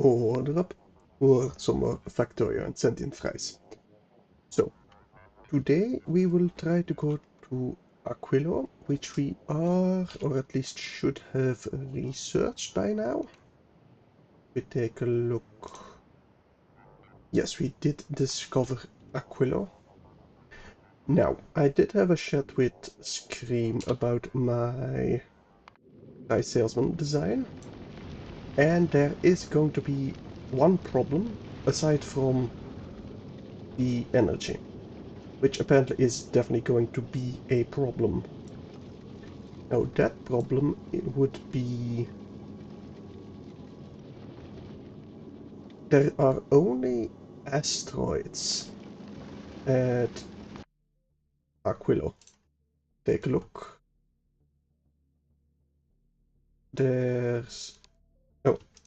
Order up for some more Factorio and sentient fries. So, today we will try to go to Aquilo, which we are, or at least should have researched by now. We take a look. Yes, we did discover Aquilo. Now, I did have a chat with Scream about my salesman design, and there is going to be one problem aside from the energy, which apparently is definitely going to be a problem. Now that problem, it would be there are only asteroids at Aquilo. Take a look. There's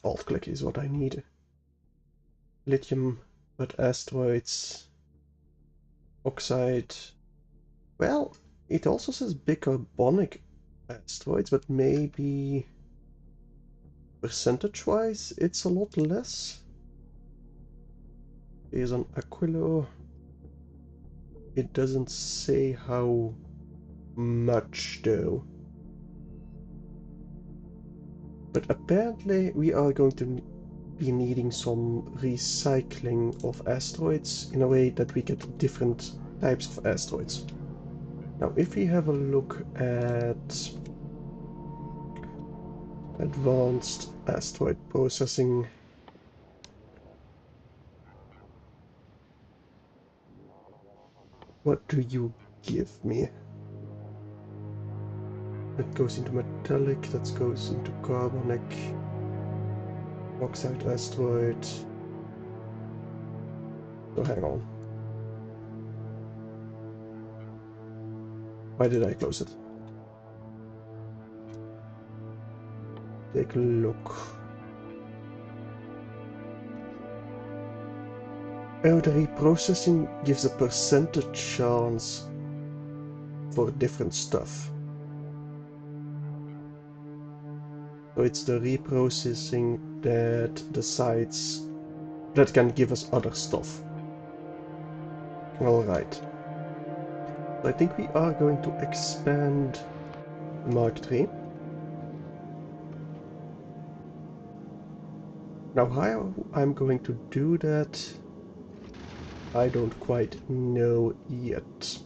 alt click is what I need. Lithium, but asteroids, oxide. Well, it also says bicarbonic asteroids, but maybe percentage-wise it's a lot less. Here's on Aquilo. It doesn't say how much though. But apparently we are going to be needing some recycling of asteroids in a way that we get different types of asteroids. Now if we have a look at advanced asteroid processing, what do you give me? That goes into metallic, that goes into carbonic, oxide asteroid. So hang on. Why did I close it? Take a look. Oh, the reprocessing gives a percentage chance for different stuff. So it's the reprocessing that decides that can give us other stuff. Alright. I think we are going to expand Mark III. Now how I'm going to do that, I don't quite know yet.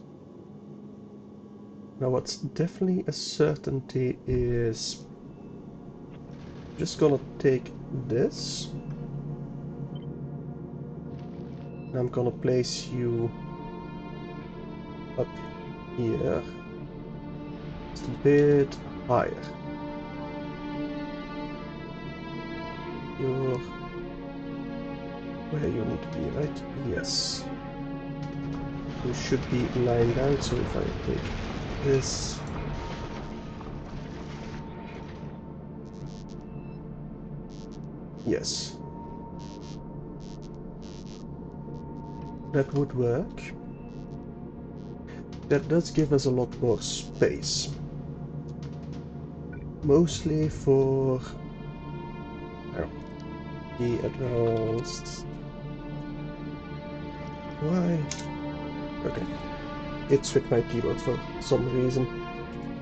Now what's definitely a certainty is just gonna take this. I'm gonna place you up here, just a bit higher. You're where you need to be, right? Yes. You should be lined out, so if I take this, yes, that would work. That does give us a lot more space, mostly for the advanced. Why? Okay, it's with my keyboard for some reason,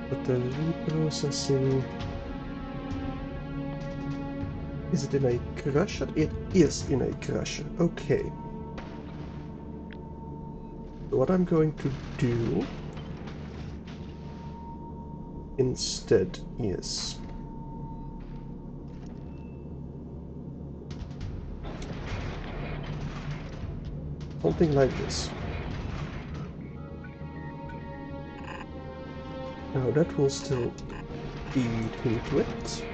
but the reprocessing. Is it in a crusher? It is in a crusher. Okay. What I'm going to do instead is something like this. Now that will still feed into it.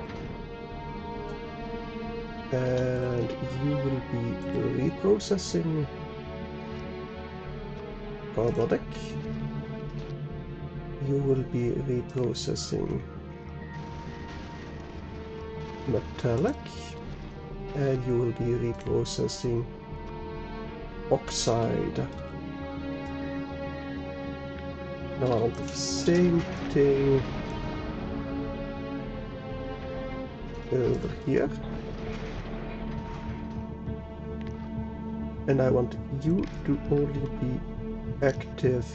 And you will be reprocessing carbonic. You will be reprocessing metallic. And you will be reprocessing oxide. Now I want the same thing over here. And I want you to only be active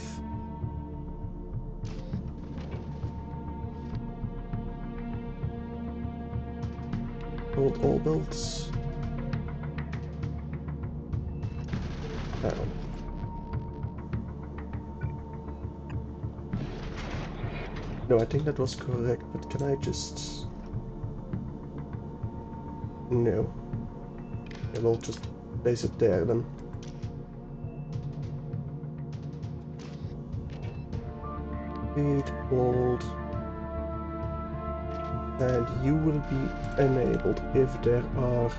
hold all belts down. No, I think that was correct, but can I just... No. I will just place it there then. Feed, hold. And you will be enabled if there are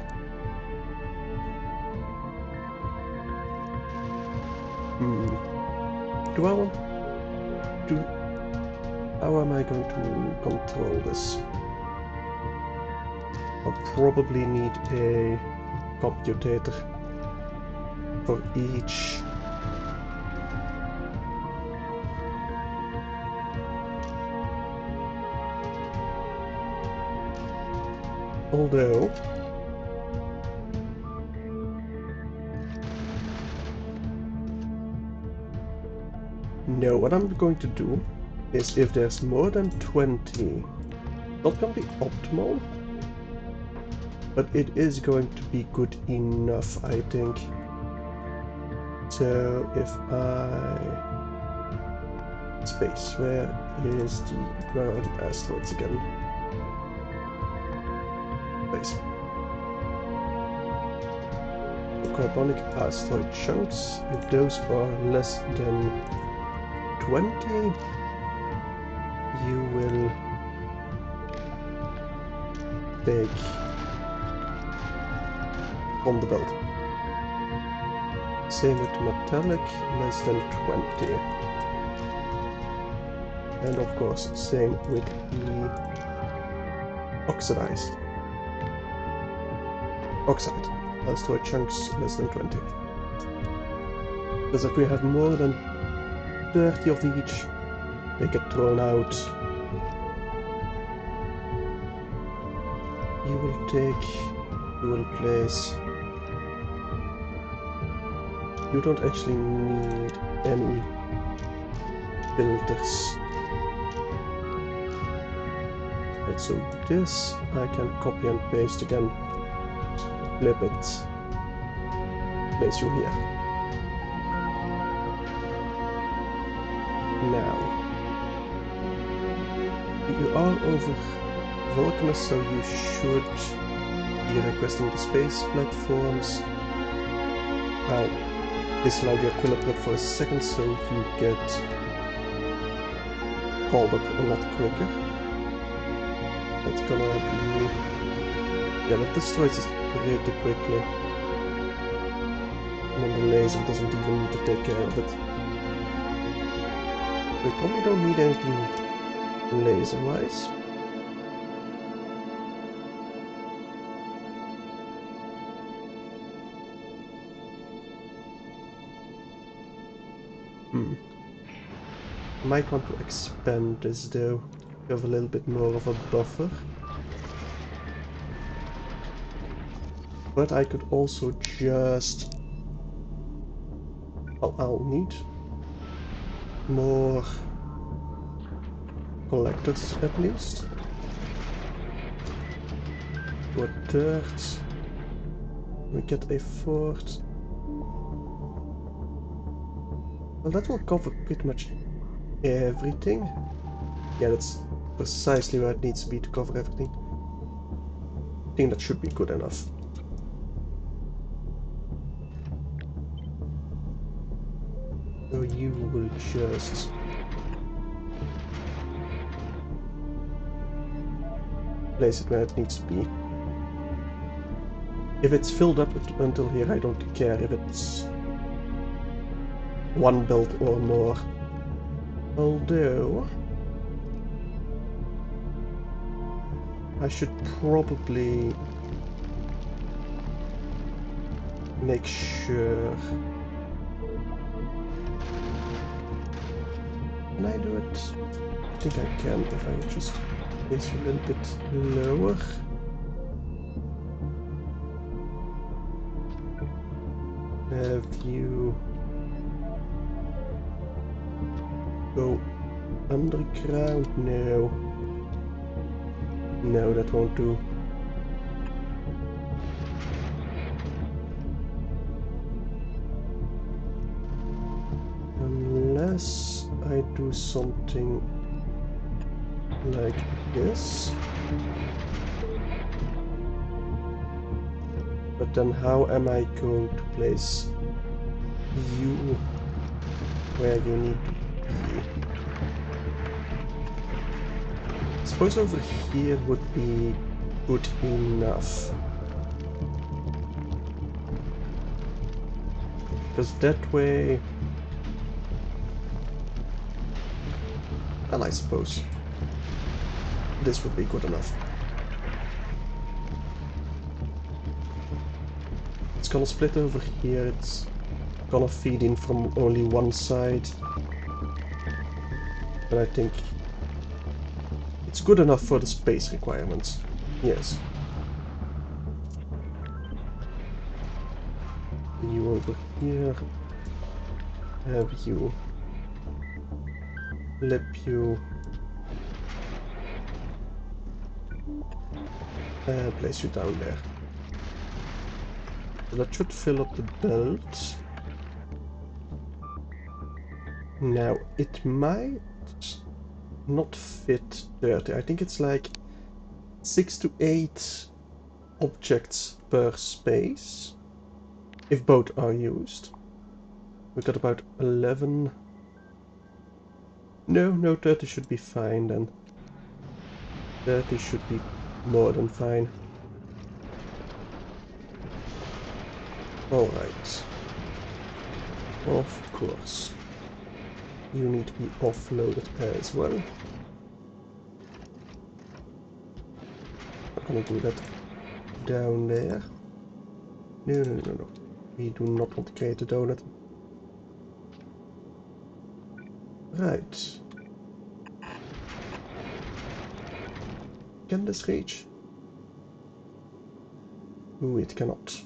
do I want to... How am I going to control this? I'll probably need a computer for each. Although no, what I'm going to do is if there's more than 20, not going to be optimal, but it is going to be good enough, I think. So if I... Space, where are the asteroids again? Space. Carbonic asteroid chunks, if those are less than 20, you will take on the belt. Same with metallic, less than 20. And of course, same with the oxide. Asteroid chunks less than 20. Because if we have more than 30 of each, they get thrown out. You will place... You don't actually need any filters. Right, so this I can copy and paste again. Flip it. Place you here. Now, you are over Vulcanus, so you should be requesting the space platforms. I'll disallow the Aquilo plug for a second so you get called up a lot quicker. That's gonna be... Yeah, that destroys it pretty quickly. And then the laser doesn't even need to take care of it. We probably don't need anything laser-wise. Might want to expand this though, to have a little bit more of a buffer. But I could also just... I'll need more collectors at least. For a third. We get a fourth. Well, that will cover pretty much everything. Yeah, that's precisely where it needs to be to cover everything. I think that should be good enough. So you will just... place it where it needs to be. If it's filled up until here, I don't care if it's one build or more. Although I should probably make sure. Can I do it? I think I can if I just place a little bit lower. Have you go underground? No. No, that won't do. Unless I do something like this. But then how am I going to place you where you need to be? I suppose over here would be good enough. Because that way... Well, I suppose this would be good enough. It's gonna split over here, it's gonna feed in from only one side. But I think it's good enough for the space requirements. Yes. You over here. Have you. Lip you. Place you down there. So that should fill up the belt. Now, it might not fit 30. I think it's like 6 to 8 objects per space, if both are used. We got about 11. No, 30 should be fine then. 30 should be more than fine. Alright. Of course. You need to be offloaded as well. I'm gonna do that down there. No. We do not want to create a donut. Right. Can this reach? Ooh, it cannot.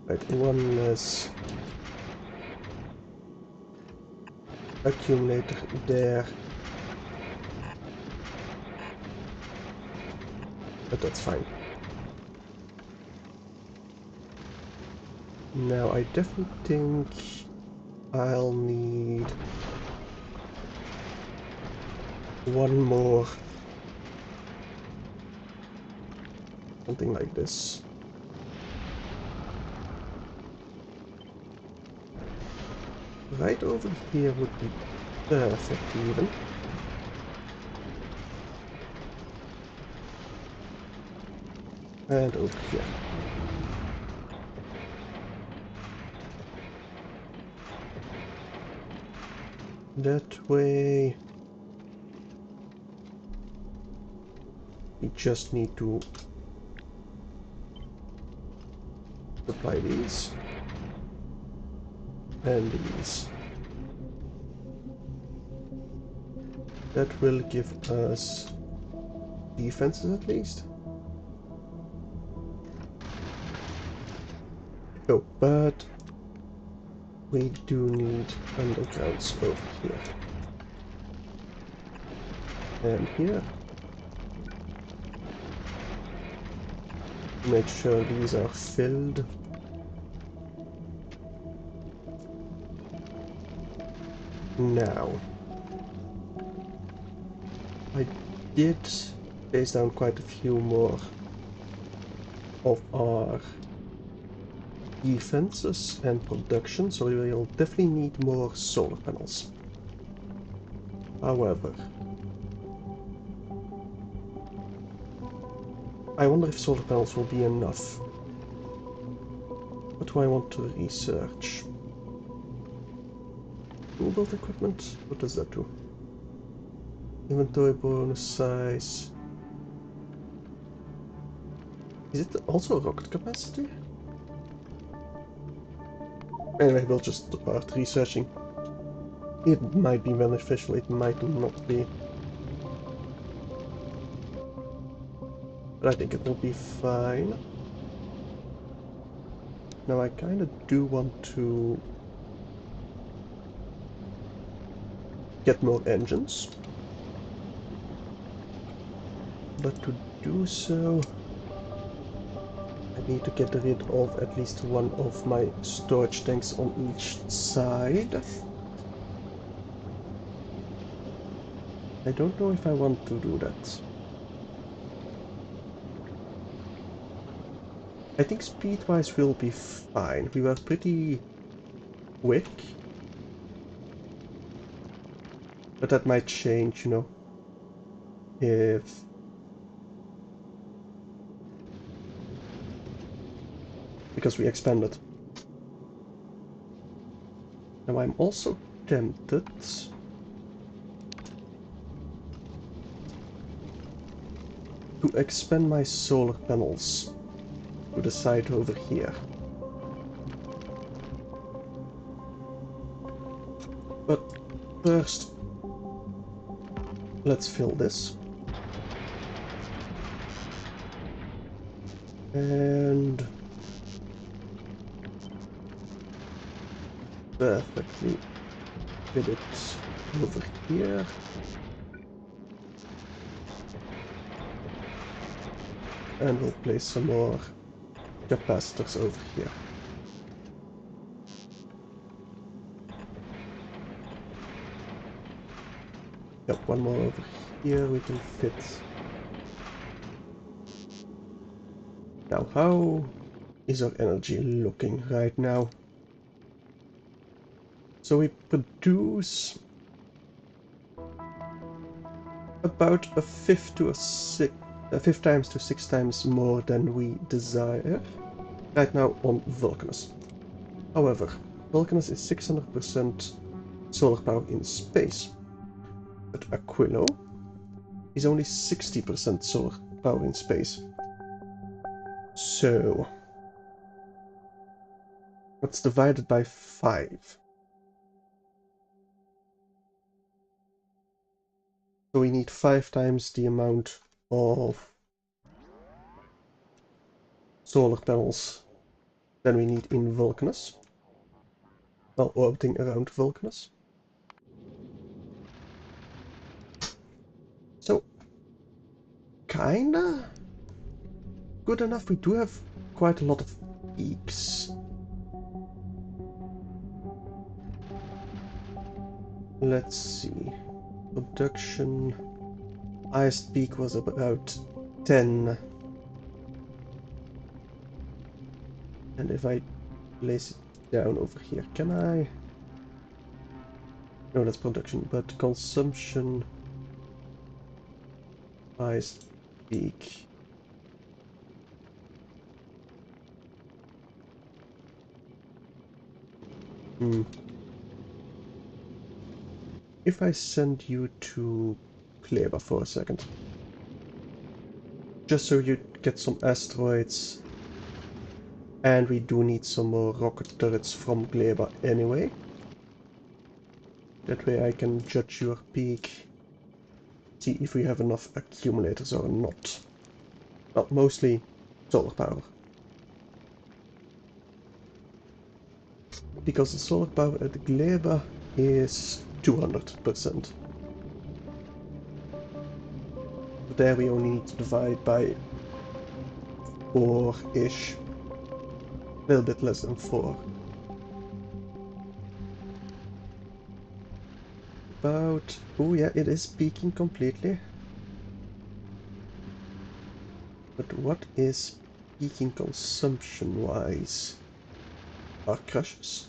Right, one less accumulator there. But that's fine. Now I definitely think I'll need one more. Something like this. Right over here would be perfect even. And over here. That way we just need to supply these and these. That will give us defenses at least. Oh, but we do need undergrounds over here. And here. Make sure these are filled. Now. I did place down quite a few more of our defenses and production, so we will definitely need more solar panels. However, I wonder if solar panels will be enough. What do I want to research? Tool build equipment? What does that do? Inventory bonus size. Is it also rocket capacity? Anyway, we'll just start researching. It might be beneficial, it might not be. But I think it will be fine. Now I kinda do want to get more engines. But to do so, I need to get rid of at least one of my storage tanks on each side. I don't know if I want to do that. I think speed-wise we'll be fine. We were pretty quick. But that might change, you know, if... because we expanded. Now I'm also tempted to expand my solar panels to the side over here. But first, let's fill this. And perfectly fit it over here. And we'll place some more capacitors over here. Yep, one more over here we can fit. Now, how is our energy looking right now? So we produce about a fifth times to 6 times more than we desire right now on Vulcanus. However, Vulcanus is 600% solar power in space, but Aquilo is only 60% solar power in space. So that's divided by 5. So we need 5 times the amount of solar panels than we need in Vulcanus. Well, orbiting around Vulcanus. So, kinda good enough. We do have quite a lot of peaks. Let's see. Production. Highest peak was about 10. And if I place it down over here, can I? No, that's production, but consumption. Highest peak. If I send you to Kleber for a second, just so you get some asteroids, and we do need some more rocket turrets from Kleber anyway. That way I can judge your peak, see if we have enough accumulators or not. Well, mostly solar power. Because the solar power at Kleber is 200%. There we only need to divide by 4-ish. A little bit less than 4. About... oh yeah, it is peaking completely. But what is peaking consumption-wise? Our crushers?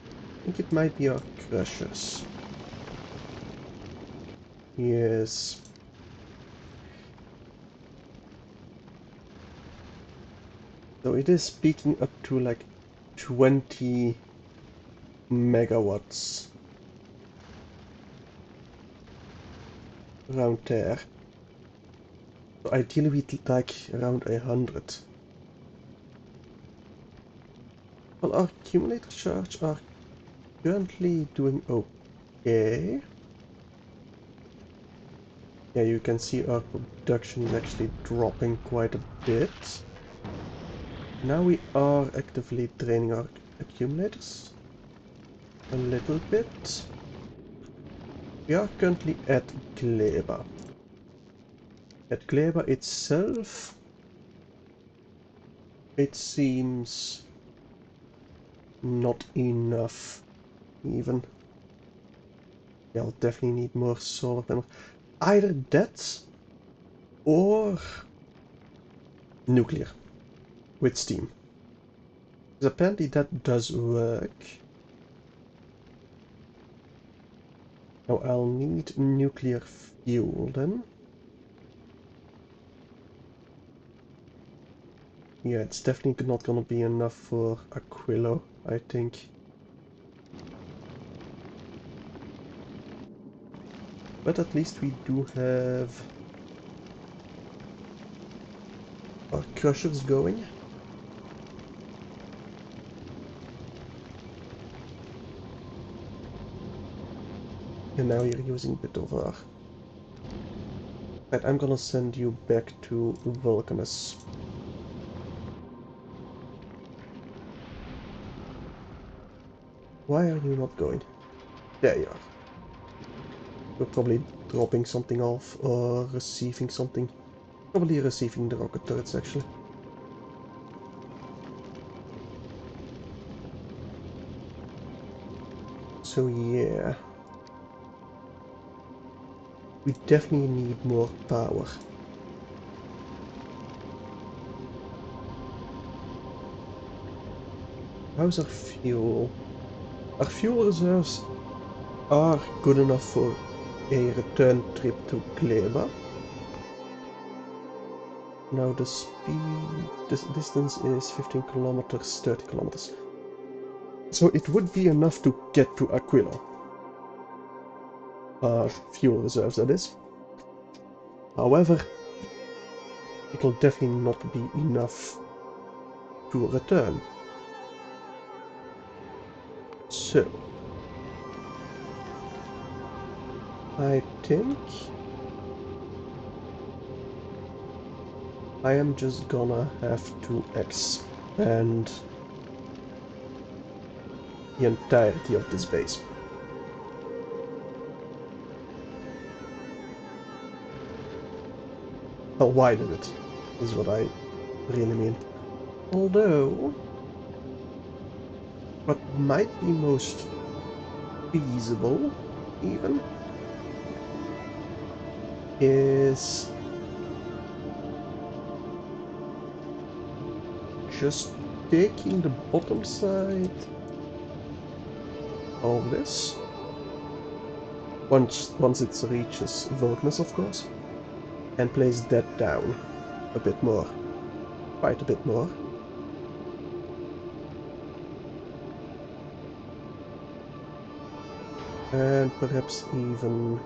I think it might be our crushers. Yes. So it is peaking up to like 20 megawatts around there. So ideally we'd like around 100. Well, our accumulator charge are currently doing okay. Yeah, you can see our production is actually dropping quite a bit. Now we are actively draining our accumulators a little bit. We are currently at Gleba. At Gleba itself, it seems not enough even. Yeah, I'll definitely need more solar panels. Either that or nuclear with steam. Because apparently that does work. Now I'll need nuclear fuel then. Yeah, it's definitely not gonna be enough for Aquilo, I think. But at least we do have our crushers going. And now you're using a bit of our... Right, I'm gonna send you back to Vulcanus. Why are you not going? There you are. You're probably dropping something off or receiving something. Probably receiving the rocket turrets, actually. So yeah. We definitely need more power. How's our fuel? Our fuel reserves are good enough for a return trip to Gleba. Now the speed, this distance is 15 kilometers, 30 kilometers. So it would be enough to get to Aquilo. Our fuel reserves, that is. However, it will definitely not be enough to return. So, I think I am just gonna have to expand the entirety of this base. I'll widen it, is what I really mean. Although, what might be most feasible, even, is just taking the bottom side of this, once it reaches Vulcanus, of course, and place that down a bit more, quite a bit more. And perhaps even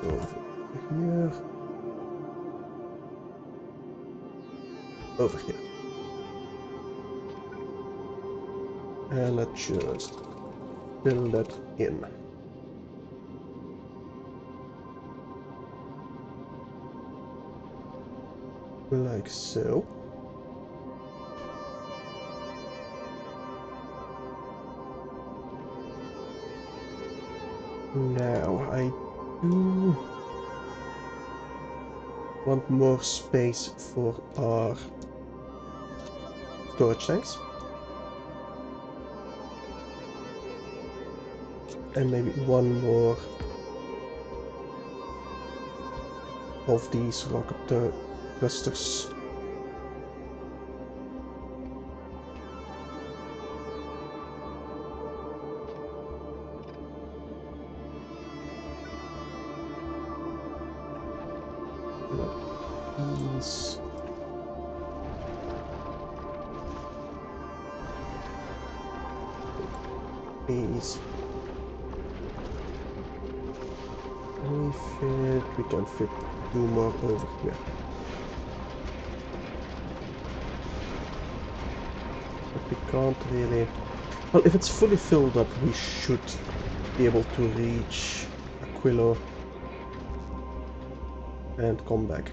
over here, over here. And let's just fill that in. Like so. Now, I do want more space for our storage tanks. And maybe one more of these rocket thrusters. these. These. We can fit 2 more over here. But we can't really... Well, if it's fully filled up, we should be able to reach Aquilo and come back.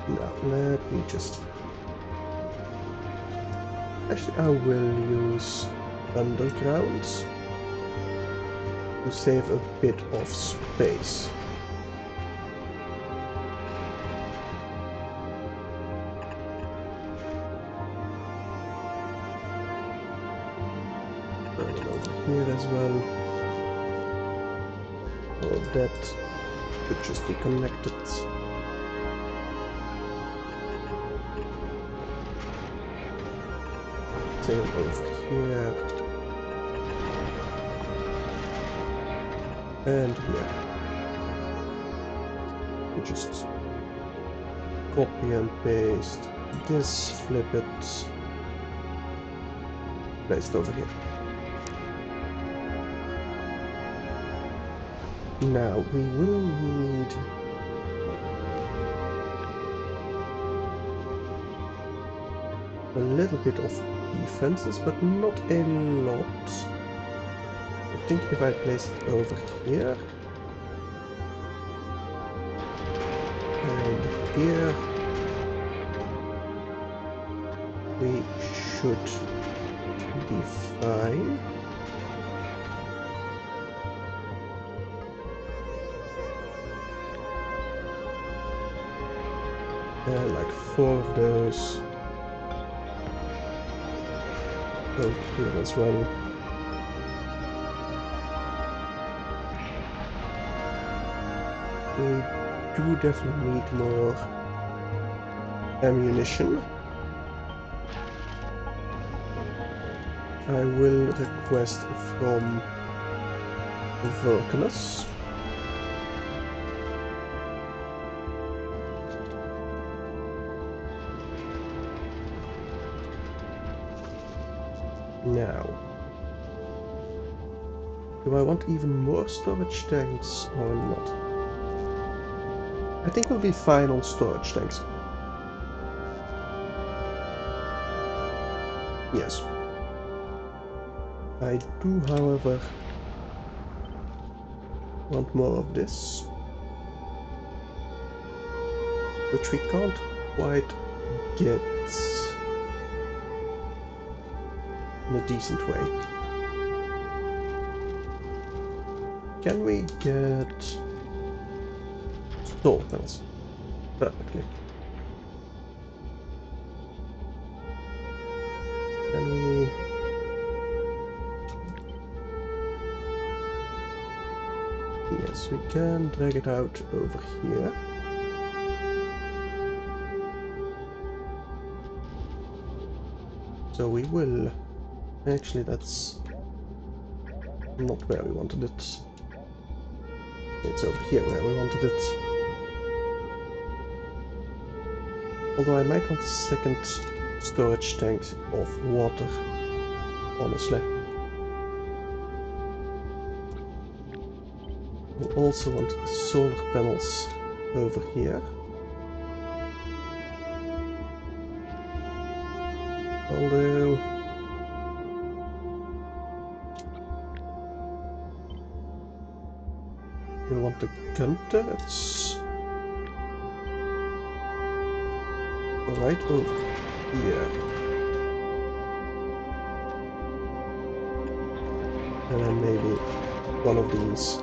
Now, let me just... Actually, I will use undergrounds to save a bit of space. And over here as well. All that could just be connected. Same over here. And here. You just copy and paste this, flip it, place it over here. Now we will need a little bit of defenses, but not a lot. I think if I place it over here and here, we should be fine. Like 4 of those. Over here as well. We do definitely need more ammunition. I will request from Vulcanus. Now, do I want even more storage tanks or not? I think we'll be fine on storage tanks. Yes. I do, however, want more of this, which we can't quite get in a decent way. Can we get solar panels? Perfectly. Can we... Yes, we can drag it out over here. So we will... Actually, that's not where we wanted it. It's over here where we wanted it. Although I might want a second storage tank of water, honestly. We also want the solar panels over here. Although... we want the gun turrets right over here. And then maybe one of these.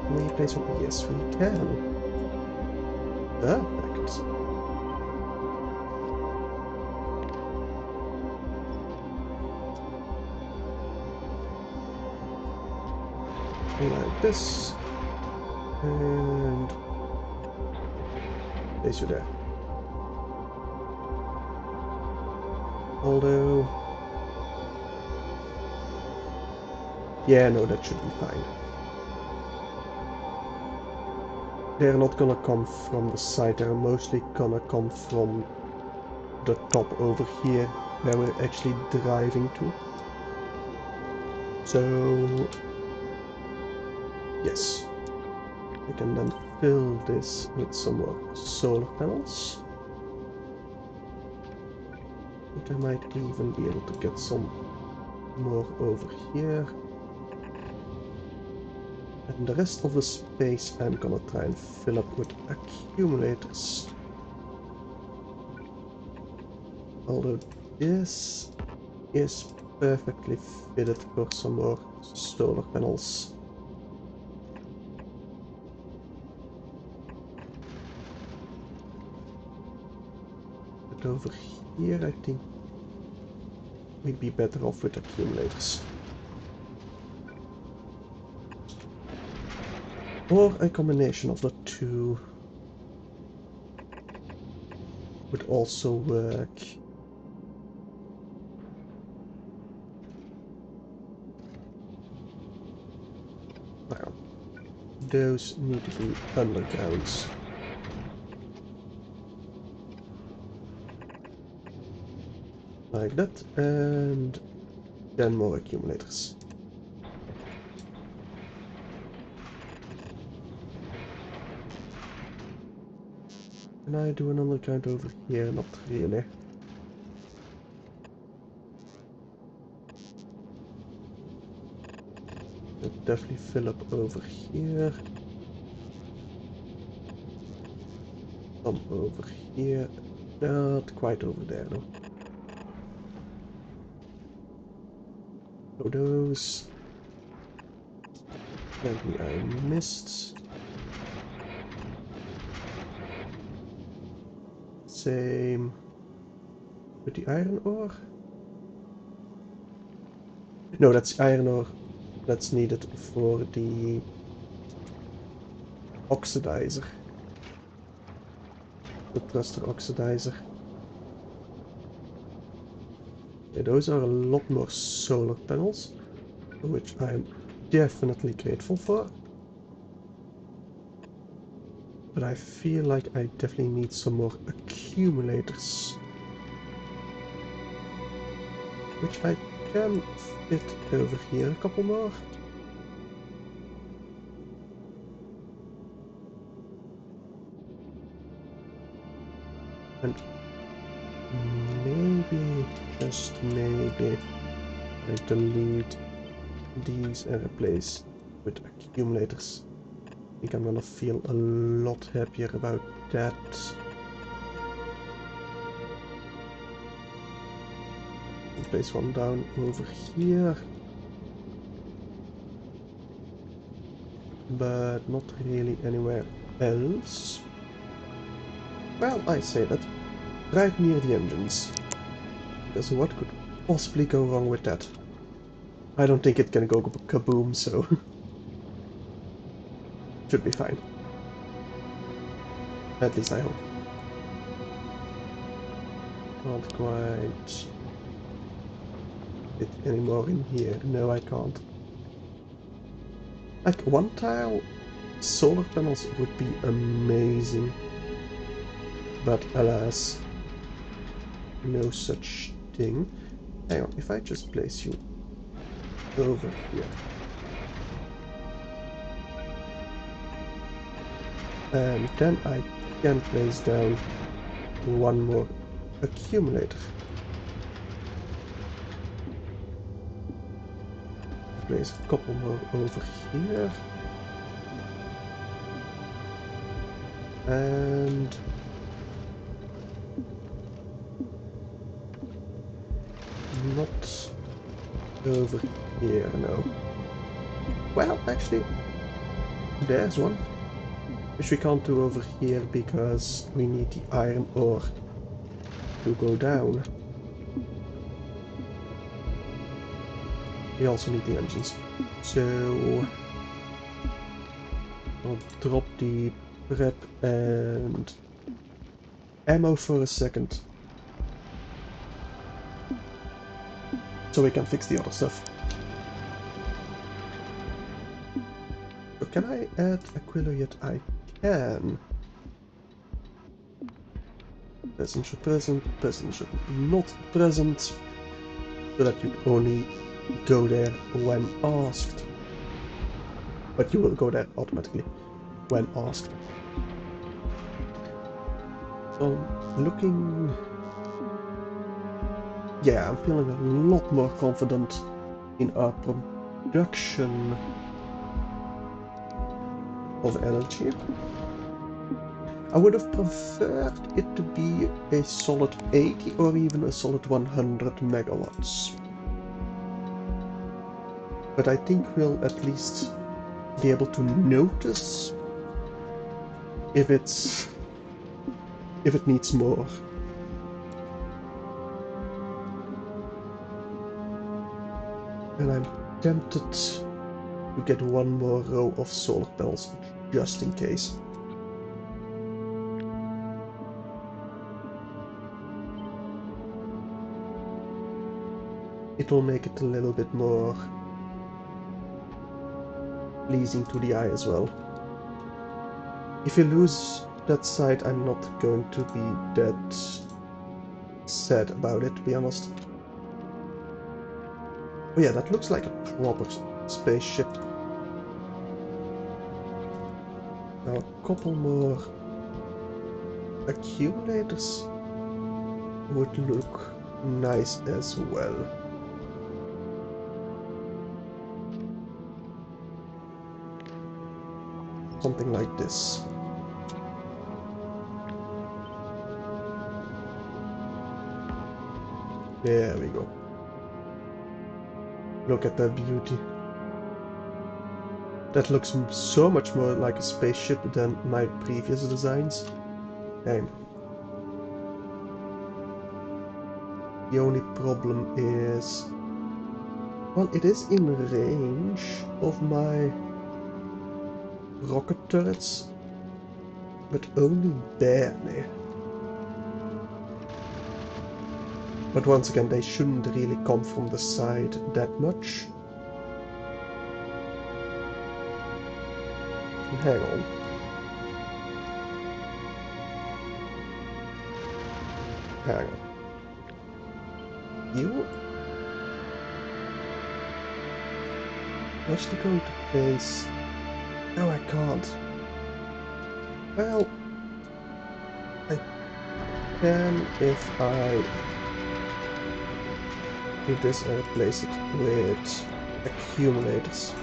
Can we place one? Yes, we can. Perfect. Like this, and place you there. Although Yeah, no, that should be fine. They're not gonna come from the side, they're mostly gonna come from the top over here, where we're actually driving to. So, yes. I can then fill this with some more solar panels. And I might even be able to get some more over here. And the rest of the space I'm gonna try and fill up with accumulators. Although this is perfectly fitted for some more solar panels. But over here I think we'd be better off with accumulators. Or a combination of the two would also work. Now, those need to be undergrounds. Like that, and then more accumulators. Can I do an underground over here? Not really. I'll definitely fill up over here. Some over here. Not quite over there though. So those. Maybe I missed. Same with the iron ore. No, that's iron ore. That's needed for the oxidizer. The thruster oxidizer. Yeah, those are a lot more solar panels, which I'm definitely grateful for. But I feel like I definitely need some more accumulators. Which I can fit over here a couple more. And maybe, just maybe, I delete these and replace with accumulators. I think I'm gonna feel a lot happier about that. Place one down over here. But not really anywhere else. Well, I say that right near the engines. Because what could possibly go wrong with that? I don't think it can go kaboom, so should be fine. At least I hope. Can't quite fit any more in here. No, I can't. Like, one tile solar panels would be amazing. But alas, no such thing. Hang on, if I just place you over here. And then I can place down one more accumulator. Place a couple more over here. And not over here, no. Well, actually, there's one. Which we can't do over here because we need the iron ore to go down. We also need the engines. So I'll drop the prep and ammo for a second. So we can fix the other stuff. can I add Aquilo yet? I can. Person should present, person should not present, so that you only go there when asked. But you will go there automatically when asked. So, looking... Yeah, I'm feeling a lot more confident in our production of energy. I would have preferred it to be a solid 80 or even a solid 100 megawatts. But I think we'll at least be able to notice if it needs more. And I'm tempted to get one more row of solar panels just in case. It will make it a little bit more pleasing to the eye as well. If you lose that side, I'm not going to be that sad about it, to be honest. Oh yeah, that looks like a proper spaceship. Now a couple more accumulators would look nice as well. Something like this. There we go. Look at that beauty. That looks so much more like a spaceship than my previous designs. And the only problem is... well, it is in range of my rocket turrets, but only barely. But once again, they shouldn't really come from the side that much. Hang on. Hang on. You? Actually going to place... no, I can't. Well, I can if I do this and replace it with accumulators.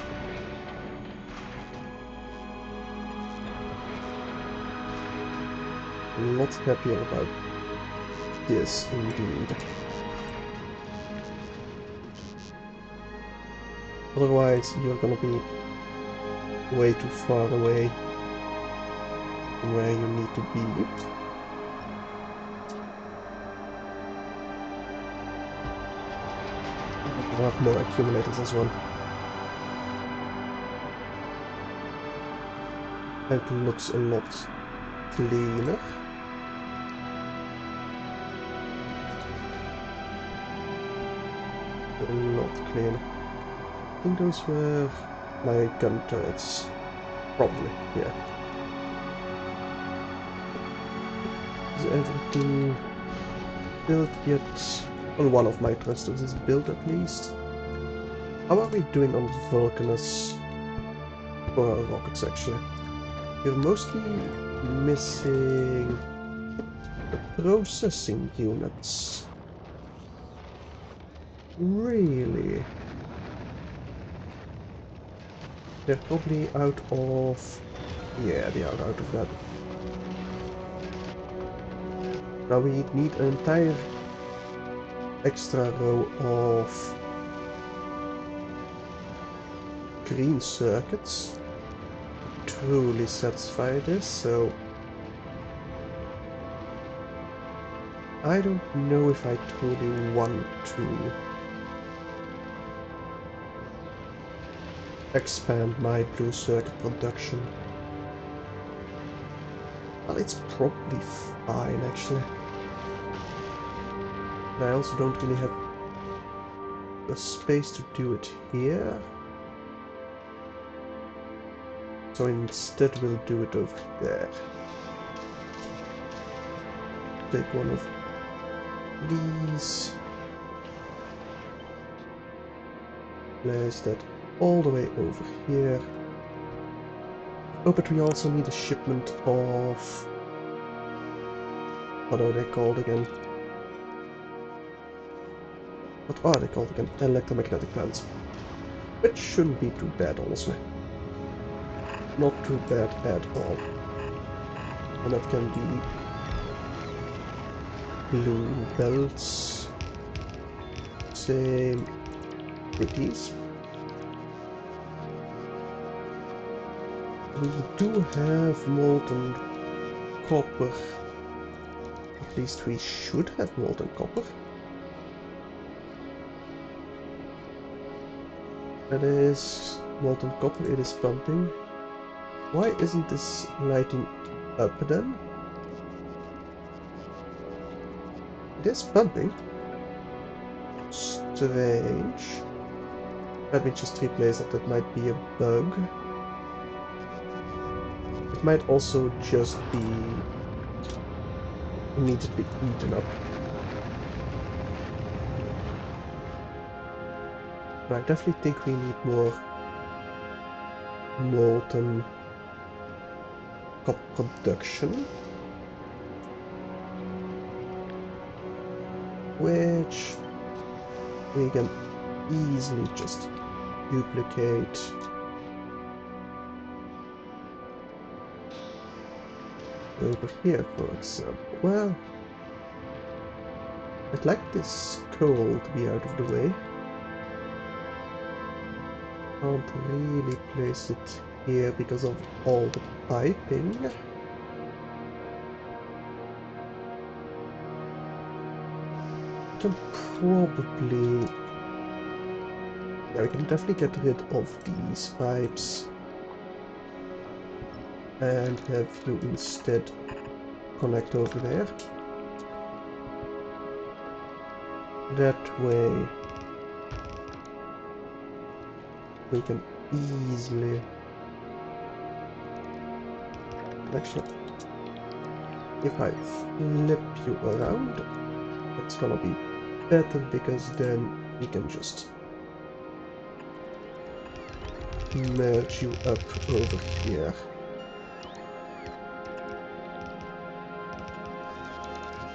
I'm not happy about this indeed. Otherwise, you're gonna be way too far away from where you need to be. I'll have more accumulators as well. It looks a lot cleaner. Not cleaner. I think those were my gun turrets. Probably, yeah. Is everything built yet? Well, one of my thrusters is built at least. How are we doing on Vulcanus for our rockets actually? We're mostly missing the processing units. Really? They're probably out of... yeah, they are out of that. Now we need an entire extra row of green circuits to truly satisfy this, so I don't know if I truly want to expand my blue circuit production. Well, it's probably fine actually. And I also don't really have the space to do it here. So instead we'll do it over there. Take one of these. Place that all the way over here. Oh, but we also need a shipment of... What are they called again? What are they called again? Electromagnetic plants. Which shouldn't be too bad, honestly. Not too bad at all. And that can be blue belts. Same with these. We do have molten copper. At least we should have molten copper. That is molten copper, it is pumping. Why isn't this lighting up then? It is pumping. Strange. Let me just replace that, that might be a bug. It might also just be immediately eaten up. But I definitely think we need more molten copper production. Which we can easily just duplicate. Over here, for example. Well, I'd like this coal to be out of the way. Can't really place it here because of all the piping. Can probably... Yeah, we can definitely get rid of these pipes and have you instead connect over there. That way we can easily... Actually, if I flip you around, it's gonna be better because then we can just merge you up over here.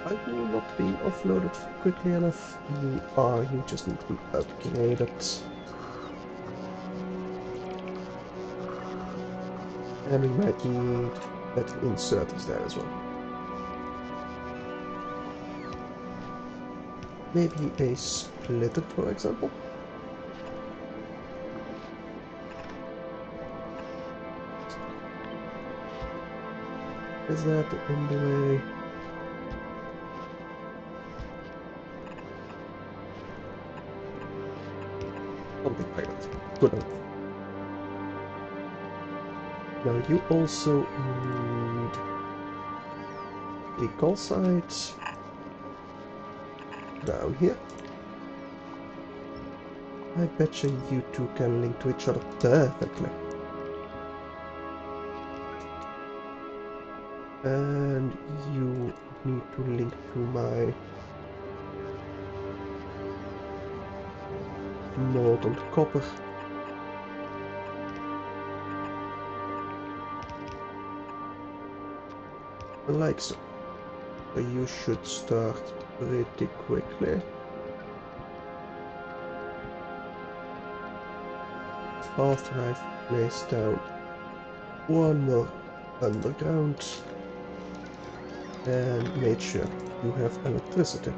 Are you not being offloaded quickly enough? You are, you just need to be upgraded. And we might need better inserters there as well. Maybe a splitter, for example. Is that in the way? Something like that. Good enough. Now you also need a call site down here. I bet you two can link to each other perfectly. And you need to link to my molten copper. Like so. So you should start pretty quickly. After I've placed down one more underground and made sure you have electricity.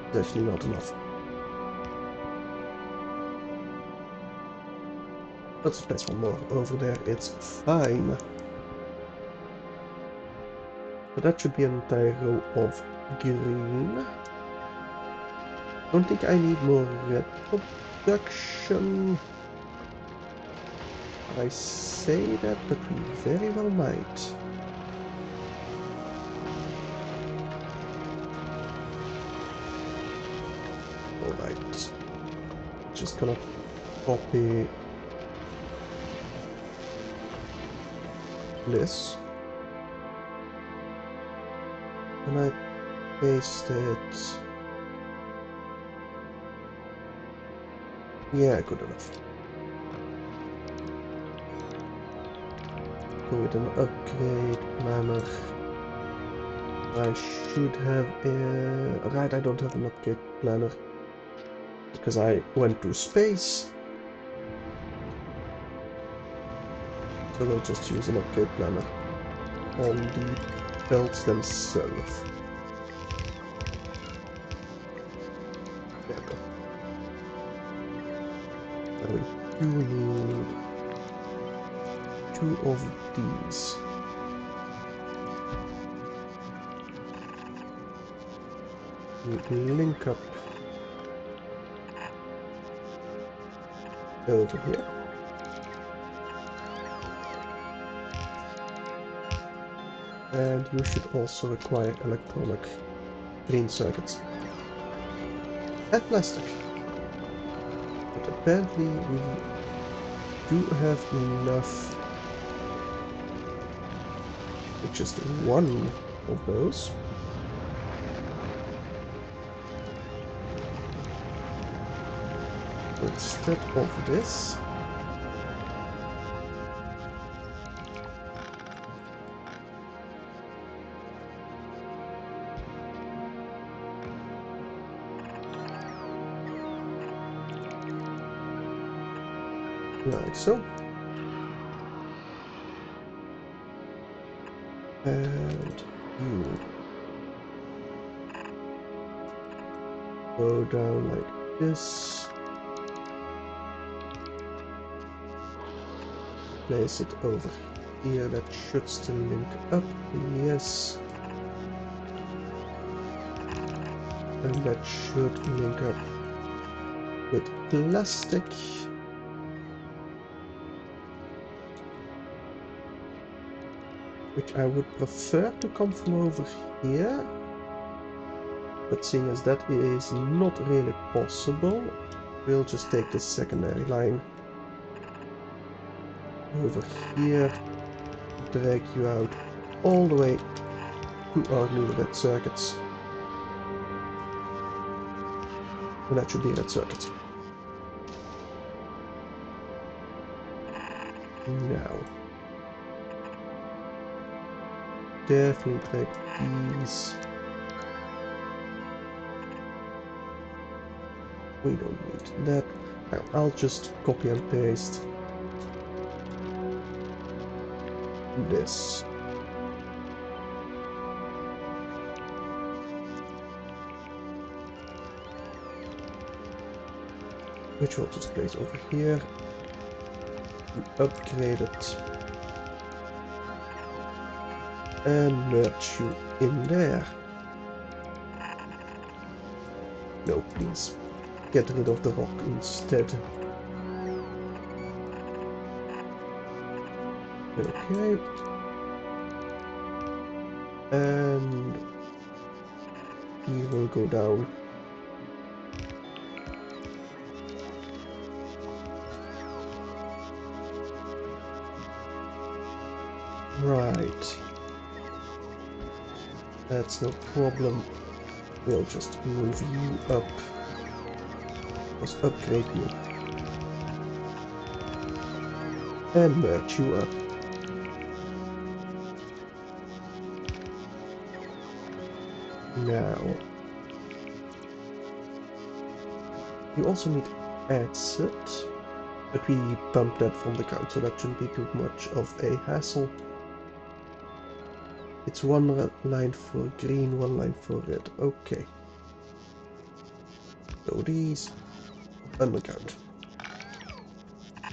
It's actually not enough. Let's place one more over there, it's fine. So that should be an entire row of green. Don't think I need more red production. I say that, but we very well might. Alright. Just gonna copy this. And I paste it. Yeah, good enough. Go with an upgrade planner. I should have a... Right, I don't have an upgrade planner. Because I went to space. So we'll just use an upgrade planner on the belts themselves. There we go. Now we do need 2 of these. We link up over here. And you should also require electronic green circuits. And plastic. But apparently we do have enough with just 1 of those. So instead of this, like so. And you go down like this. Place it over here. That should still link up. Yes. And that should link up with plastic. Which I would prefer to come from over here. But seeing as that is not really possible, we'll just take the secondary line over here, drag you out all the way to our new red circuits. And that should be a red circuit. Now, definitely take these. We don't need that. I'll just copy and paste this. Which we'll just place over here. Upgrade it. And merge you in there. No, please. Get rid of the rock instead. Okay. And he will go down. Right. That's no problem. We'll just move you up. Let's upgrade you. And merge you up. Now. You also need acid. But we pumped that from the ground, so that shouldn't be too much of a hassle. It's 1 line for green, 1 line for red. Okay. So these underground.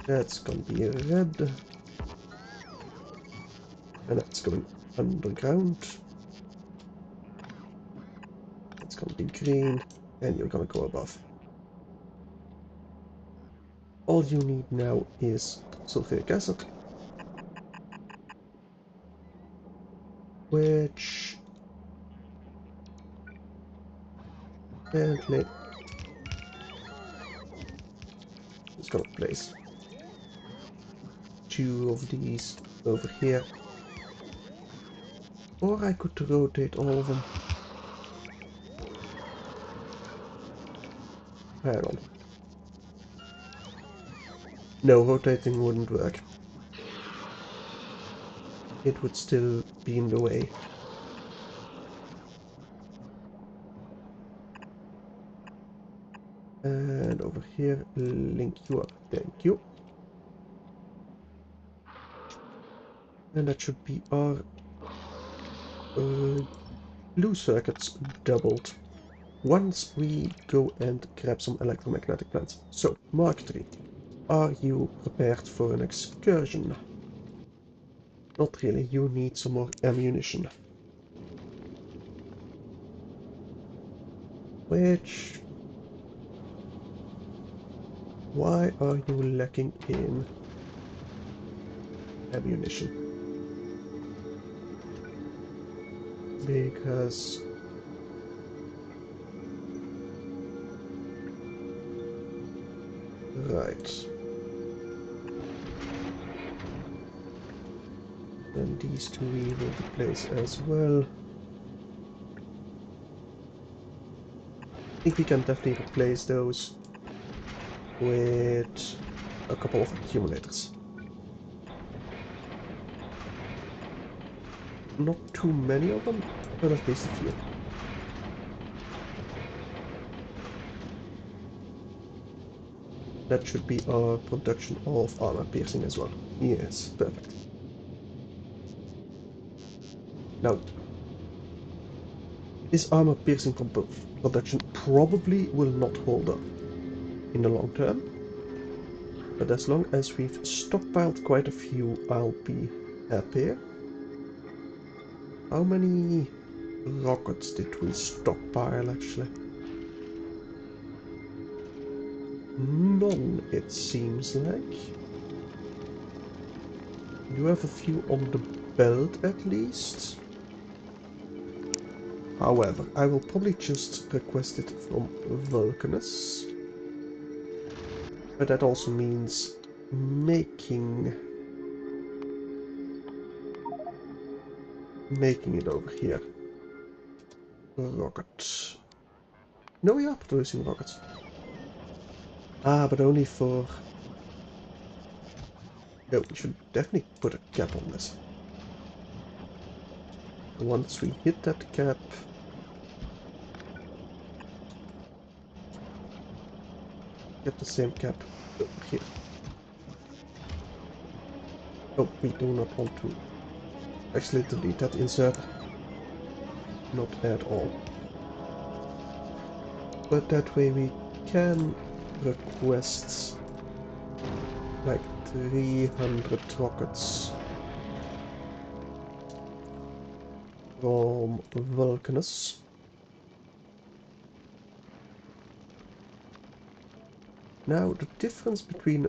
That's gonna be red. And that's going underground. That's gonna be green. And you're gonna go above. All you need now is sulfuric acid. Which apparently is gonna place 2 of these over here. Or I could rotate all of them. Hang on. No, rotating wouldn't work. It would still be in the way. And over here, link you up. Thank you. And that should be our blue circuits doubled. Once we go and grab some electromagnetic plants. So, Mark 3. Are you prepared for an excursion? Not really, you need some more ammunition. Which... Why are you lacking in ammunition? Because... Right. And these two we will replace as well. I think we can definitely replace those with a couple of accumulators. Not too many of them, but at least a few. That should be our production of armor piercing as well. Yes, perfect. Now, this armor piercing production probably will not hold up in the long term, but as long as we've stockpiled quite a few, I'll be happy. How many rockets did we stockpile actually? None, it seems like. You have a few on the belt at least. However, I will probably just request it from Vulcanus. But that also means making it over here. Rocket. No, we are producing rockets. Ah, but only for... No, we should definitely put a cap on this. Once we hit that cap... Get the same cap over here. Oh, we do not want to actually delete that insert. Not at all. But that way we can request like 300 rockets from Vulcanus. Now the difference between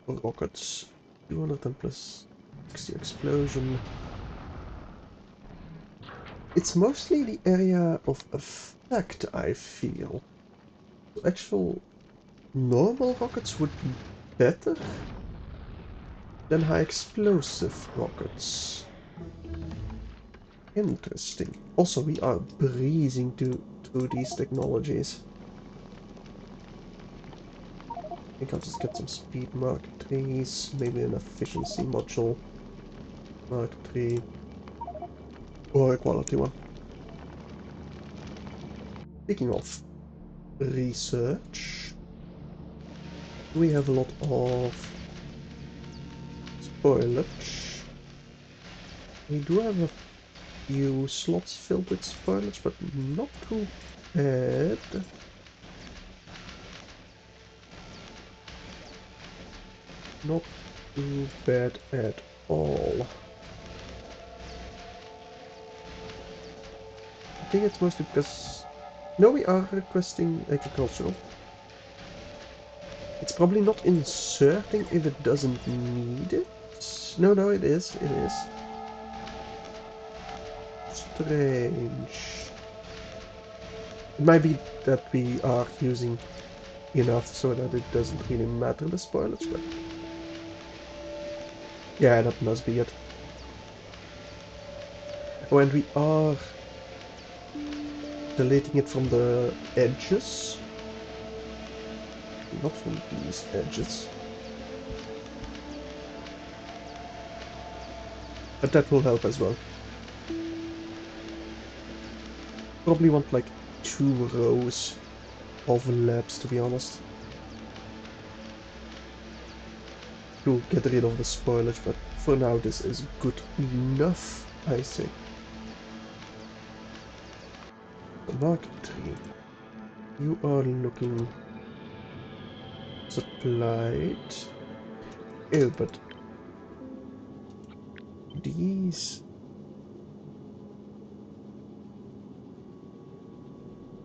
rockets, 210 plus 60 explosion. It's mostly the area of effect, I feel. Actual normal rockets would be better than high explosive rockets. Interesting. Also, we are breezing through these technologies. I think I'll just get some speed Mark 3s, maybe an efficiency module Mark 3, or a quality one. Speaking of research, we have a lot of spoilage. We do have a few slots filled with spoilage, but not too bad. Not too bad at all. I think it's mostly because... No, we are requesting agricultural. It's probably not inserting if it doesn't need it. No, no, it is. It is. Strange. It might be that we are using enough so that it doesn't really matter the spoilage, but... Yeah, that must be it. Oh, and we are deleting it from the edges, not from these edges. But that will help as well. Probably want like 2 rows of labs, to be honest, to get rid of the spoilage, but for now this is good enough, I say. Mark 3. You are looking supplied. Oh, but these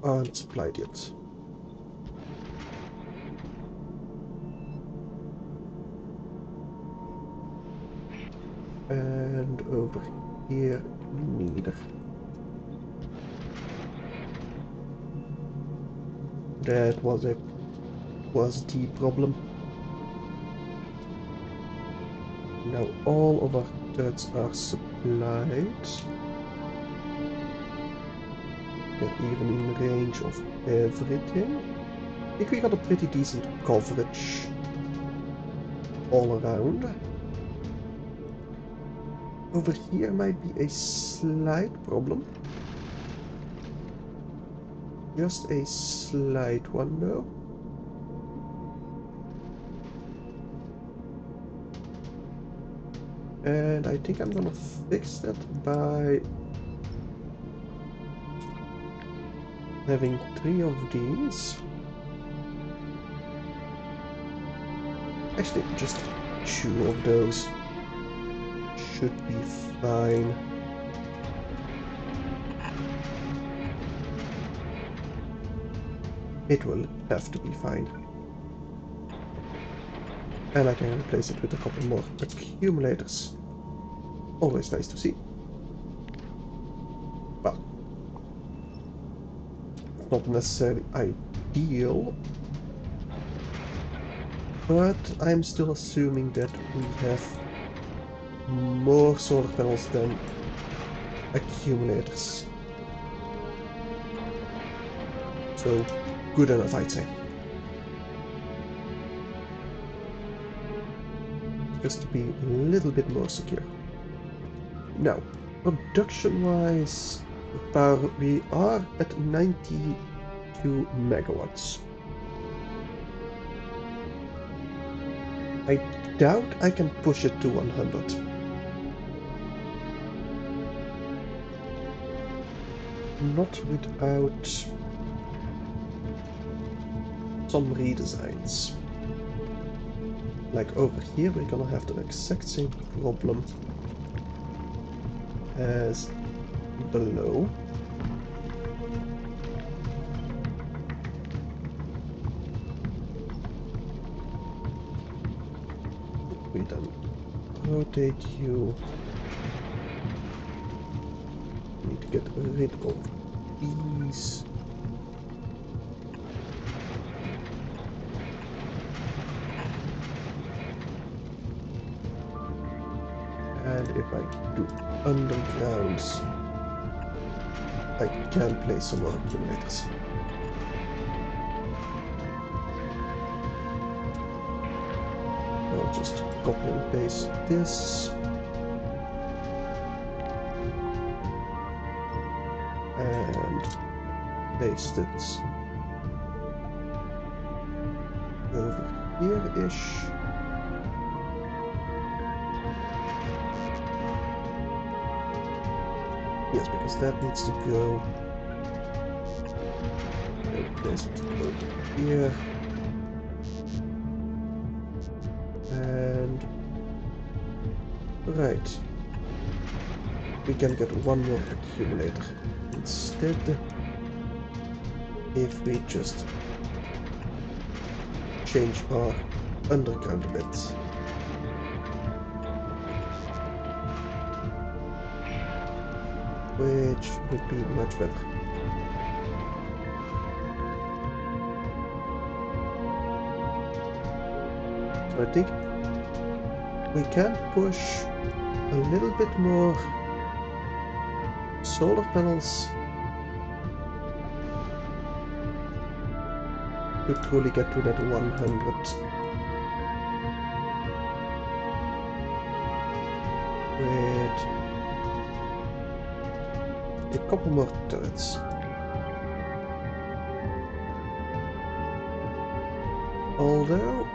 aren't supplied yet. And over here, neither. That was the problem. Now all of our turrets are supplied. They're even in range of everything. I think we got a pretty decent coverage all around. Over here might be a slight problem. Just a slight one though. And I think I'm gonna fix that by having 3 of these. Actually, just 2 of those should be fine. It will have to be fine. And I can replace it with a couple more accumulators. Always nice to see. Well, not necessarily ideal, but I'm still assuming that we have more solar panels than accumulators. So, good enough, I'd say. Just to be a little bit more secure. Now, production-wise, power, we are at 92 megawatts. I doubt I can push it to 100. Not without some redesigns. Like over here, we're gonna have the exact same problem as below. We then rotate you. Need to get rid of these. And if I do undergrounds, I can place some more accumulators. I'll just copy and paste this. And paste it over here-ish. Yes, because that needs to go. And place it over here. And right, we can get one more accumulator instead if we just change our underground a bit. Which would be much better. So I think we can push a little bit more solar panels to truly get to that 100 with a couple more turrets. Although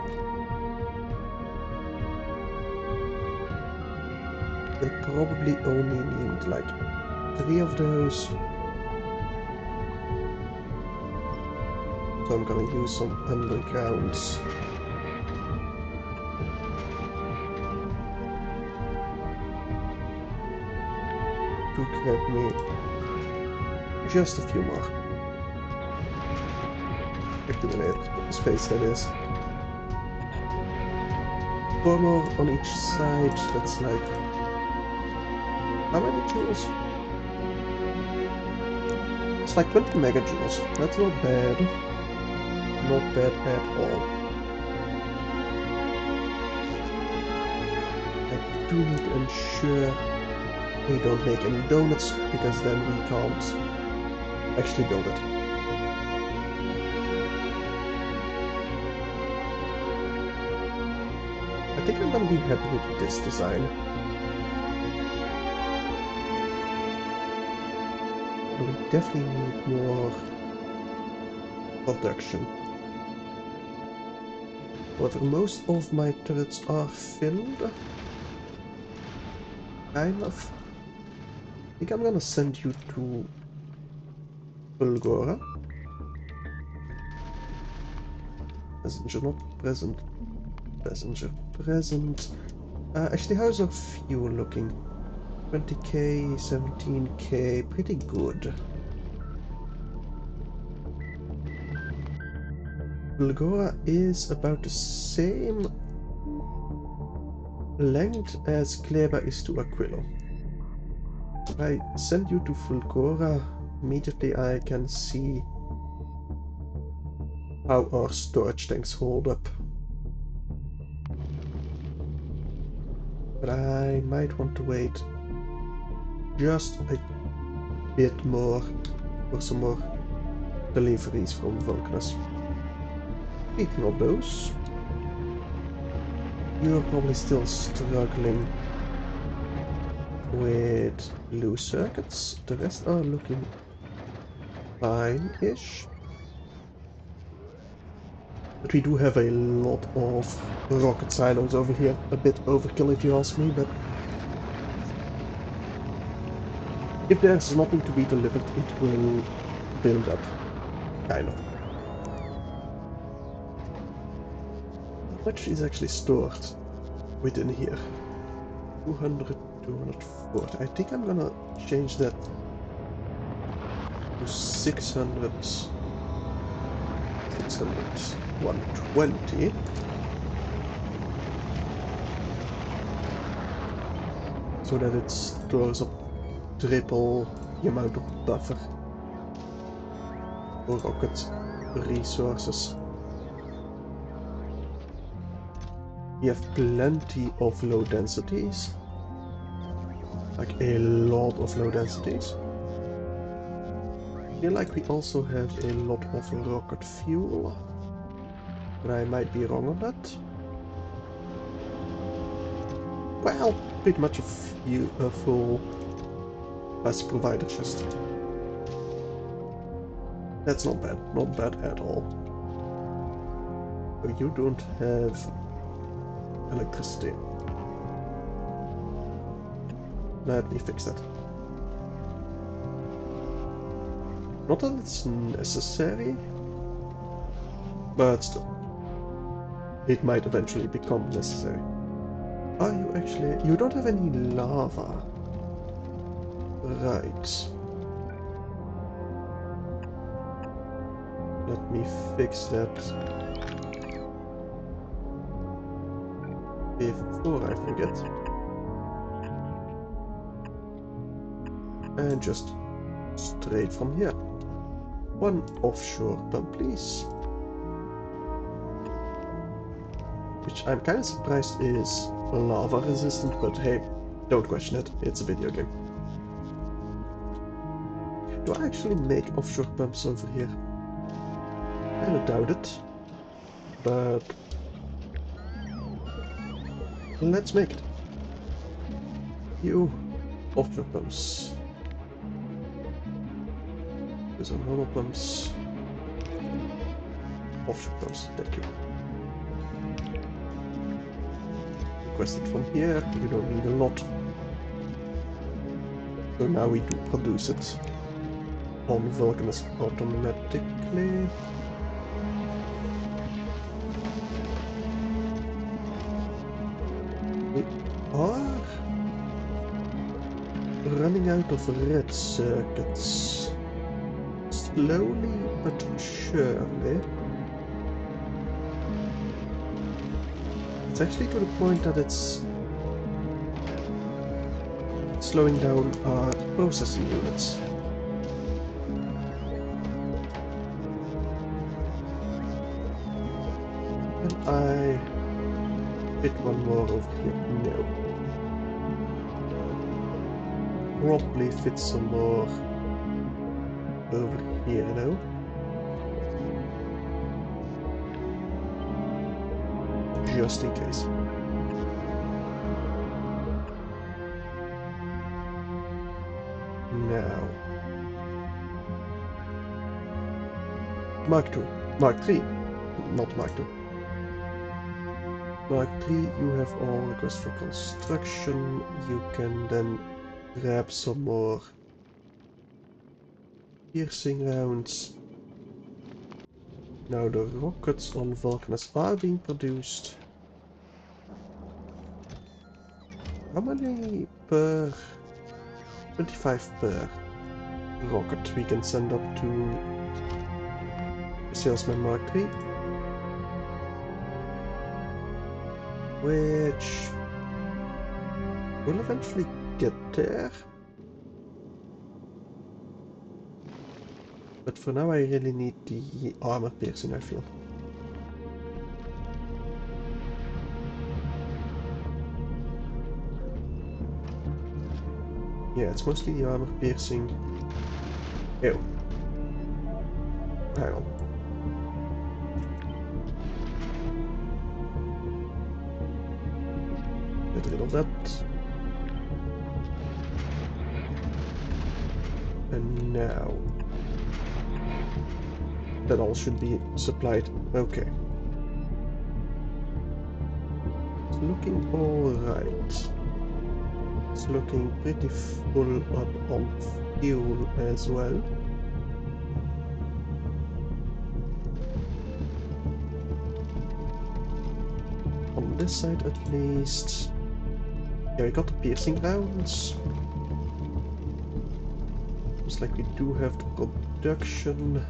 we'll probably only need like 3 of those. So I'm gonna use some undergrounds. To grab me just a few more. Accumulate space, that is. 4 more on each side, that's like... how many joules? It's like 20 megajoules, that's not bad. Not bad at all. I do need to ensure we don't make any donuts, because then we can't actually build it. I think I'm gonna be happy with this design. But we definitely need more production. However, most of my turrets are filled. Kind of. I think I'm gonna send you to Fulgora. Passenger not present. Passenger present. Actually, how's our fuel looking? 20k, 17k, pretty good. Fulgora is about the same length as Kleba is to Aquilo. If I send you to Fulgora, immediately I can see how our storage tanks hold up. But I might want to wait just a bit more for some more deliveries from Vulcanus. Speaking of those, you're probably still struggling with loose circuits. The rest are looking fine-ish. But we do have a lot of rocket silos over here. A bit overkill if you ask me, but if there's nothing to be delivered, it will build up. Kind of. How much is actually stored within here? 200, 240. I think I'm gonna change that to 600, 120. So that it stores up triple the amount of buffer for rocket resources. We have plenty of low densities, like a lot of low densities. I feel like we also have a lot of rocket fuel, but I might be wrong on that. Well, pretty much a full bus provider chest. That's not bad at all. So you don't have electricity. Let me fix that. Not that it's necessary, but still. It might eventually become necessary. Are you actually... you don't have any lava. Right. Let me fix that before I forget. And just straight from here. One offshore pump, please. Which I'm kind of surprised is lava resistant, but hey, don't question it, it's a video game. Do I actually make offshore pumps over here? I kinda doubt it. But let's make it. You offshore pumps. These are normal pumps. Offshore pumps, thank you. Request it from here, you don't need a lot. So now we do produce it on Vulcanus automatically. We are running out of red circuits. Slowly but surely. It's actually to the point that it's slowing down our processing units. And I fit one more over here. No. Probably fit some more over here now. Just in case. Now. Mark 2. Mark 3. Not Mark 2. Mark 3, you have all requests for construction. You can then grab some more piercing rounds. Now the rockets on Vulcanus are being produced. How many per? 25 per rocket we can send up to Salesman Mark 3. Which will eventually get there. But for now I really need the armor piercing, I feel. Yeah, it's mostly the armor piercing. Ew. Hang on. Get rid of that. And now that all should be supplied. Okay. It's looking alright. It's looking pretty full up on fuel as well. On this side at least. Yeah, we got the piercing rounds. Looks like we do have the production.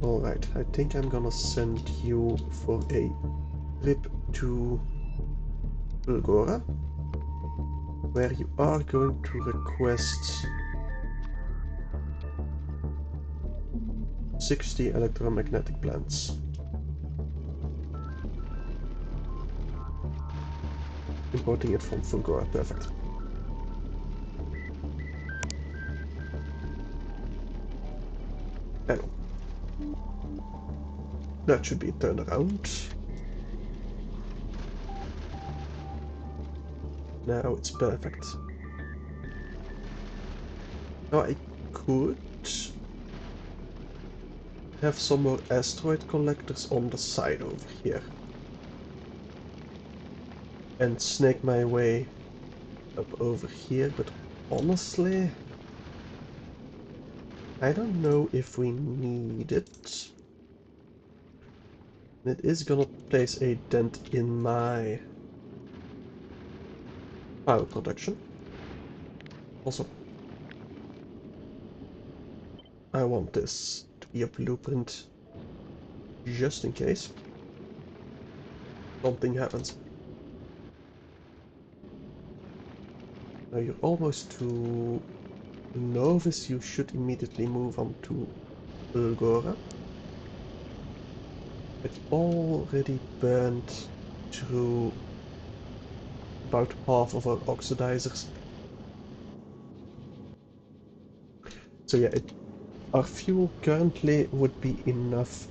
Alright, I think I'm gonna send you for a trip to Bulgora, where you are going to request 60 electromagnetic plants. Importing it from Fulgora, perfect. And that should be turned around. Now it's perfect. Now I could have some more asteroid collectors on the side over here. And snake my way up over here, but honestly, I don't know if we need it. It is gonna place a dent in my power production. Also, I want this to be a blueprint just in case something happens. Now you're almost to Novice, you should immediately move on to Bulgora. It already burned through about half of our oxidizers. So yeah, our fuel currently would be enough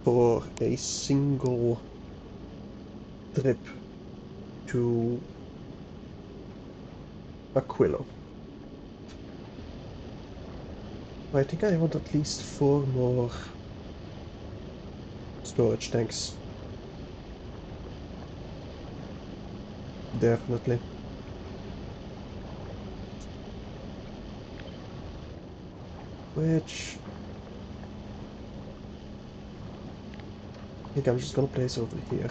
for a single trip to Aquilo. I think I want at least 4 more storage tanks. Definitely. Which I think I'm just gonna place over here.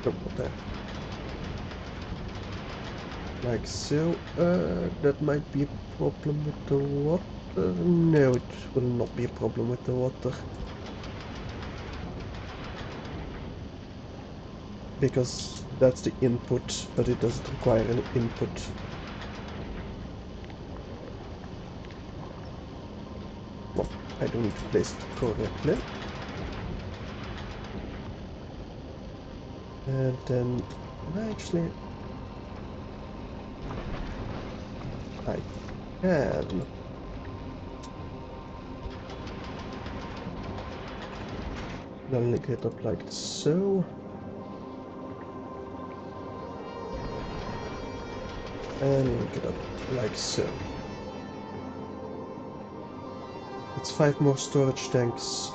Oh, not there. Like so. That might be a problem with the water. No, it will not be a problem with the water. Because that's the input, but it doesn't require any input. Well, I do need to place it correctly. And then, actually, I can. Then link it up like so. And link it up like so. It's 5 more storage tanks.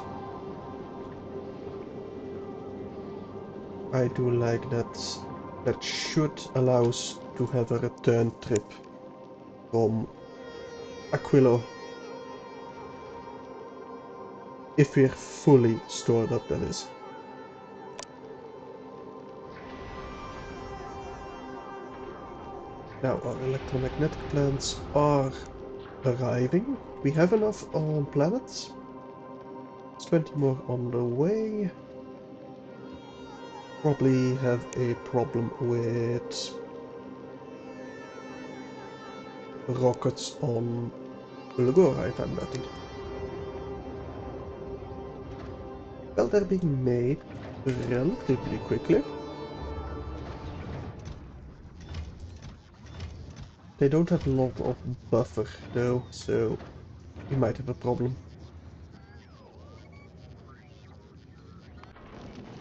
I do like that. That should allow us to have a return trip from Aquilo. If we're fully stored up, that is. Now our electromagnetic plants are arriving. We have enough on planets. There's 20 more on the way. Probably have a problem with rockets on Ulgora, if I'm betting. Well, they're being made relatively quickly. They don't have a lot of buffer though, so we might have a problem.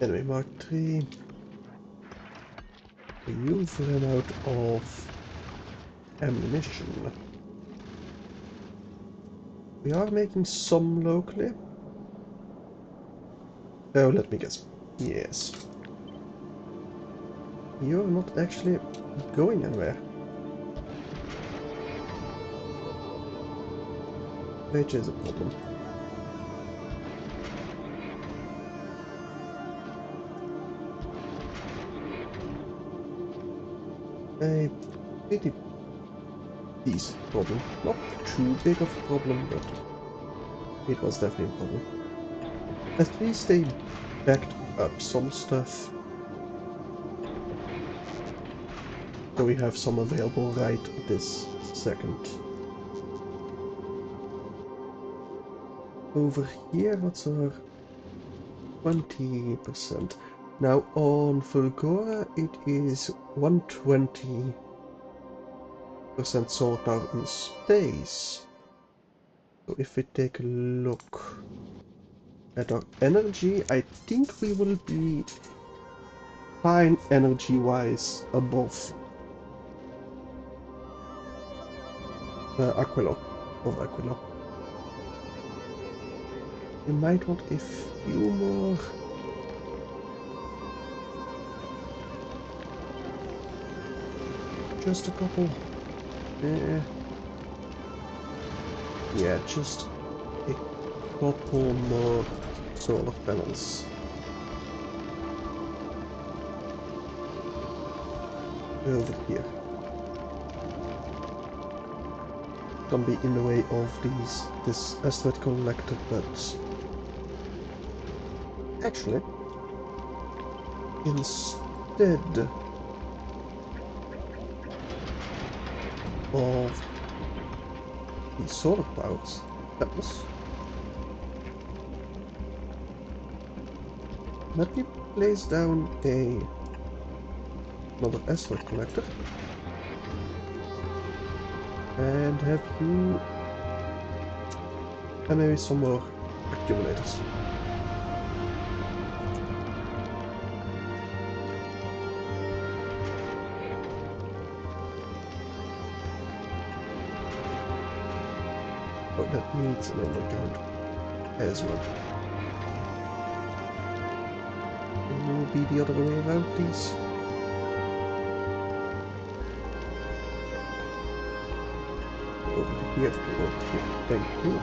Anyway, Mark 3. You've run out of ammunition. We are making some locally. Oh, let me guess. Yes. You're not actually going anywhere. Which is a problem. A pretty decent problem. Not too big of a problem, but it was definitely a problem. At least they backed up some stuff. So we have some available right this second. Over here, what's our 20%? Now on Fulgora it is 120% solar power in space. So if we take a look at our energy, I think we will be fine energy-wise above Aquilo. Of Aquilo. We might want a few more. Just a couple. Yeah, just a couple more solar panels. Over here. Don't be in the way of this asteroid collector, but actually, instead of the solar panels, Let me place down another asteroid collector and have you and maybe some more accumulators. Oh, that needs an underground as well. It will be the other way around, please. Over here, over here. Thank you.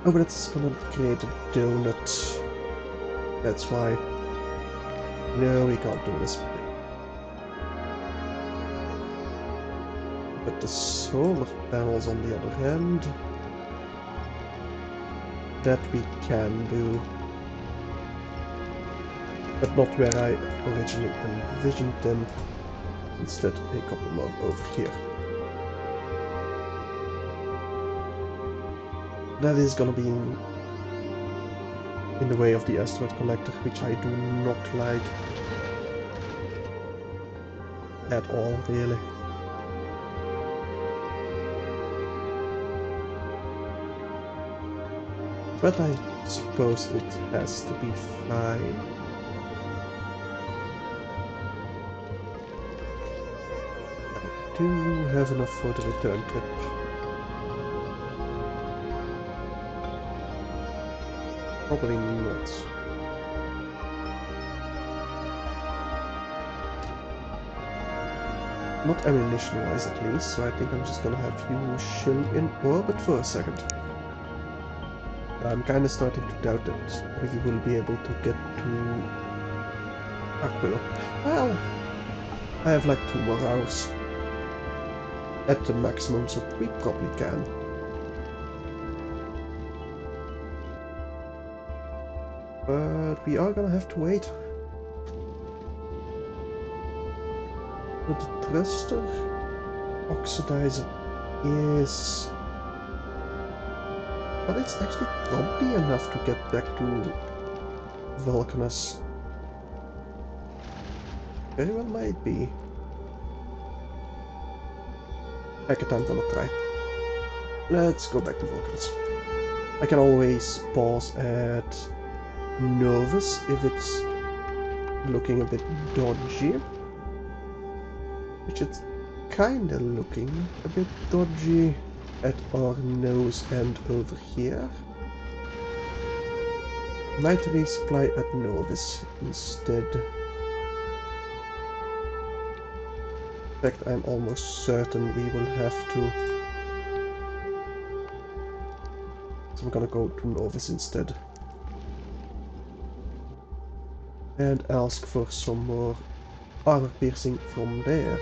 Oh, but it's gonna create a donut. That's why. No, we can't do this. But the solar panels on the other hand, that we can do. But not where I originally envisioned them. Instead, a couple more over here. That is gonna be in the way of the asteroid collector, which I do not like at all, really. But I suppose it has to be fine. Do you have enough for the return trip? Probably not. Not ammunition-wise at least, so I think I'm just gonna have you chill in orbit for a second. I'm kinda starting to doubt that we will be able to get to Aquilo. Well, I have like 2 more hours at the maximum, so we probably can. But we are gonna have to wait. But the thruster oxidizer is... But it's actually probably enough to get back to Vulcanus. Very well might be. Heck it, I'm gonna try. Let's go back to Vulcanus. I can always pause at Novus if it's looking a bit dodgy. Which it's kinda looking a bit dodgy at our nose end over here. Might resupply at Novus instead. In fact, I'm almost certain we will have to. So I'm gonna go to Novus instead. And ask for some more armor piercing from there.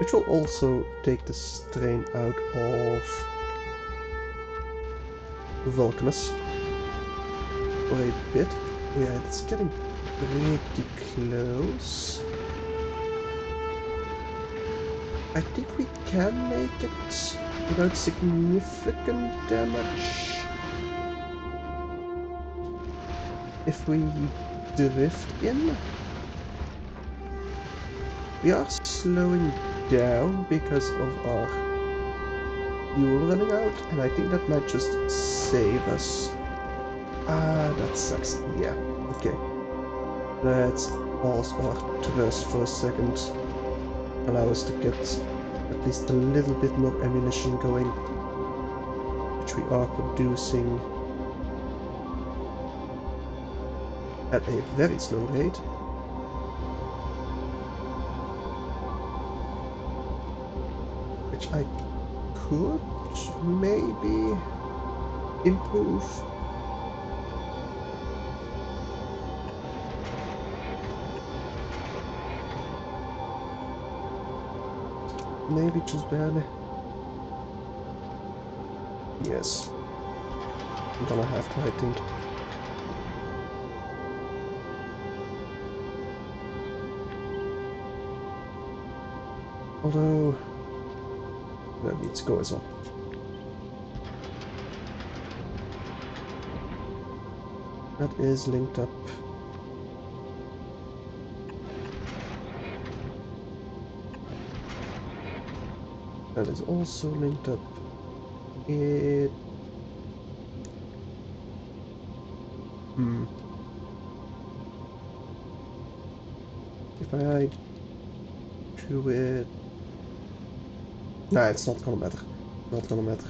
Which will also take the strain out of Vulcanus for a bit. Yeah, it's getting pretty close. I think we can make it without significant damage. If we drift in. We are slowing down because of our fuel running out, and I think that might just save us. Ah, that sucks. Yeah, okay. Let's pause our thrust for a second. Allow us to get at least a little bit more ammunition going, which we are producing at a very slow rate. Which I could maybe improve. Maybe just barely. Yes. I'm gonna have to, I think. Although that needs to go as well. That is linked up. That is also linked up. It... If I do it... Nah, it's not gonna matter. Not gonna matter.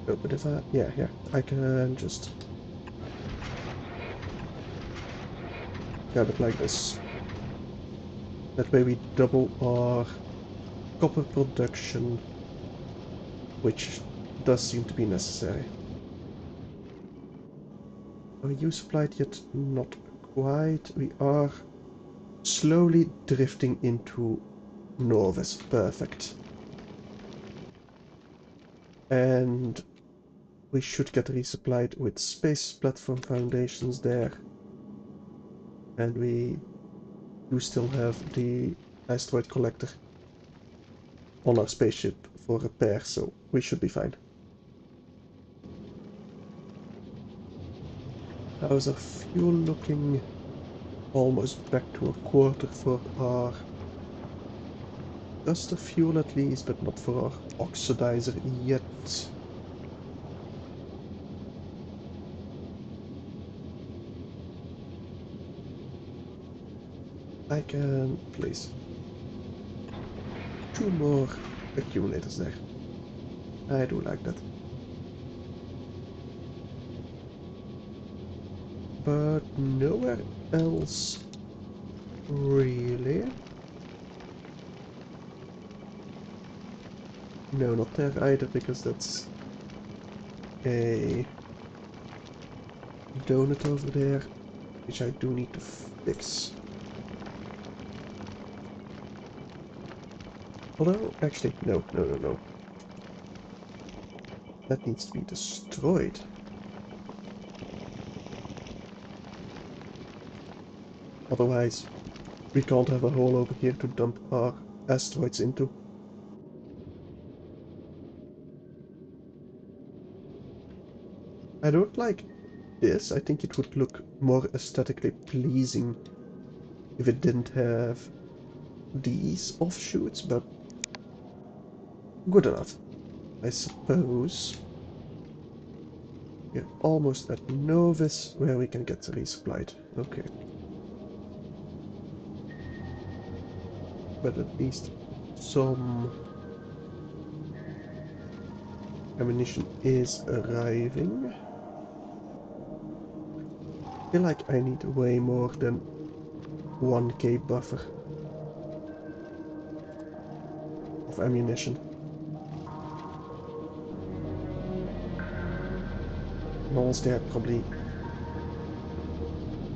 Oh, but if I... Yeah, I can just... grab it like this. That way we double our copper production, which does seem to be necessary. Are you supplied yet? Not quite. We are slowly drifting into Norvis. Perfect. And we should get resupplied with space platform foundations there. And we do still have the asteroid collector on our spaceship for repair, so we should be fine. How's our fuel looking? Almost back to a quarter for our thruster fuel at least, but not for our oxidizer yet. I can place 2 more accumulators there. I do like that. But nowhere else really. No, not there either, because that's a donut over there, which I do need to fix. Although, actually, no. That needs to be destroyed. Otherwise, we can't have a hole over here to dump our asteroids into. I don't like this. I think it would look more aesthetically pleasing if it didn't have these offshoots, but good enough, I suppose. We're almost at Novus, where we can get resupplied. Okay. But at least some ammunition is arriving. I feel like I need way more than 1k buffer of ammunition. And honestly, I probably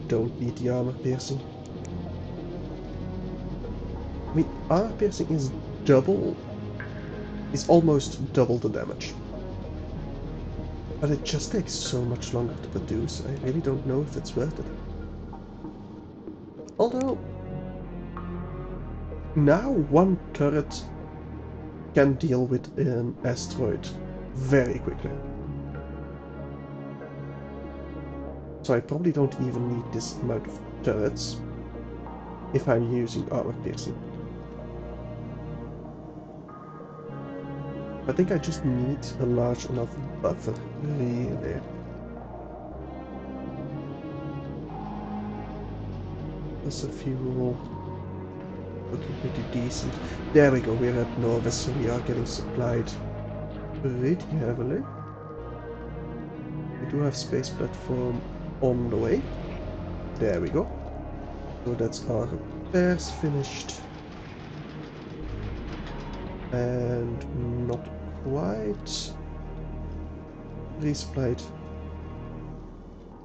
don't need the armor piercing. I mean, armor piercing is almost double the damage. But it just takes so much longer to produce, I really don't know if it's worth it. Although, now one turret can deal with an asteroid very quickly. So I probably don't even need this amount of turrets if I'm using armor piercing. I think I just need a large enough buffer, really. Plus a fuel. Looking pretty decent. There we go, we're at Novus, so we are getting supplied pretty heavily. We do have space platform on the way. There we go. So that's our repairs finished. And not quite resupplied.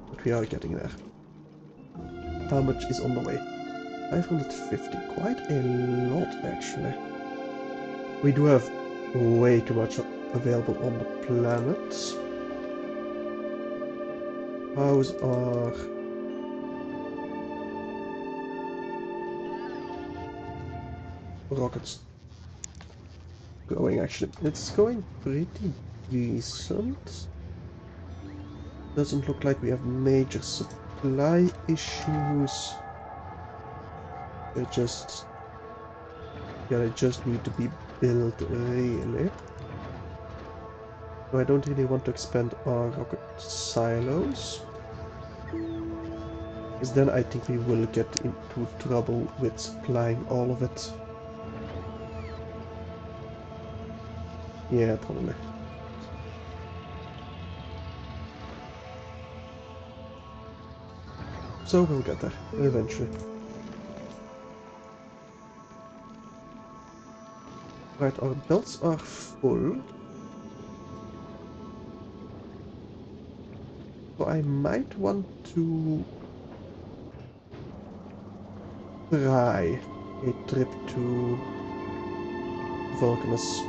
But we are getting there. How much is on the way? 550. Quite a lot, actually. We do have way too much available on the planet. How's our... rockets? going actually? It's going pretty decent. Doesn't look like we have major supply issues. They just... yeah, they just need to be built really. So I don't really want to expand our rocket silos. Because then I think we will get into trouble with supplying all of it. Yeah, probably. So we'll get there, eventually. Right, our belts are full. So I might want to try a trip to Vulcanus.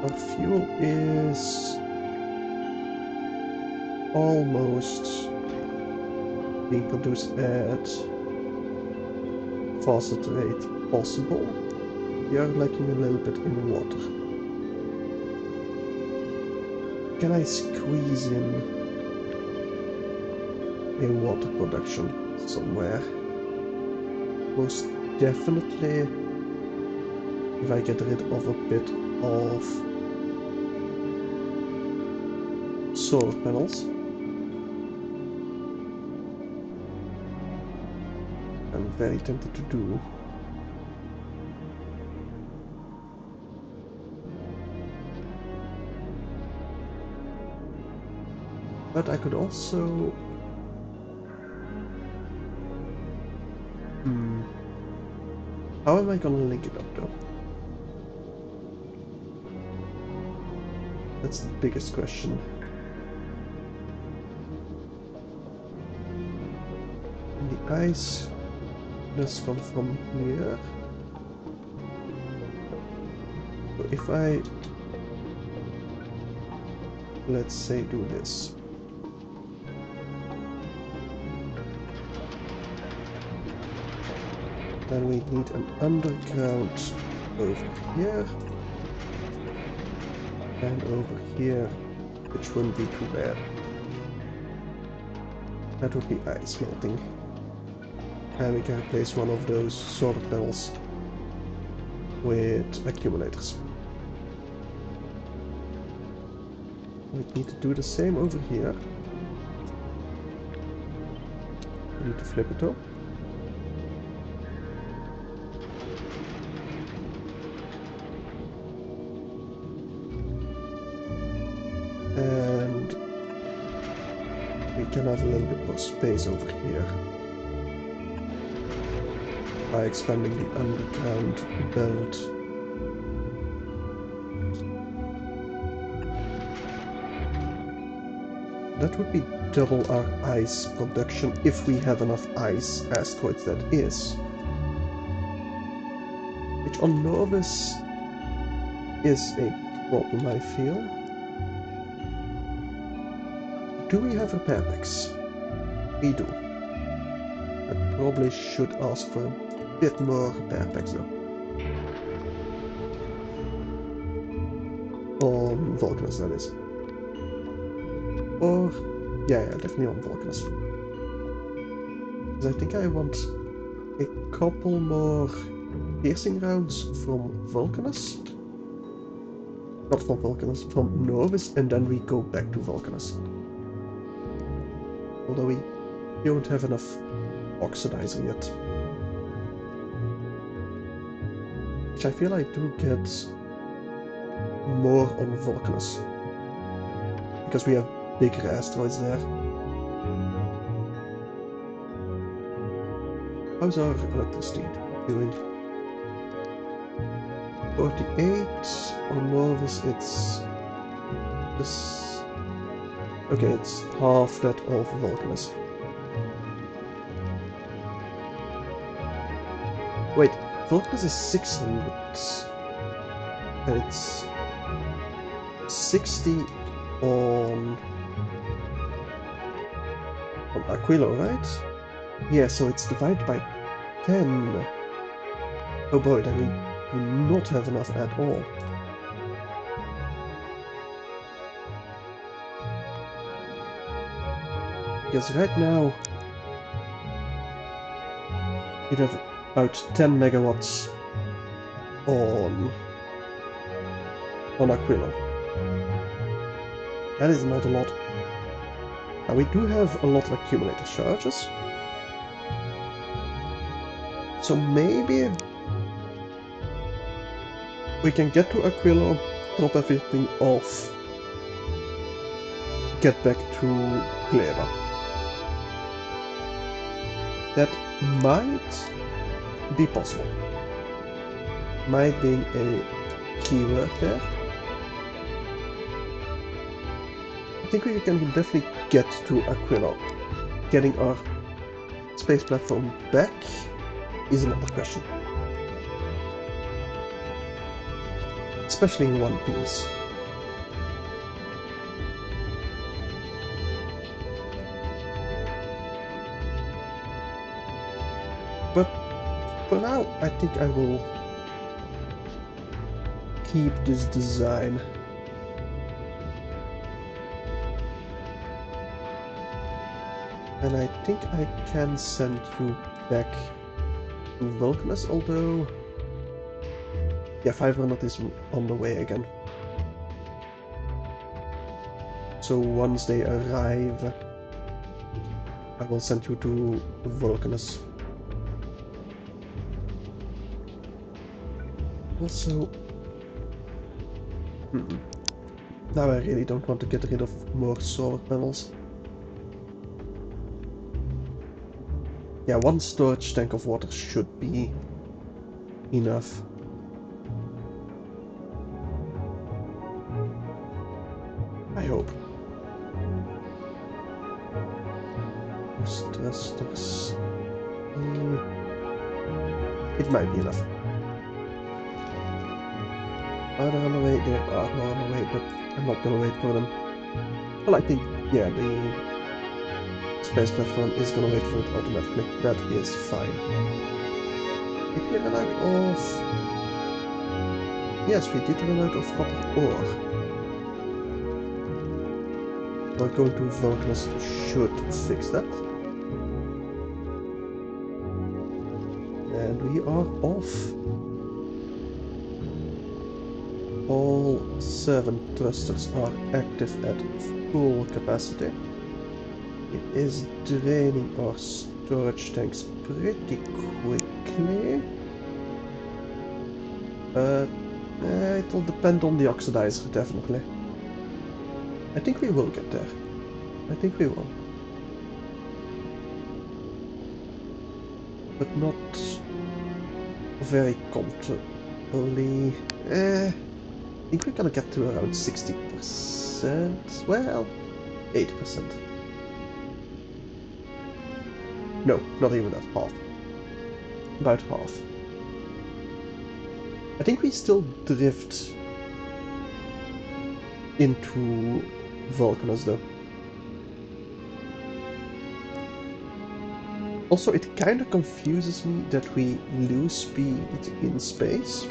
Our fuel is almost being produced at fastest rate possible. We are lacking a little bit in water. Can I squeeze in a water production somewhere? Most definitely if I get rid of a bit of solar panels. I'm very tempted to do. But I could also... how am I gonna link it up though? That's the biggest question. And the ice does come from here. So if I, let's say, do this. Then we need an underground over here. And over here, which wouldn't be too bad. That would be ice melting. And we can replace one of those solar panels with accumulators. We need to do the same over here. We need to flip it up. And we can have a little bit more space over here by expanding the underground belt. That would be double our ice production if we have enough ice asteroids, that is. Which on Novus is a problem, I feel. Do we have repair packs? We do. I probably should ask for a bit more repair packs though. On Vulcanus, that is. Or, yeah, definitely on Vulcanus. Because I think I want a couple more piercing rounds from Vulcanus. Not from Vulcanus, from Novus, and then we go back to Vulcanus. Although we don't have enough oxidizer yet. Which I feel I do get more on Vulcanus. Because we have bigger asteroids there. How's our electricity doing? 48. On Novus it's this. Okay, it's half that of Vulcanus. Wait, Vulcanus is 600. And it's 60 on Aquilo, right? Yeah, so it's divided by 10. Oh boy, then we do not have enough at all. Because right now we have about 10 megawatts on Aquilo. That is not a lot. Now we do have a lot of accumulator charges. So maybe we can get to Aquilo, drop everything off, get back to Gleba. That might be possible. Might be a keyword there. I think we can definitely get to Aquilo. Getting our space platform back is another question. Especially in one piece. But for now, I think I will keep this design. And I think I can send you back to Vulcanus, although... yeah, 500 is on the way again. So once they arrive, I will send you to Vulcanus. Also... now I really don't want to get rid of more solar panels. Yeah, one storage tank of water should be enough. I hope. Thrusters. It might be enough. Are they on the way? They are not on the way, but I'm not gonna wait for them. Well, I think, yeah, the space platform is gonna wait for it automatically. That is fine. Did we run out of... yes, we did run out of copper ore. Well, going to Vulcanus should fix that. And we are off. All 7 thrusters are active at full capacity. It is draining our storage tanks pretty quickly. It'll depend on the oxidizer, definitely. I think we will get there. I think we will. But not very comfortably. I think we're gonna get to around 60%. Well, 80%. No, not even that. Half. About half. I think we still drift into Vulcanus though. Also, it kind of confuses me that we lose speed in space.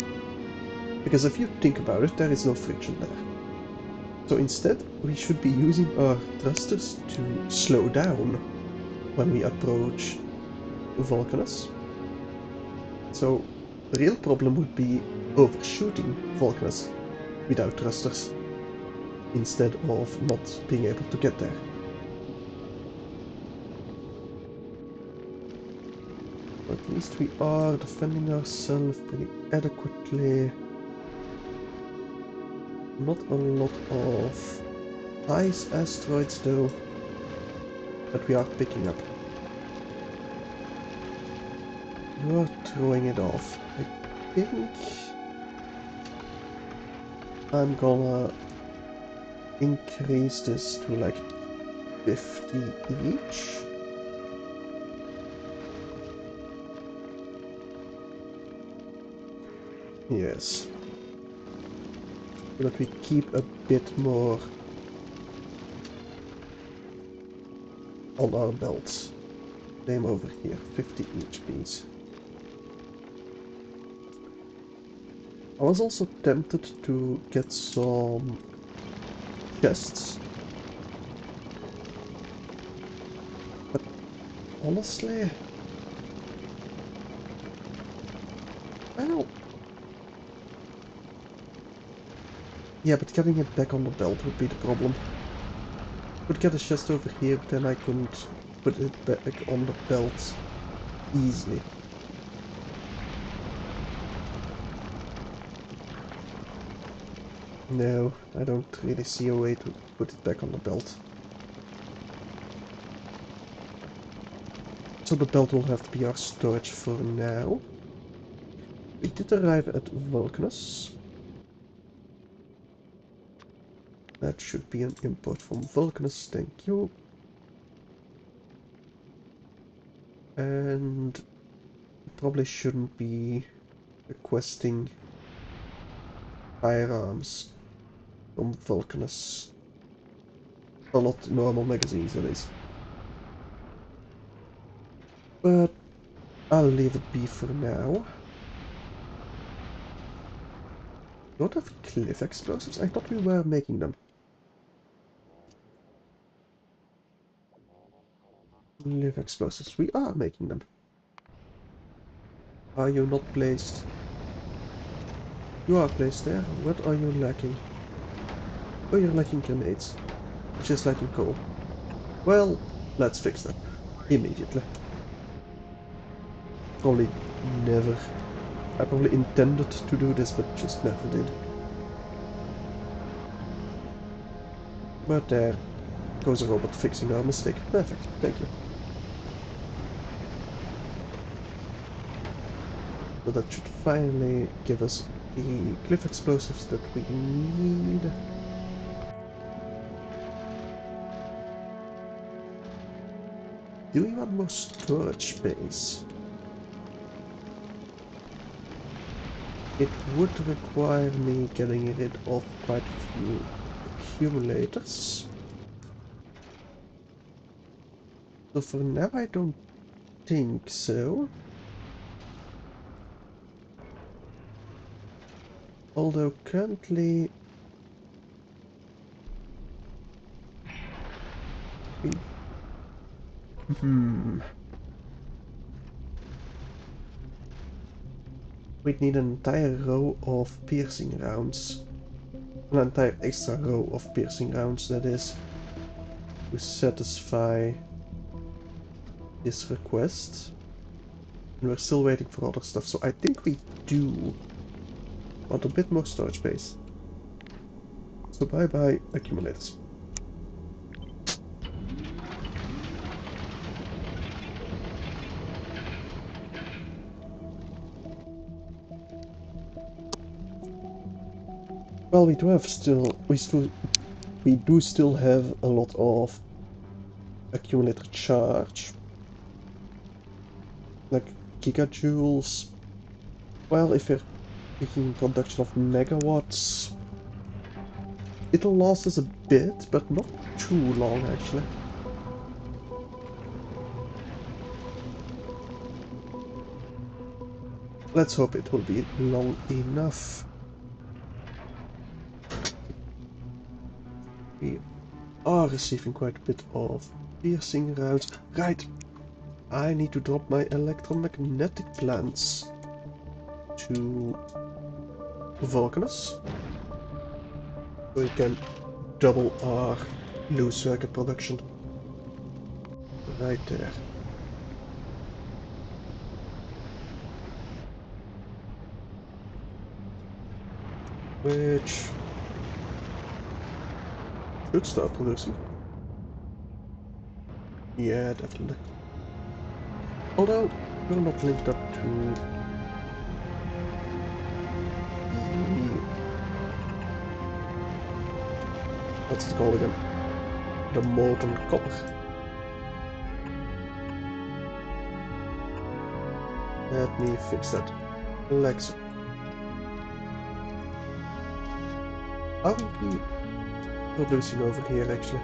Because if you think about it, there is no friction there. So instead, we should be using our thrusters to slow down when we approach Vulcanus. So the real problem would be overshooting Vulcanus without thrusters, instead of not being able to get there. At least we are defending ourselves pretty adequately. Not a lot of ice asteroids though, but we are picking up. You are throwing it off. I think I'm gonna increase this to like 50 each. Yes. So that we keep a bit more on our belts. Same over here, 50 each, please. I was also tempted to get some chests, but honestly, well, yeah, but getting it back on the belt would be the problem. Could get a chest over here, then I couldn't put it back on the belt easily. No, I don't really see a way to put it back on the belt. So the belt will have to be our storage for now. We did arrive at Vulcanus. That should be an import from Vulcanus, thank you. And probably shouldn't be requesting firearms from Vulcanus. Well, not normal magazines, at least. But I'll leave it be for now. Don't have cliff explosives? I thought we were making them. Cliff explosives. We are making them. Are you not placed? You are placed there. What are you lacking? Oh, you're lacking grenades. Just lacking coal. Well, let's fix that. Immediately. Probably never. I probably intended to do this, but just never did. But there goes a robot fixing our mistake. Perfect, thank you. So that should finally give us the cliff explosives that we need. Do we want more storage space? It would require me getting rid of quite a few accumulators. So for now I don't think so. Although currently we'd need an entire row of piercing rounds. An entire extra row of piercing rounds, that is, to satisfy this request. And we're still waiting for other stuff, so I think we do want a bit more storage space. So bye bye accumulators. Well, we do still have a lot of accumulator charge, like gigajoules. Well, if we're taking production of megawatts, it'll last us a bit, but not too long actually. Let's hope it will be long enough. We are receiving quite a bit of piercing rounds. Right, I need to drop my electromagnetic plants to Vulcanus, so we can double our loose circuit production. Right there. Which should start producing. Yeah, definitely. Although, we're not linked up to the... What's it called again? The molten copper. Let me fix that. Like so. Are we producing over here actually?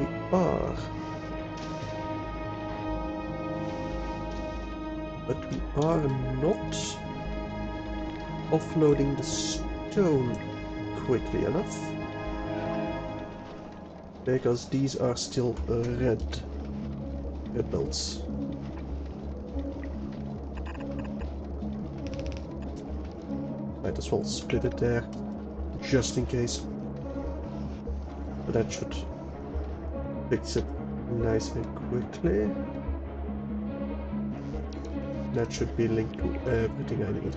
We are. But we are not offloading the stone quickly enough. Because these are still red belts. Might as well split it there, just in case. But that should fix it nice and quickly. That should be linked to everything I need.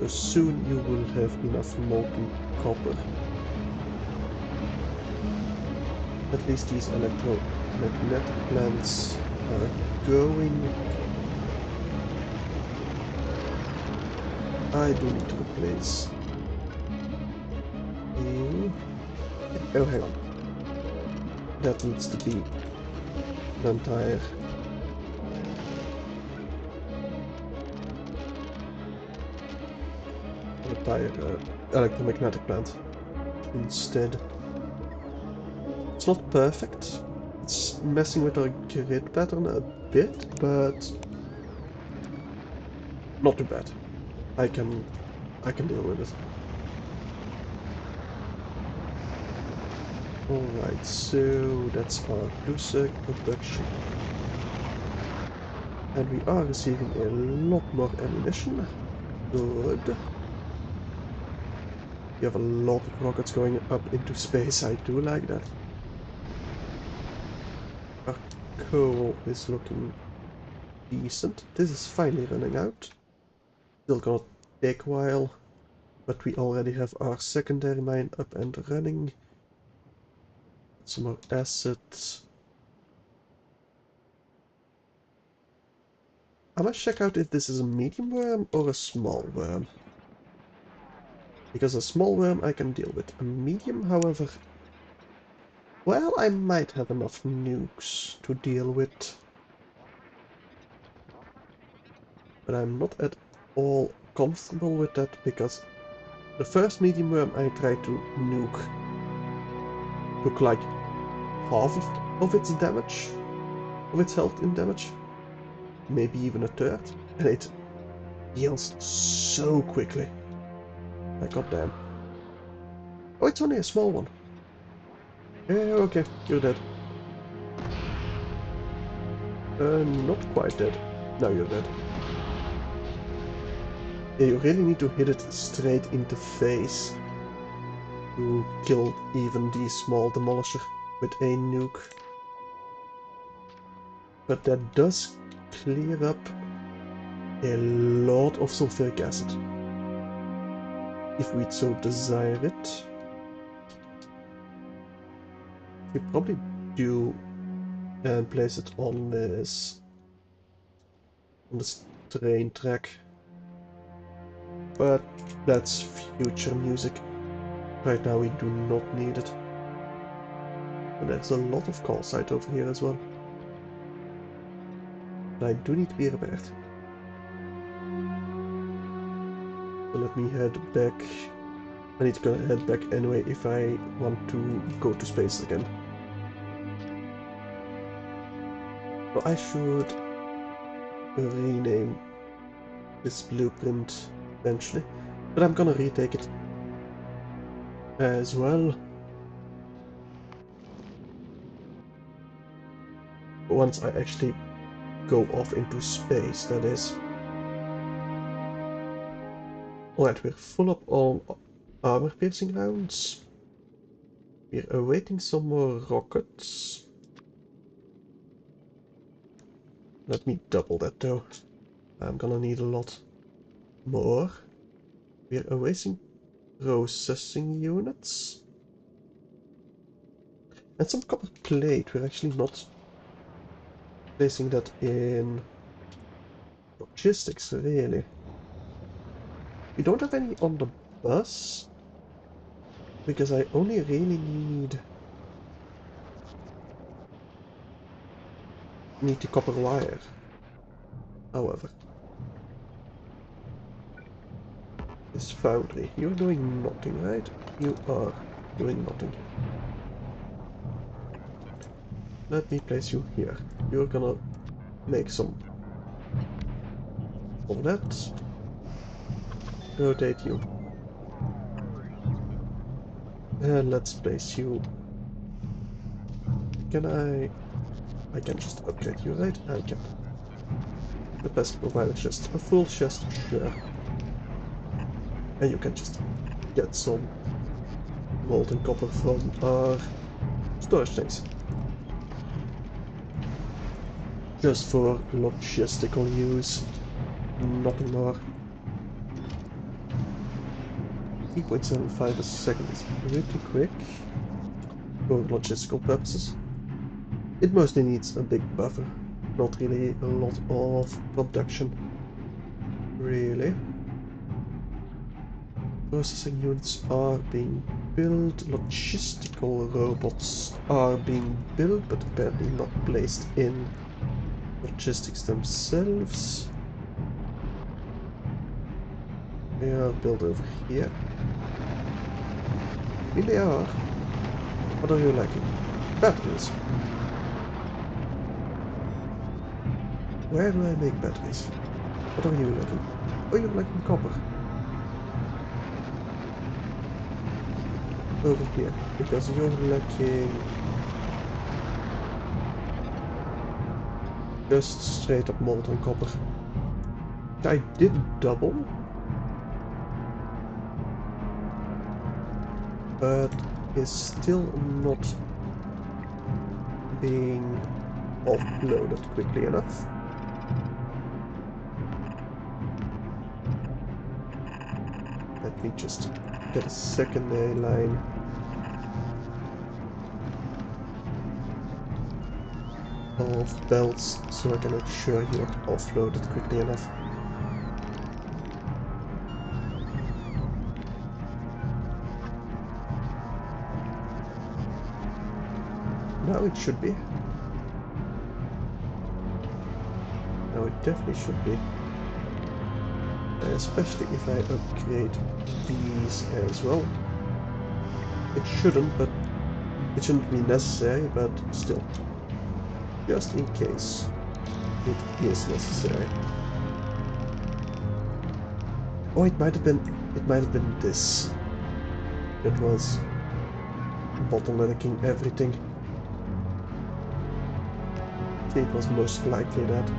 So soon you will have enough molten copper. At least these electromagnetic plants are going. I do need to replace. Oh, hang on. That needs to be an entire. Electromagnetic plant instead. It's not perfect. It's messing with our grid pattern a bit, but not too bad. I can deal with it. Alright, so that's our Bluesec production. And we are receiving a lot more ammunition. Good. You have a lot of rockets going up into space. I do like that. Our coal is looking decent. This is finally running out. Still gonna take a while, but we already have our secondary mine up and running. Some more assets. I must check out if this is a medium worm or a small worm. Because a small worm I can deal with. A medium, however... Well, I might have enough nukes to deal with. But I'm not at all comfortable with that, because the first medium worm I tried to nuke took like half of its damage, of its health in damage. Maybe even a third. And it heals so quickly. Like, goddamn. Oh, it's only a small one. Yeah, okay, you're dead. Not quite dead. Now you're dead. Yeah, you really need to hit it straight in the face to kill even the small demolisher with a nuke. But that does clear up a lot of sulfuric acid. If we'd so desire it. We probably do and place it on this train track. But that's future music. Right now we do not need it. And there's a lot of calcite over here as well. And I do need to be repaired. So let me head back. I need to head back anyway if I want to go to space again. So I should rename this blueprint eventually. But I'm gonna retake it as well. Once I actually go off into space, that is. Alright, we're full up on armor-piercing rounds. We're awaiting some more rockets. Let me double that though. I'm gonna need a lot more. We're awaiting processing units. And some copper plate. We're actually not placing that in logistics, really. We don't have any on the bus, because I only really need the copper wire. However, this foundry, you're doing nothing, right? You are doing nothing. Let me place you here. You're gonna make some of that. Rotate you. And let's place you. Can I can just upgrade you, right? I can. The best provider chest. A full chest, sure. And you can just get some molten copper from our storage tanks. Just for logistical use. Nothing more. 3.75 a second is pretty quick. For logistical purposes. It mostly needs a big buffer. Not really a lot of production. Really. Processing units are being built. Logistical robots are being built, but apparently not placed in logistics themselves. They are built over here. Here they are. What are you lacking? Batteries. Where do I make batteries? What are you lacking? Oh, you're lacking copper. Over here, because you're lacking just straight up molten copper. I did double, but is still not being offloaded quickly enough. Let me just get a secondary line. Of belts so I can ensure you're offloaded quickly enough. Now it should be. Now it definitely should be. Especially if I upgrade these as well. It shouldn't be necessary, but still. Just in case it is necessary. Oh, it might have been this. It was bottlenecking everything. It was most likely that.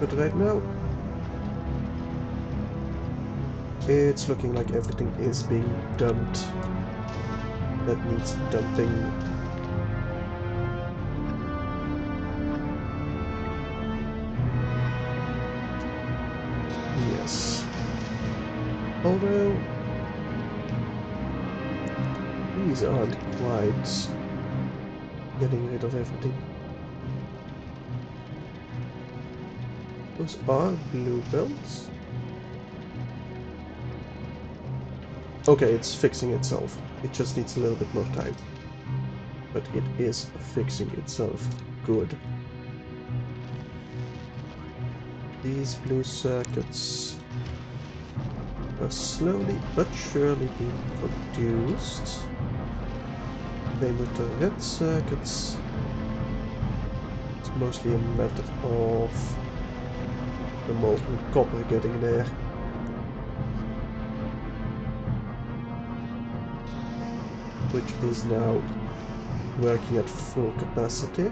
But right now, it's looking like everything is being dumped. That needs dumping. Yes. Although these aren't quite getting rid of everything. Those are blue belts. Okay, it's fixing itself. It just needs a little bit more time. But it is fixing itself. Good. These blue circuits are slowly but surely being produced. Same with the red circuits. It's mostly a matter of the molten copper getting there. Which is now working at full capacity.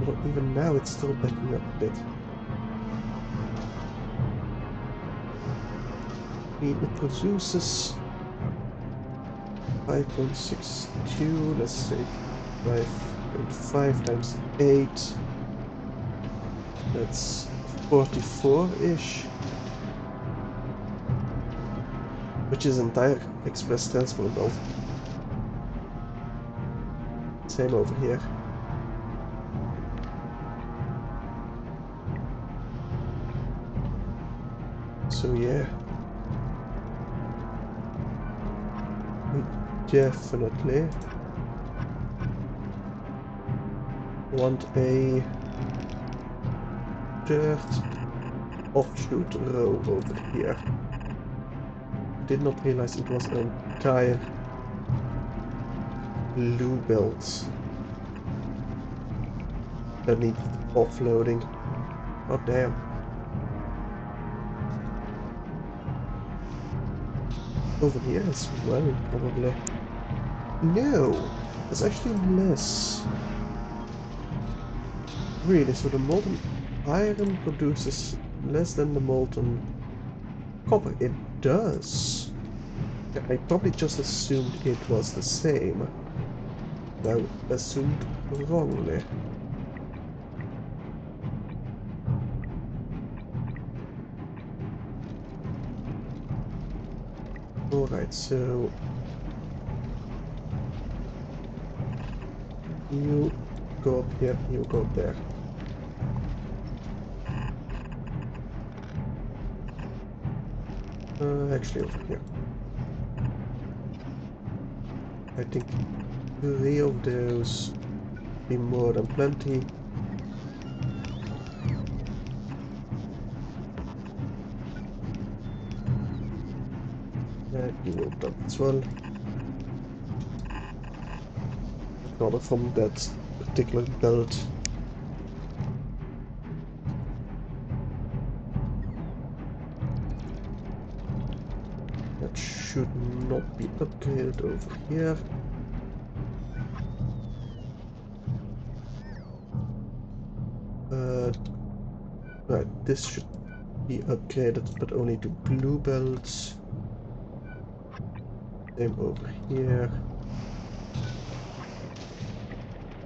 Well, even now it's still backing up a bit. I mean, it produces 5.62, let's say 5.5 times 8. That's 44-ish. Which is entire express transport belt. Same over here. So yeah. We definitely want a third offshoot row over here. Did not realize it was an entire glue belts that need offloading. Oh damn. Over here as well, probably. No! There's actually less. Really, so the molten iron produces less than the molten copper. It does. I probably just assumed it was the same. I assumed wrongly. Alright, so you go up here, you go up there. Actually over here. I think 3 of those be more than plenty. You will dump as well. Another from that particular belt. That should not be upgraded over here. Right, this should be upgraded, but only to blue belts. Same over here.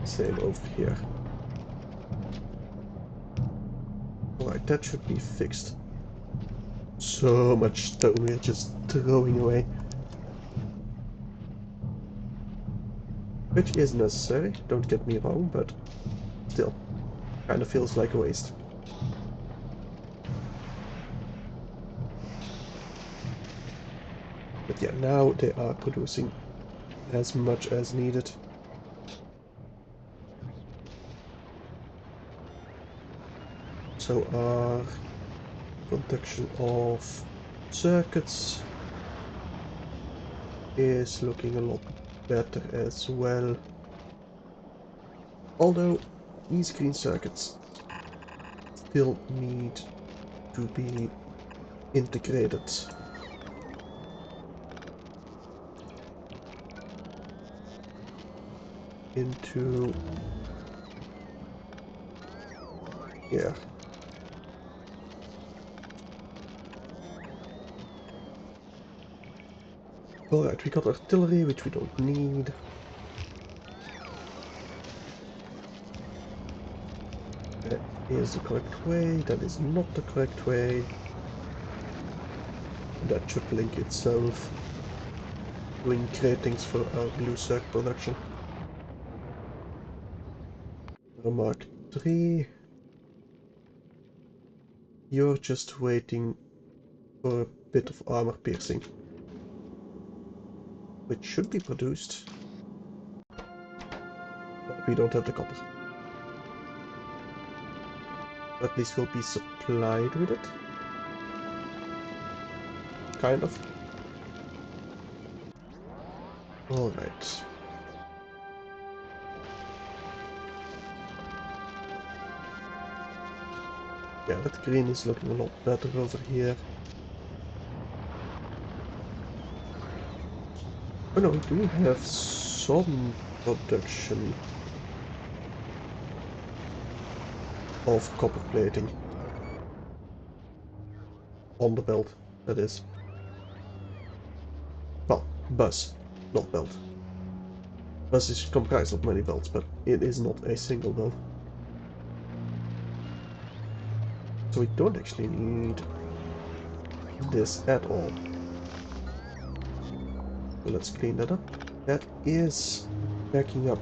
Same over here. Alright, that should be fixed. So much stone we're just throwing away. Which is necessary, don't get me wrong, but still, kinda feels like a waste. But yeah, now they are producing as much as needed. So our production of circuits is looking a lot better as well. Although these green circuits still need to be integrated. Into here. Alright, we got artillery, which we don't need. That is the correct way, that is not the correct way. That should link itself, doing great things for our blue circuit production. Mark 3. You're just waiting for a bit of armor piercing, which should be produced, but we don't have the copper. At least we'll be supplied with it. Kind of. Alright. Yeah, that green is looking a lot better over here. Oh no, we do have some production of copper plating. On the belt, that is. Well, bus, not belt. Bus is comprised of many belts, but it is not a single belt. So we don't actually need this at all. So let's clean that up. That is backing up.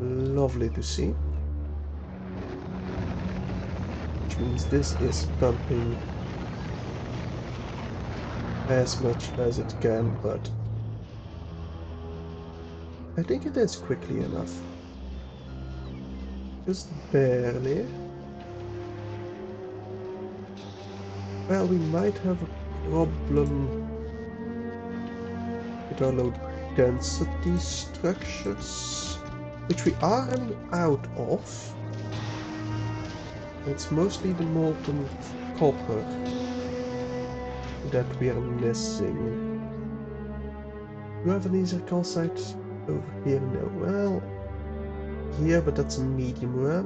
Lovely to see. Which means this is pumping as much as it can, but I think it is quickly enough. Just barely. Well, we might have a problem with our load density structures, which we are running out of. It's mostly the molten copper that we are missing. Do you have an easier calcite over here? No. Well, yeah, but that's a medium rare,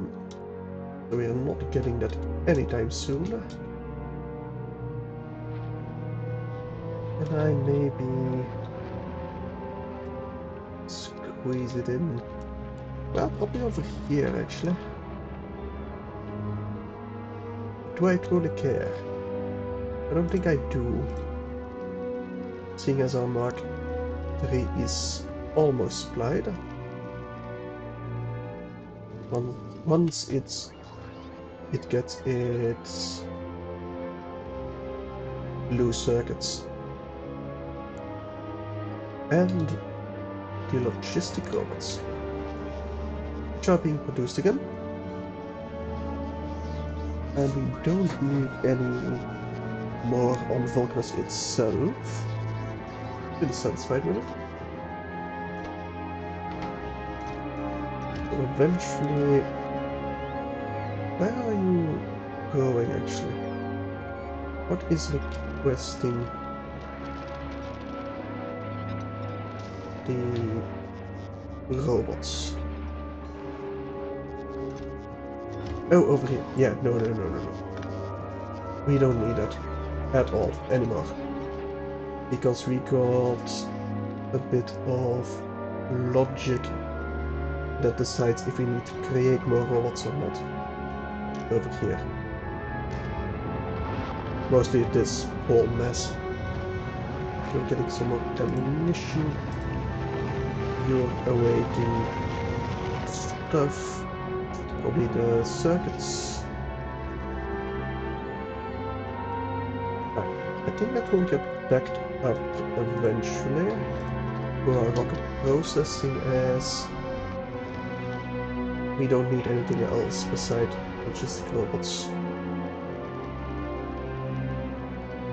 so we are not getting that anytime soon. Can I maybe squeeze it in? Well, probably over here actually. Do I truly care? I don't think I do. Seeing as our Mark 3 is almost supplied. Once it gets its blue circuits and the logistic robots which are being produced again, and we don't need any more on Vulcanus itself. Pretty satisfied with it. So eventually, where are you going actually? What is requesting the robots? Oh, over here. Yeah, no. We don't need that at all anymore. Because we got a bit of logic that decides if we need to create more robots or not. Over here. Mostly this whole mess. You're getting some more ammunition. You're awaiting stuff. Probably the circuits. I think that will get backed up eventually for our rocket processing, as we don't need anything else besides logistic robots.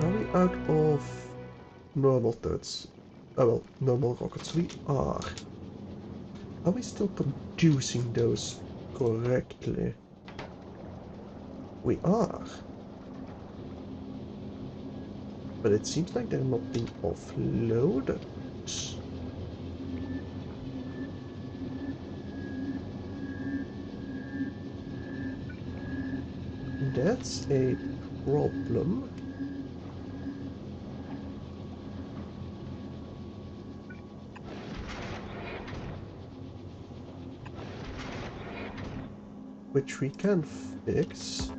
Are we out of normal thirds? Oh well, normal rockets. We are. Are we still producing those correctly? We are. But it seems like they're not being offloaded. That's a problem. Which we can fix.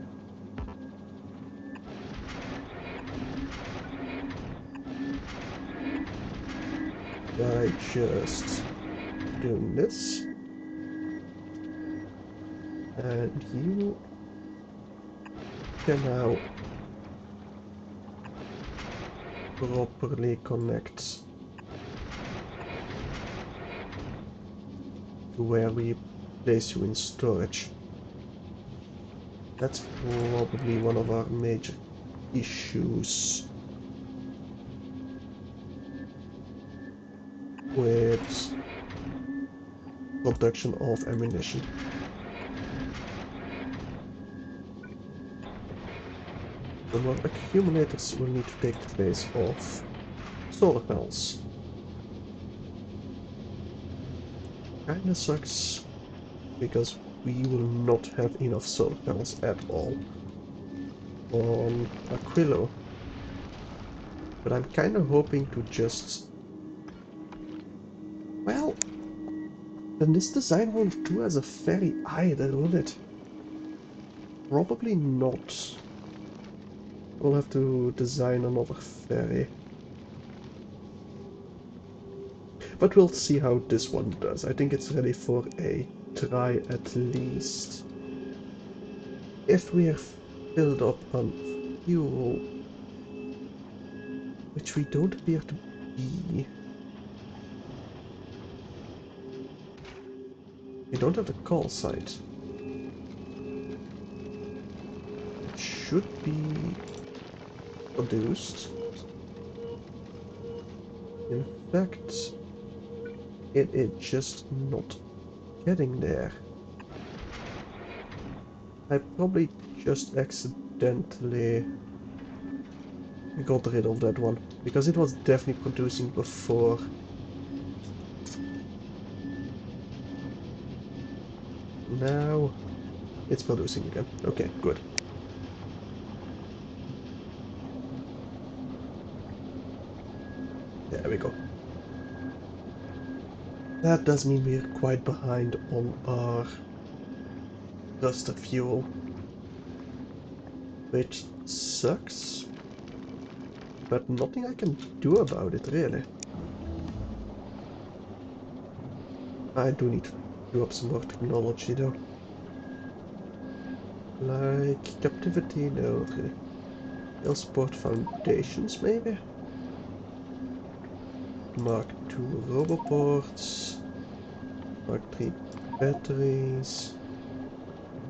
By just doing this. And you can now properly connect to where we place you in storage. That's probably one of our major issues with production of ammunition. The more accumulators will need to take the place of solar panels. Kinda sucks, because we will not have enough solar panels at all on Aquilo. But I'm kinda hoping to just... Well, then this design won't do as a ferry either, will it? Probably not. We'll have to design another ferry. But we'll see how this one does. I think it's ready for a try at least. If we are filled up on fuel, which we don't appear to be. We don't have a call site. It should be produced. In fact, It is just not getting there. I probably just accidentally got rid of that one, because it was definitely producing before. Now it's producing again. Okay, good. There we go. That does mean we're quite behind on our rusted fuel, which sucks, but nothing I can do about it, really. I do need to do up some more technology, though. Like captivity, no, not really. They'll support foundations, maybe? Mark II roboports. Mark III batteries.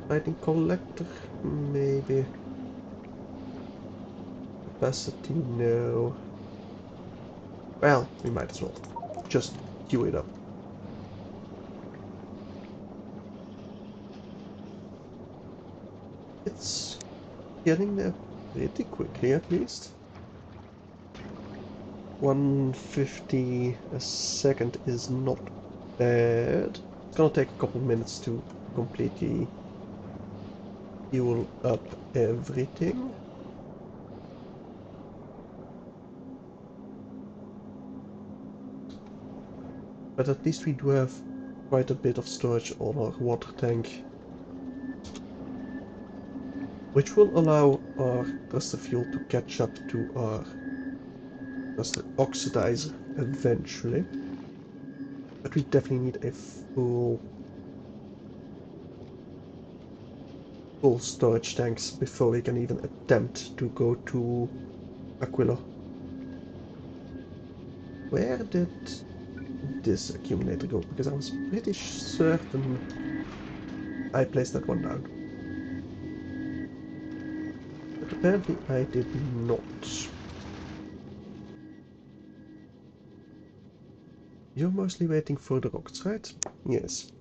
Lighting collector, maybe. Capacity, no. Well, we might as well just queue it up. It's getting there pretty quickly, at least. 150 a second is not bad. It's gonna take a couple minutes to completely fuel up everything. But at least we do have quite a bit of storage on our water tank, which will allow our cluster fuel to catch up to our cluster oxidizer eventually. But we definitely need a full storage tanks before we can even attempt to go to Aquilo. Where did this accumulator go? Because I was pretty certain I placed that one down. But apparently I did not. You're mostly waiting for the rockets, right? Yes.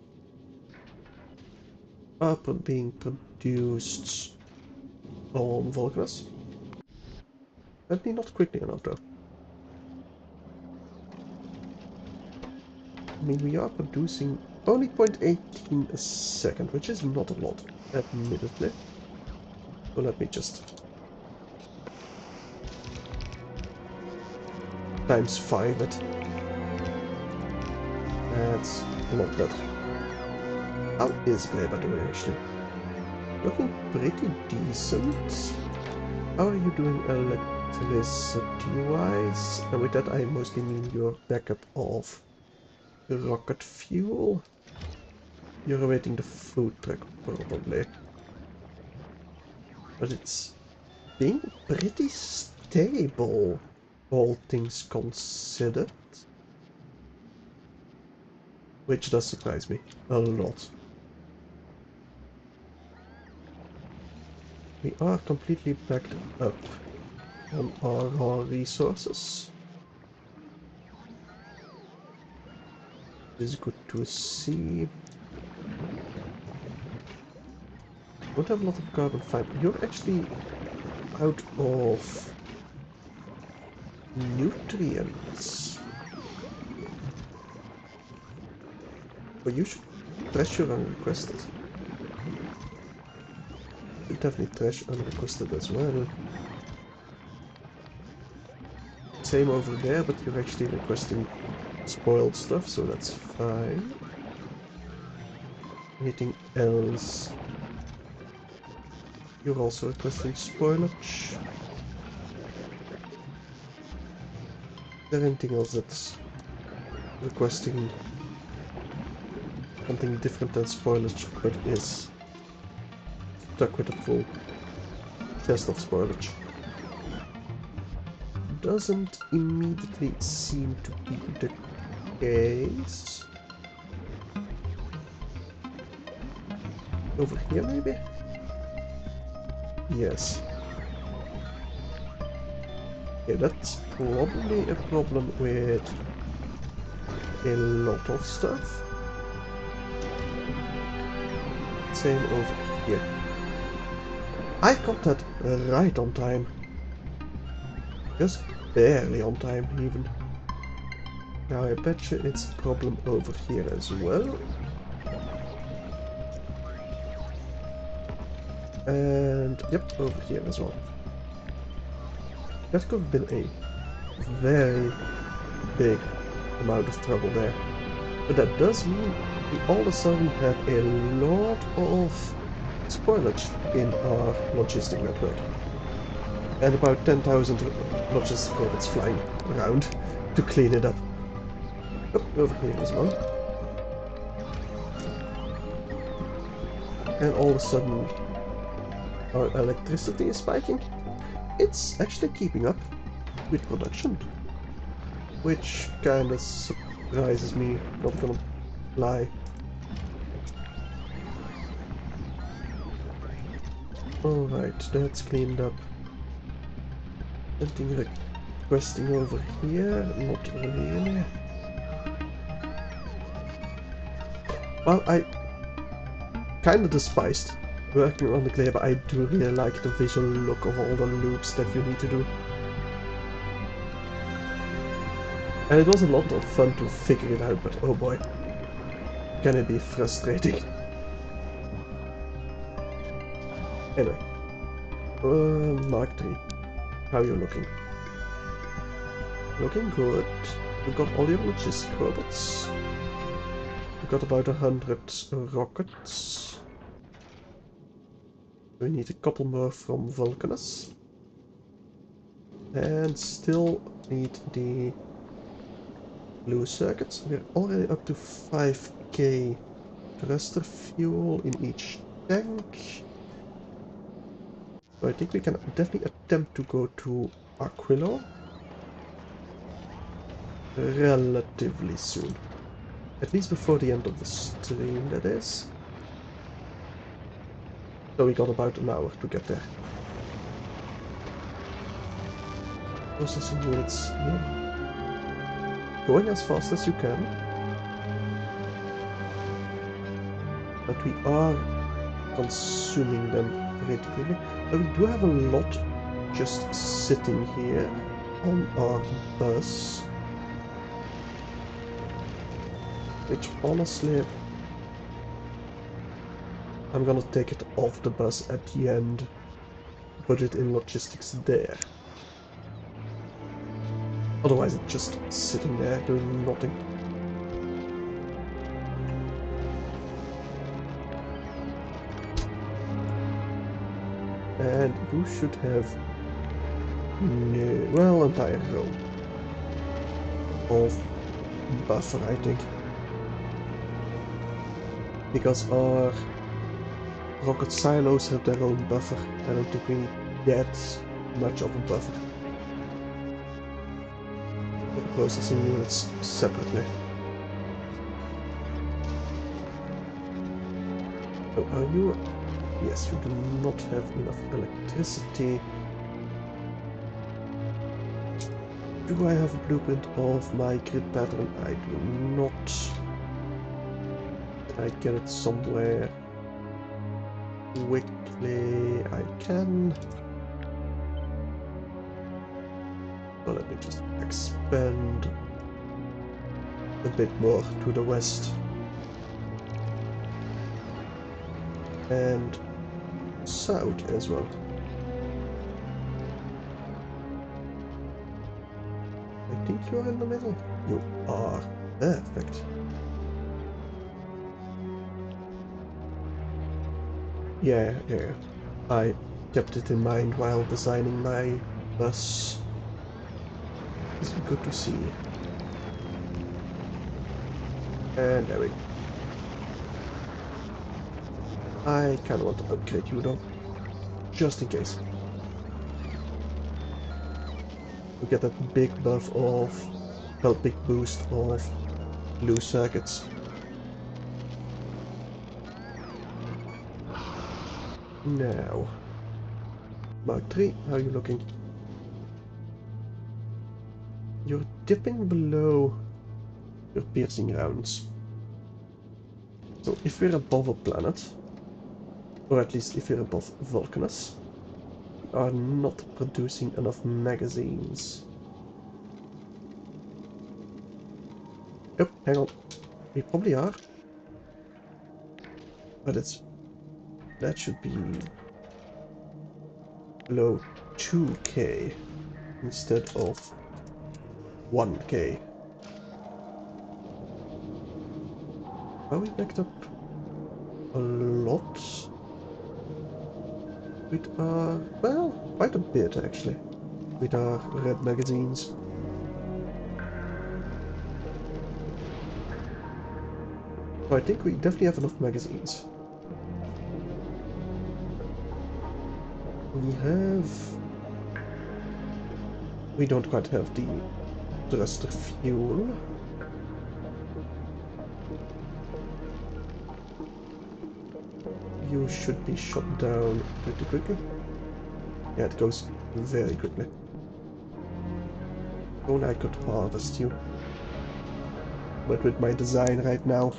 Are being produced on Volcras. Apparently not quickly enough, though. I mean, we are producing only 0.18 a second, which is not a lot, admittedly. So let me just times 5 it. That's a lot better. How is Breba doing, actually? Looking pretty decent. How are you doing electricity-wise? And with that I mostly mean your backup of rocket fuel. You're awaiting the food truck, probably. But it's being pretty stable, all things considered. Which does surprise me a lot. We are completely backed up on our raw resources. It's good to see. Don't have a lot of carbon fiber. You're actually out of nutrients. But you should trash your unrequested. You definitely trash unrequested as well. Same over there, but you're actually requesting spoiled stuff, so that's fine. Anything else? You're also requesting spoilage. Is there anything else that's requesting something different than spoilage, but is stuck with a full chest of spoilage? Doesn't immediately seem to be the case. Over here, maybe? Yes. Okay, that's probably a problem with a lot of stuff. Same over here. I got that right on time. Just barely on time, even. Now I bet you it's a problem over here as well. And yep, over here as well. That could have been a very big amount of trouble there. But that does mean we all of a sudden have a lot of spoilage in our logistic network. And about 10,000 logistic robots flying around to clean it up. Oh, over here as well. And all of a sudden our electricity is spiking. It's actually keeping up with production, which kind of surprises me, not gonna lie. Alright, that's cleaned up. Anything requesting over here? Not really. Well, I kind of despised working on the clay, but I do really like the visual look of all the loops that you need to do. And it was a lot of fun to figure it out, but oh boy, can it be frustrating. Anyway, Mark 3, how are you looking? Looking good. You got all your logistic robots. You got about 100 rockets. We need a couple more from Vulcanus. And still need the blue circuits. We're already up to 5k thruster fuel in each tank. So I think we can definitely attempt to go to Aquilo relatively soon. At least before the end of the stream, that is. So we got about an hour to get there. Processing units here. Going as fast as you can. But we are consuming them pretty quickly. But we do have a lot just sitting here on our bus. Which honestly, I'm gonna take it off the bus at the end. Put it in logistics there. Otherwise it's just sitting there doing nothing. And you should have well, entire row of buffer, I think. Because our rocket silos have their own buffer. I don't think we need that much of a buffer. For the processing units separately. So are you... Yes, you do not have enough electricity. Do I have a blueprint of my grid pattern? I do not. Can I get it somewhere quickly? I can. Well, let me just expand a bit more to the west. And south as well. I think you are in the middle. You are. Perfect. Yeah. I kept it in mind while designing my bus. It's good to see. And there we go. I kinda want to upgrade you though. Just in case. We get that big buff of, well, big boost of blue circuits. Now, Mark 3, how are you looking? You're dipping below piercing rounds. So if we're above a planet, or at least if we're above Vulcanus, we are not producing enough magazines. Yep, hang on. We probably are. But that should be below 2k instead of 1k. Are we backed up a lot? With our, well, quite a bit actually, with our red magazines. So I think we definitely have enough magazines. We don't quite have the thruster fuel. You should be shot down pretty quickly. Yeah, it goes very quickly. Only I could harvest you. But with my design right now,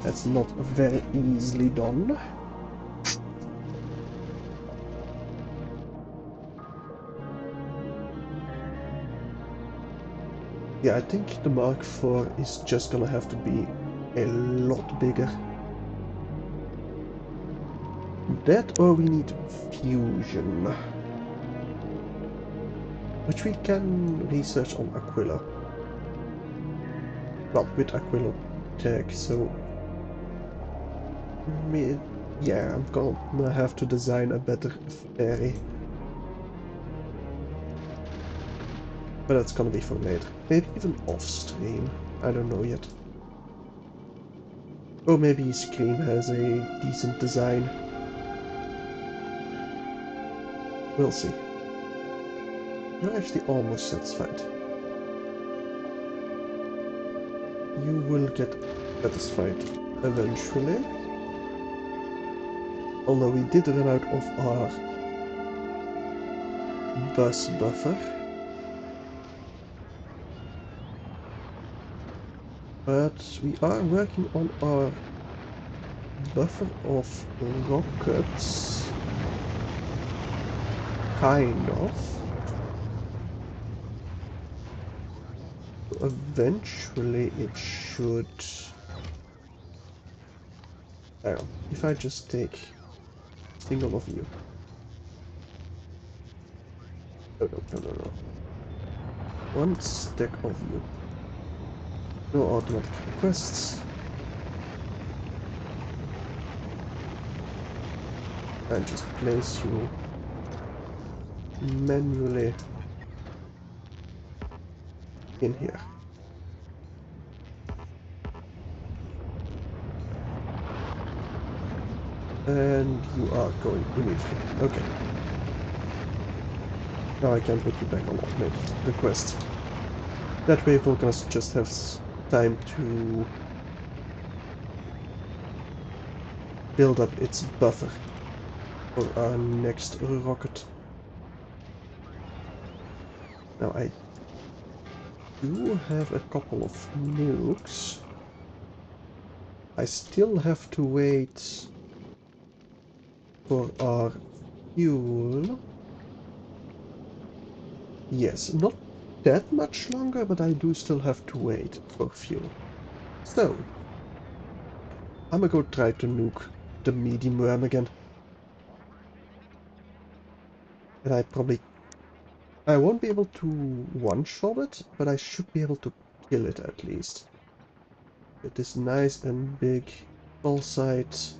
that's not very easily done. Yeah, I think the Mark IV is just gonna have to be a lot bigger. That or we need fusion. Which we can research on Aquilo. Well, with Aquilo tech, so... yeah, I'm gonna have to design a better ferry. But that's gonna be for later. Maybe even off-stream. I don't know yet. Or maybe Scream has a decent design. We'll see. You're actually almost satisfied. You will get satisfied eventually. Although we did run out of our bus buffer. But we are working on our buffer of rockets. Kind of. Eventually it should... if I just take a single of you. No. One stack of you. No automatic requests. And just place you manually in here. And you are going immediately. Okay. Now I can put you back on automated request. That way Vulcanus just has time to build up its buffer for our next rocket. Now I do have a couple of nukes. I still have to wait for our fuel. Yes, not that much longer, but I do still have to wait for fuel. So, I'm gonna go try to nuke the medium worm again. And I won't be able to one-shot it, but I should be able to kill it at least. With this nice and big pulsite.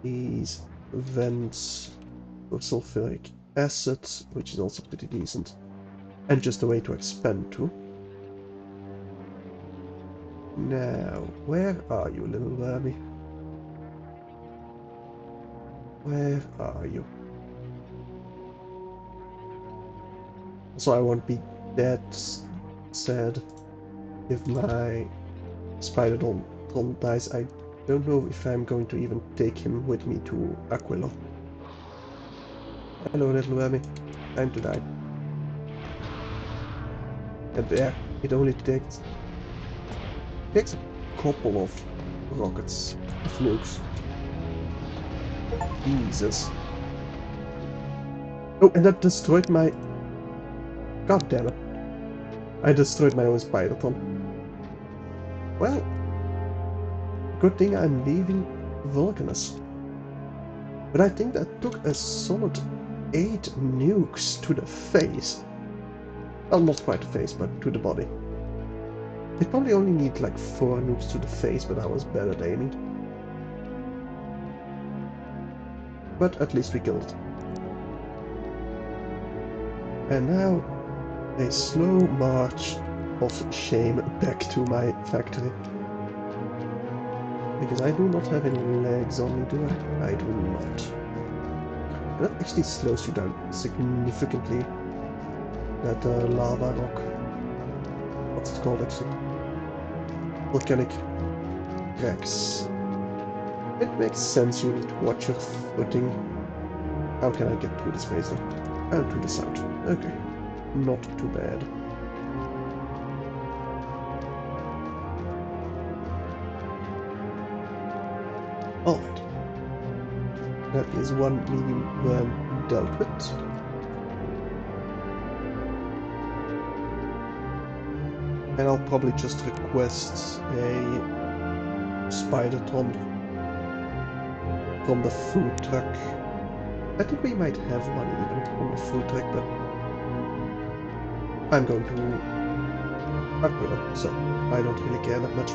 These vents for sulfuric acid, which is also pretty decent. And just a way to expand to. Now, where are you, little wormy? Where are you? So I won't be that sad if my Spider-Tron dies. I don't know if I'm going to even take him with me to Aquilo. Hello, little wormy. Time to die. And there, it only takes Takes a couple of rockets, of nukes. Jesus. Oh, and that destroyed my... God damn it. I destroyed my own Spider-Ton. Well, good thing I'm leaving Vulcanus. But I think that took a solid 8 nukes to the face. Well, not quite the face, but to the body. They probably only need like 4 nukes to the face, but I was bad at aiming. But at least we killed it. And now, a slow march of shame back to my factory. Because I do not have any legs on me, do I? I do not. And that actually slows you down significantly. That lava rock. What's it called actually? Volcanic cracks. It makes sense you need to watch your footing. How can I get through this maze though? Oh, to the south. Okay. Not too bad. Alright. That is one medium worm dealt with. And I'll probably just request a Spider-Ton from the food truck. I think we might have one even on the food truck, but I'm going to Aquilo, so I don't really care that much.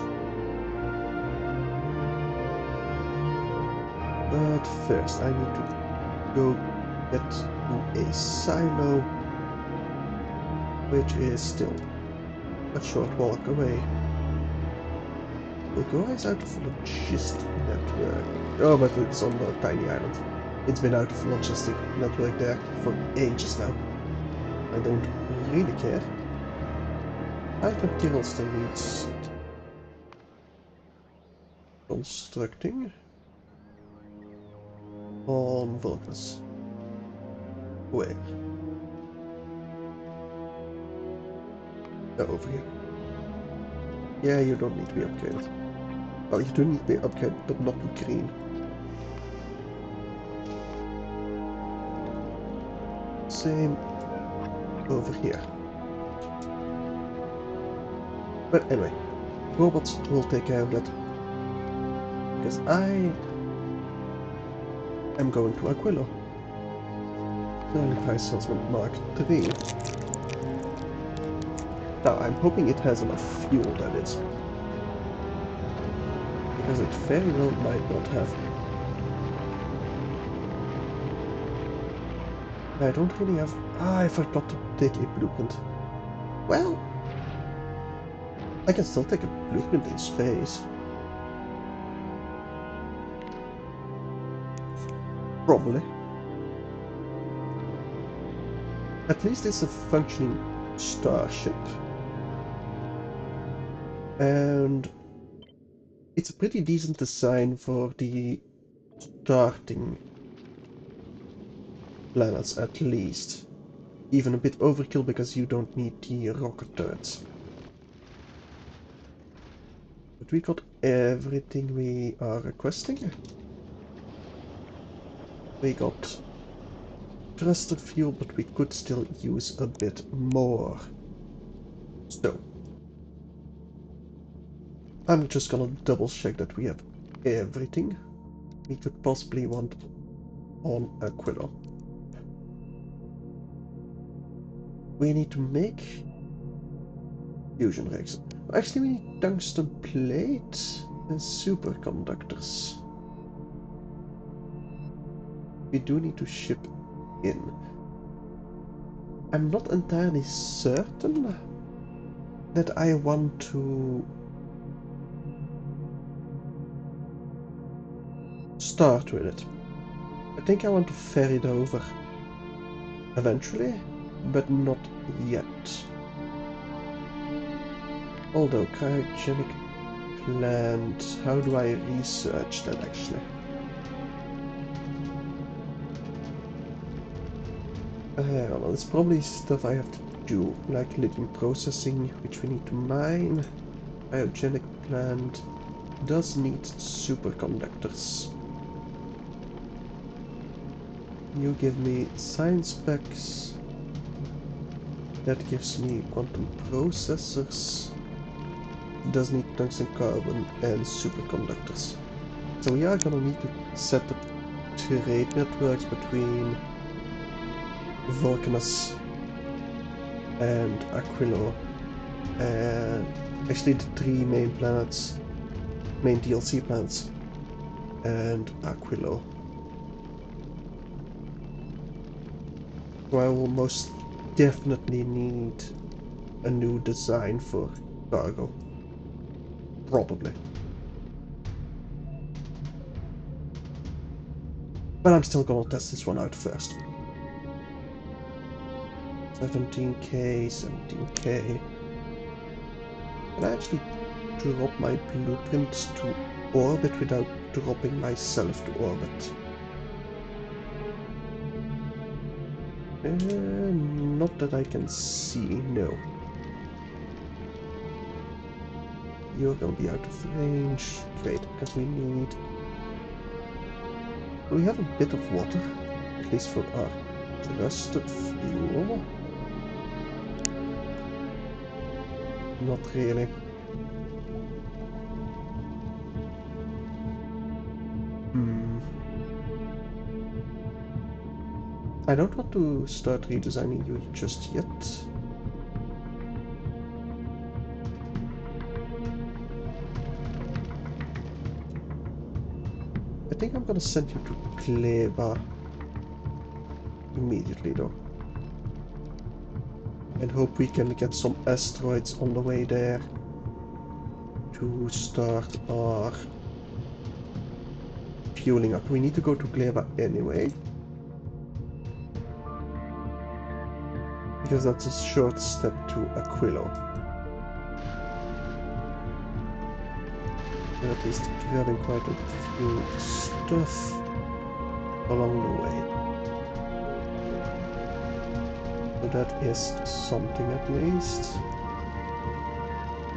But first I need to go get to a silo, which is still a short walk away. Bulgaria is out of logistic network. Oh, but it's on the tiny island. It's been out of logistic network there for ages now. I don't really care. High material still needs constructing on Vulcanus. Where? Oh, over here. Yeah, you don't need to be upgraded. Well, you do need to be upgraded, but not to green. Same over here. But anyway, robots will take care of that. Because I am going to Aquilo. Early Price Salesman Mark III. Now, I'm hoping it has enough fuel, that is. Because it very well might not have. I don't really have... Ah, I forgot to take a blueprint. Well, I can still take a blueprint in space. Probably. At least it's a functioning starship. And it's a pretty decent design for the starting planets, at least. Even a bit overkill because you don't need the rocket turrets. But we got everything we are requesting. We got trusted fuel, but we could still use a bit more. So, I'm just gonna double check that we have everything we could possibly want on Aquilo. We need to make fusion reactors. Actually, we need tungsten plate and superconductors. We do need to ship in. I'm not entirely certain that I want to start with it. I think I want to ferry it over eventually, but not yet. Although cryogenic plant, how do I research that actually? Well, it's probably stuff I have to do, like lithium processing, which we need to mine. Biogenic plant does need superconductors. You give me science specs. That gives me quantum processors. Does need tungsten carbon and superconductors. So we are gonna need to set up trade networks between Vulcanus and Aquilo, and actually the three main planets, main DLC planets, and Aquilo. So I will most definitely need a new design for cargo. Probably. But I'm still gonna test this one out first. 17k, 17k. Can I actually drop my blueprints to orbit without dropping myself to orbit? Not that I can see, no. You're gonna be out of range. Great, because we need... We have a bit of water, at least for our thruster fuel. Not really. I don't want to start redesigning you just yet. I think I'm gonna send you to Kleva immediately though. And hope we can get some asteroids on the way there to start our fueling up. We need to go to Kleva anyway, because that's a short step to Aquilo. And at least grabbing quite a few stuff along the way. So that is something at least.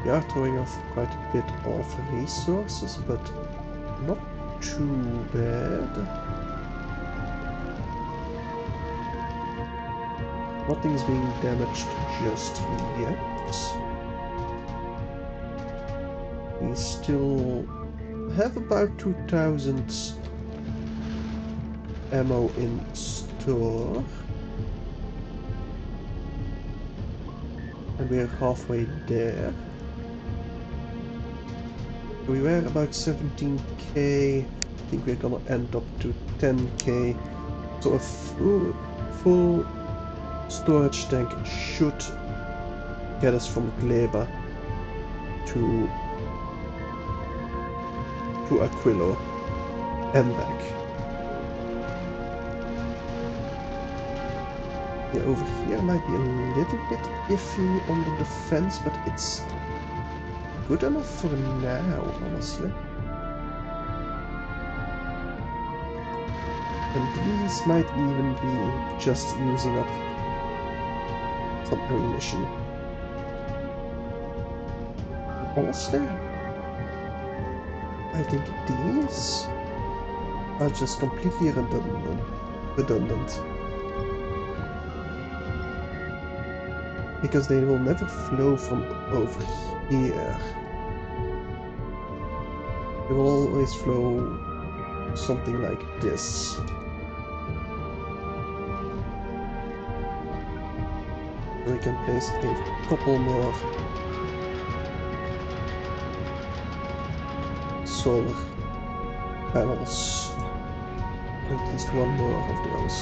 We are throwing off quite a bit of resources, but not too bad. Nothing's being damaged just yet. We still have about 2000 ammo in store. And we are halfway there. We were about 17k. I think we're gonna end up to 10k. So a full storage tank should get us from Gleba to Aquilo and back. Yeah, over here might be a little bit iffy on the defense, but it's good enough for now, honestly. And these might even be just using up some ammunition. Honestly, I think these are just completely redundant. Because they will never flow from over here. They will always flow something like this. We can place a couple more solar panels. At least one more of those.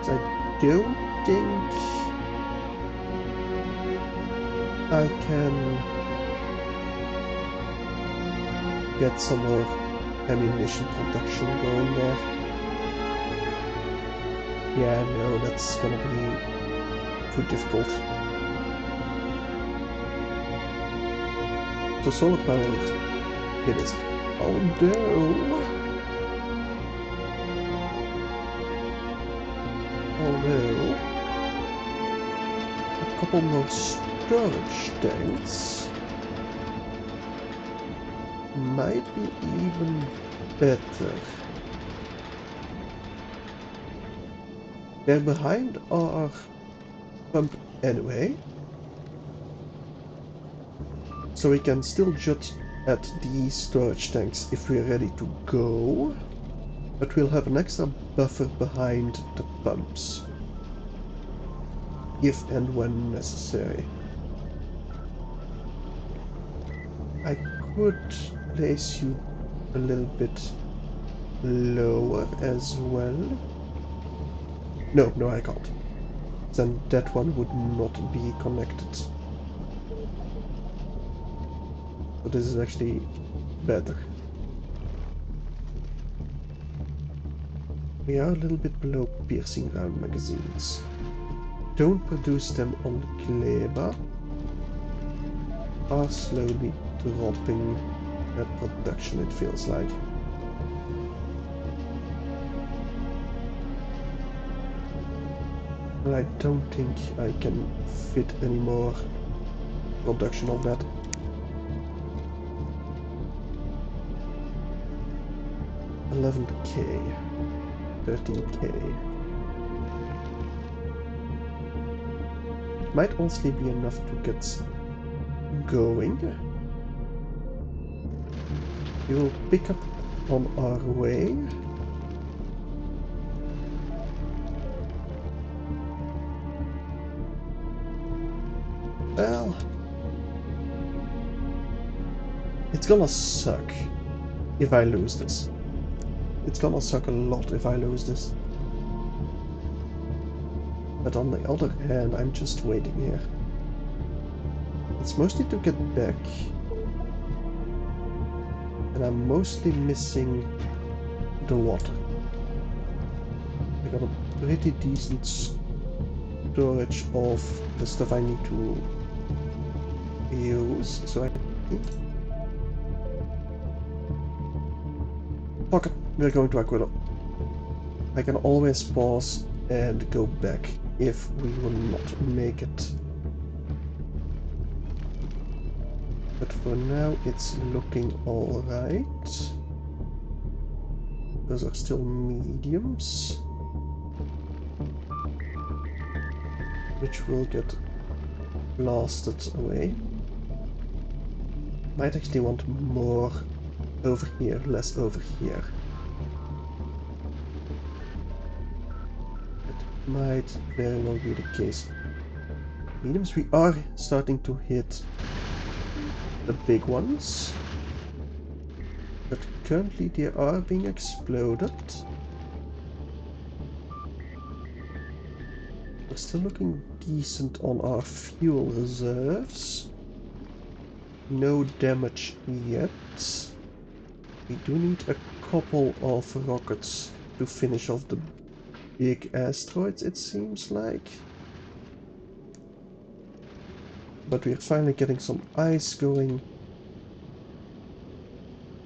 So I don't think I can get some more ammunition production going there. Yeah, no, that's gonna be too difficult. So solar panels, it is. Oh no! Although a couple more storage tanks might be even better. They're behind our pump anyway, so we can still judge at these storage tanks if we're ready to go, but we'll have an extra buffer behind the pumps, if and when necessary. I could place you a little bit lower as well. No, I can't. Then that one would not be connected. So this is actually better. We are a little bit below piercing round magazines. Don't produce them on Kleber. Are slowly dropping that production, it feels like. But I don't think I can fit any more production of that. $11K, $13K. It might also be enough to get going. We will pick up on our way. Well, it's gonna suck if I lose this. It's gonna suck a lot if I lose this. But on the other hand, I'm just waiting here. It's mostly to get back. And I'm mostly missing the water. I got a pretty decent storage of the stuff I need to use, so I think... Okay, we're going to Aquilo. I can always pause and go back if we will not make it. But for now it's looking alright. Those are still mediums, which will get blasted away. Might actually want more over here, less over here. That might very well be the case. Mediums, we are starting to hit the big ones, but currently they are being exploded. We're still looking decent on our fuel reserves. No damage yet. We do need a couple of rockets to finish off the big asteroids, it seems like. But we're finally getting some ice going,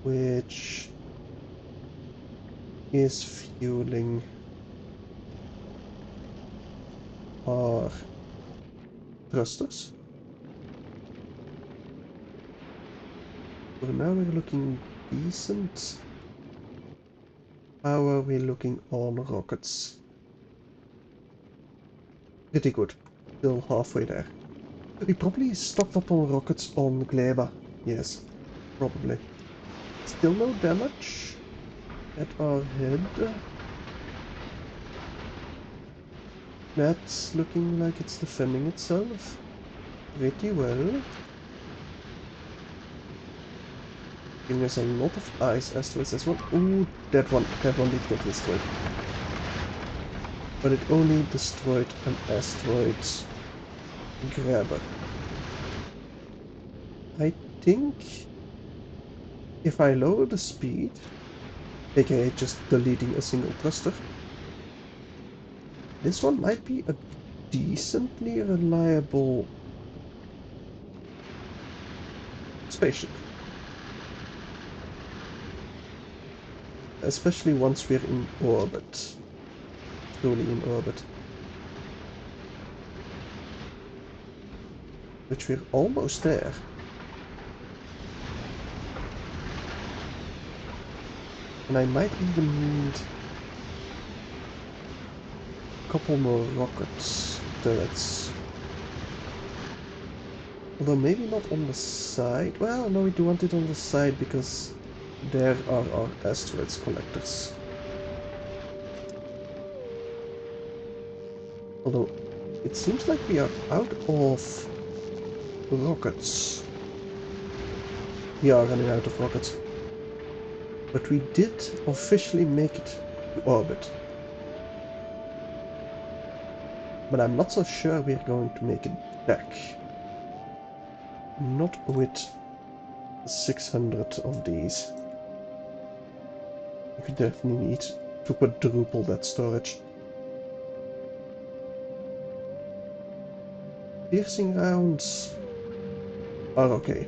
which is fueling our thrusters. So now we're looking decent. How are we looking on rockets? Pretty good. Still halfway there. We probably stocked up on rockets on Gleba. Yes, probably. Still no damage at our head. That's looking like it's defending itself pretty well. Giving us a lot of ice asteroids as well. Ooh, that one did get destroyed. But it only destroyed an asteroid grabber. I think if I lower the speed, aka just deleting a single thruster, this one might be a decently reliable spaceship. Especially once we're in orbit. Truly in orbit. But we're almost there. And I might even need a couple more rockets turrets. Although maybe not on the side. Well, no, we do want it on the side because there are our asteroids collectors. Although it seems like we are out of rockets. We are running out of rockets. But we did officially make it to orbit. But I'm not so sure we're going to make it back. Not with 600 of these. We definitely need to quadruple that storage. Piercing rounds are okay.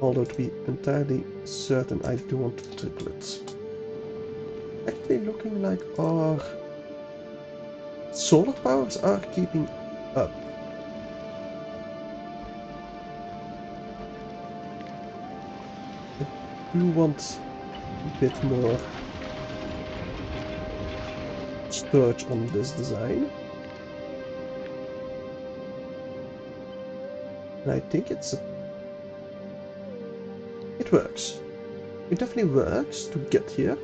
Although to be entirely certain, I do want triplets. Actually looking like our solar powers are keeping up. I do want a bit more storage on this design. And I think it works. It definitely works to get here.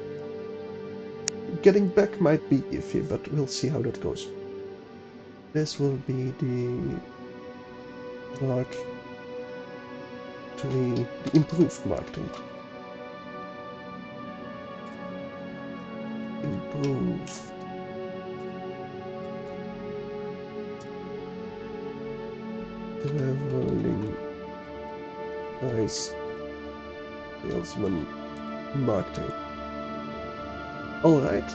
Getting back might be iffy, but we'll see how that goes. This will be the Mark III, the improved Mark III. Improve. Traveling Price Salesman Mark III. Alright,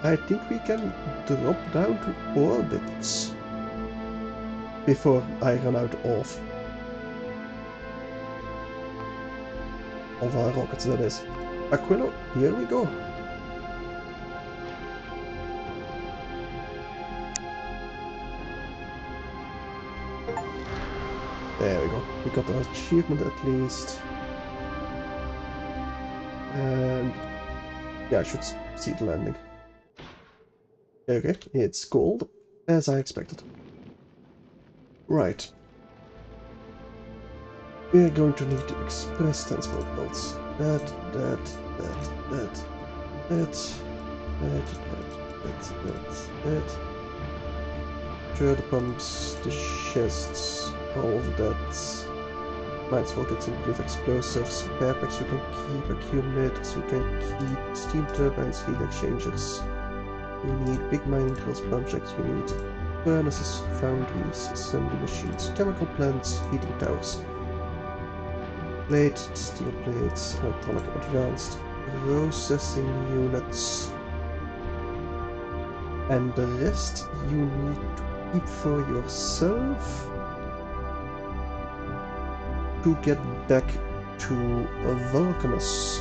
I think we can drop down to orbits before I run out of our rockets, that is. Aquilo, here we go. There we go. We got our achievement at least. And yeah, I should see the landing. Okay, it's cold, as I expected. Right. We're going to need to express transport belts. That. Turret pumps, the chests, all of that. Mines rockets include explosives, spare packs we can keep, accumulators we can keep, steam turbines, heat exchangers. We need big mining drills, projects, we need furnaces, foundries, assembly machines, chemical plants, heating towers. Plate, steel plates, electronic advanced processing units. And the rest you need to keep for yourself to get back to Vulcanus.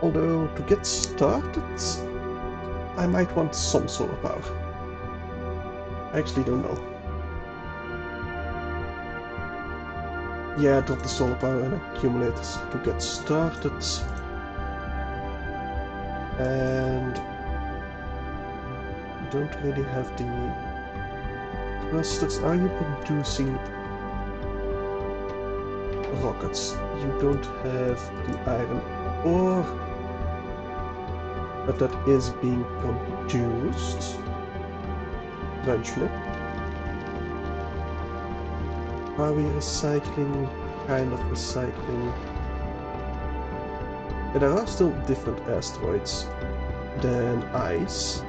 Although, to get started, I might want some solar power. I actually don't know. Yeah, drop the solar power and accumulators to get started. And don't really have the thrusters. Are you producing rockets? You don't have the iron ore, but that is being produced eventually. Are we recycling? Kind of recycling. Yeah, there are still different asteroids than ice.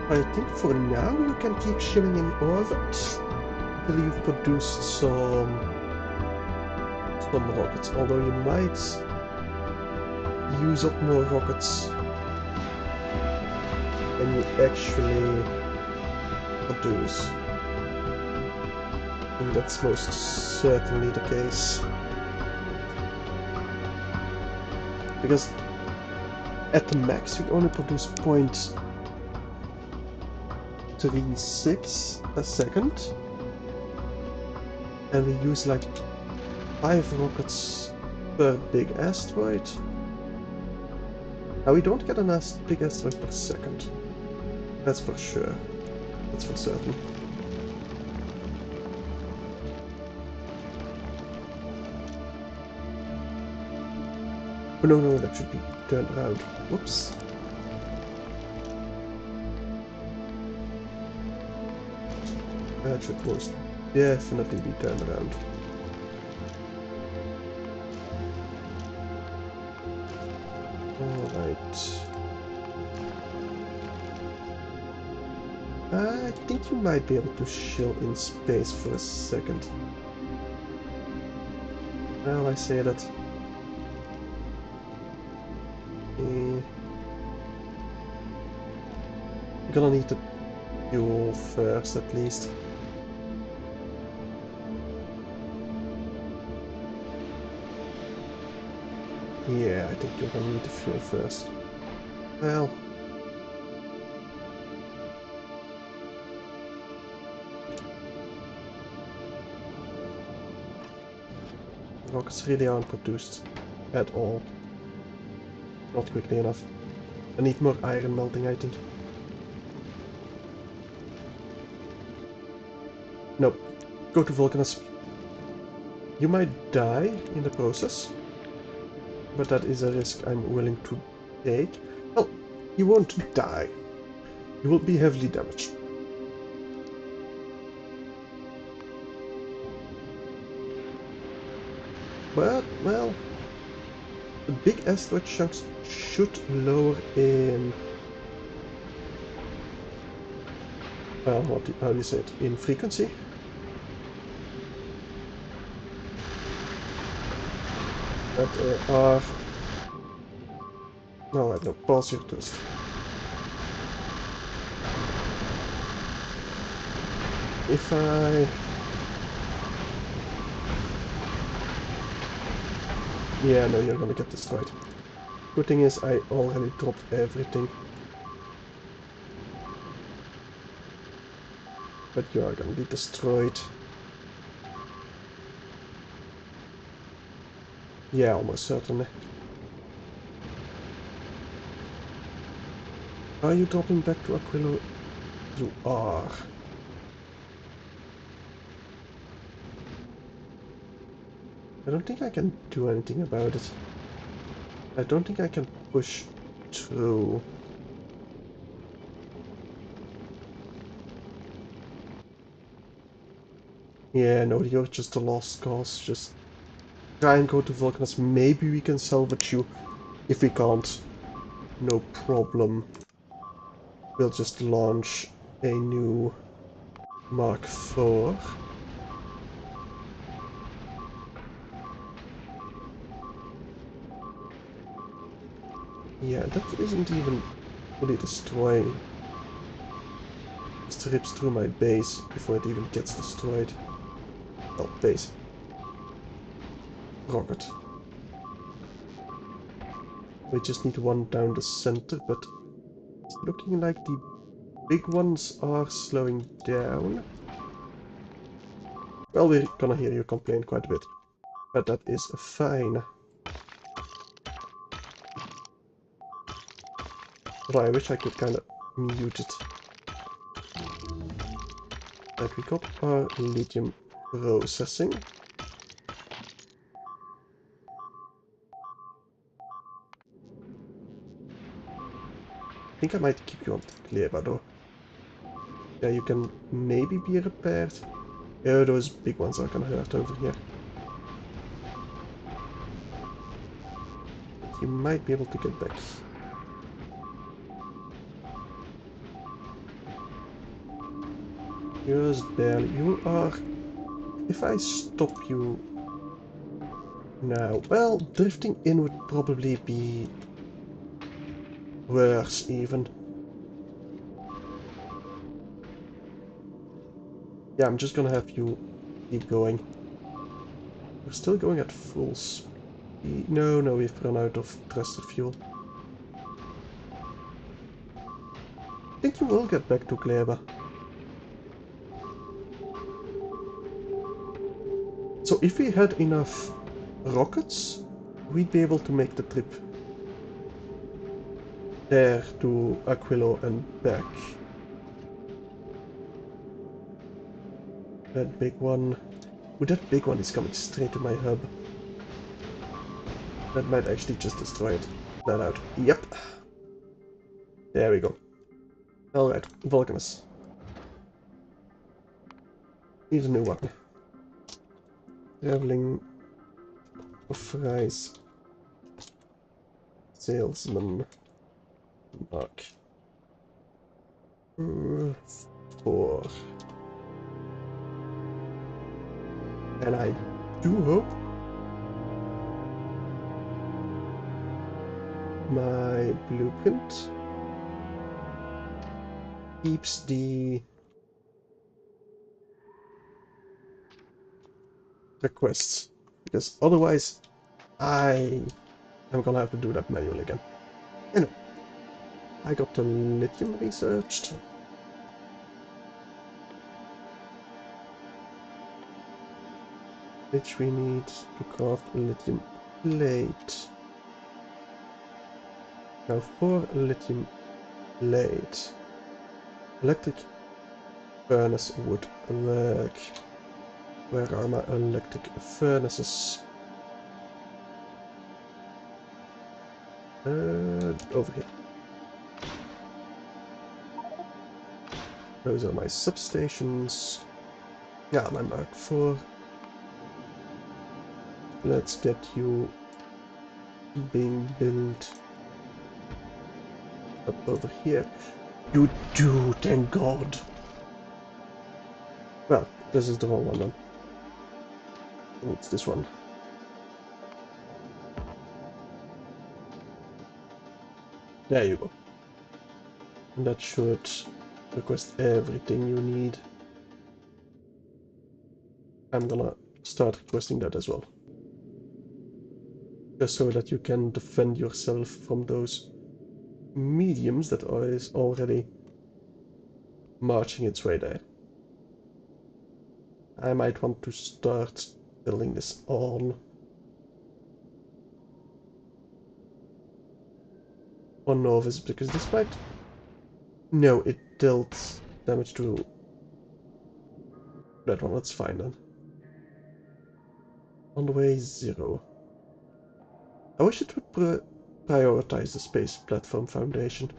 I think for now you can keep shilling in orbit until you've produced some rockets, although you might use up more rockets than you actually produce. And that's most certainly the case. Because At the max, we only produce 0.36 a second, and we use like 5 rockets per big asteroid. Now we don't get a big asteroid per second. That's for sure. That's for certain. Oh no, no, that should be turned around. Whoops. That should most definitely be turned around. Alright. I think you might be able to chill in space for a second. Now I say that. You're gonna need the fuel first, at least. Yeah, I think you're gonna need the fuel first. Well, rockets really aren't produced at all. Not quickly enough. I need more iron melting, I think. Nope. Go to Vulcanus. You might die in the process, but that is a risk I'm willing to take. Well, you won't die. You will be heavily damaged. But, well, the big asteroid chunks should lower in... Well, how do you say it? In frequency? But are... No, I don't. Pause your test. If I... Yeah, no, you're gonna get destroyed. Good thing is I already dropped everything. But you are gonna be destroyed. Yeah, almost certainly. Are you dropping back to Aquilo? You are. I don't think I can do anything about it. I don't think I can push through. Yeah, no, you're just a lost cause. Just try and go to Vulcanus. Maybe we can salvage you. If we can't, no problem. We'll just launch a new Mark IV. Yeah, that isn't even fully destroying. Just rips through my base before it even gets destroyed. Well, base. Rocket. We just need one down the center, but it's looking like the big ones are slowing down. Well, we're gonna hear you complain quite a bit, but that is fine. Although I wish I could kind of mute it. Right, we got our lithium processing. I think I might keep you on Kleba though. Yeah, you can maybe be repaired. Yeah, those big ones are gonna hurt over here. You might be able to get back. Just barely. You are... If I stop you now... Well, drifting in would probably be worse even. Yeah, I'm just gonna have you keep going. We're still going at full speed. No, no, we've run out of trusted fuel. think you will get back to Gleba. So if we had enough rockets, we'd be able to make the trip there to Aquilo and back. That big one. Oh, that big one is coming straight to my hub. That might actually just destroy it. That out. Yep. There we go. Alright, Volcanus. Here's a new one. Traveling of rice. Salesman. Mark. 4. And I do hope my blueprint keeps the requests, because otherwise I am gonna have to do that manually again. Anyway, I got the lithium researched. Which we need to craft a lithium plate. Now for a lithium plate, electric furnace would work. Where are my electric furnaces? Over here. Those are my substations. Yeah, my Mark IV. Let's get you being built up over here. You do, thank God. Well, this is the wrong one then. It's this one. There you go. And that should request everything you need. I'm gonna start requesting that as well. Just so that you can defend yourself from those mediums that is already marching its way there. I might want to start building this on Novice, because this might... No, it dealt damage to that one. That's fine then. On the way, 0. I wish it would prioritize the Space Platform Foundation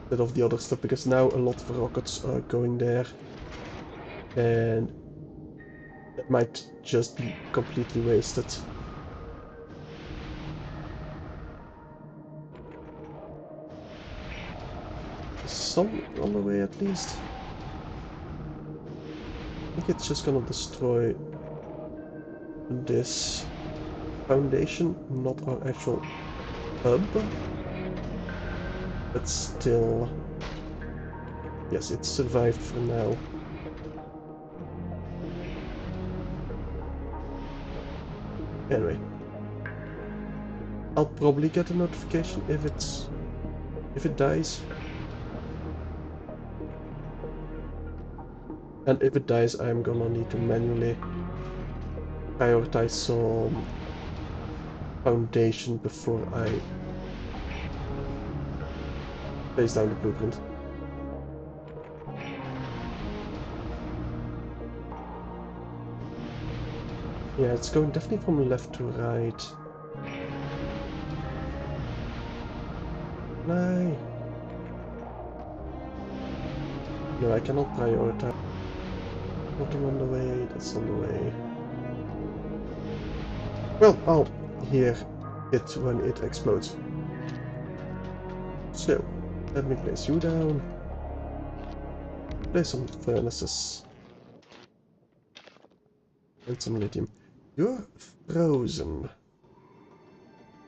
instead of the other stuff, because now a lot of rockets are going there, and it might just be completely wasted. Some on the way at least. I think it's just gonna destroy this foundation, not our actual hub. But still... Yes, it survived for now. Anyway. I'll probably get a notification if it dies. And if it dies, I'm gonna need to manually prioritize some foundation before I place down the blueprint. Yeah, it's going definitely from left to right. No, I cannot prioritize. Nothing on the way, that's on the way. Well, I'll hear it when it explodes. So, let me place you down. Place some furnaces. And some lithium. You're frozen.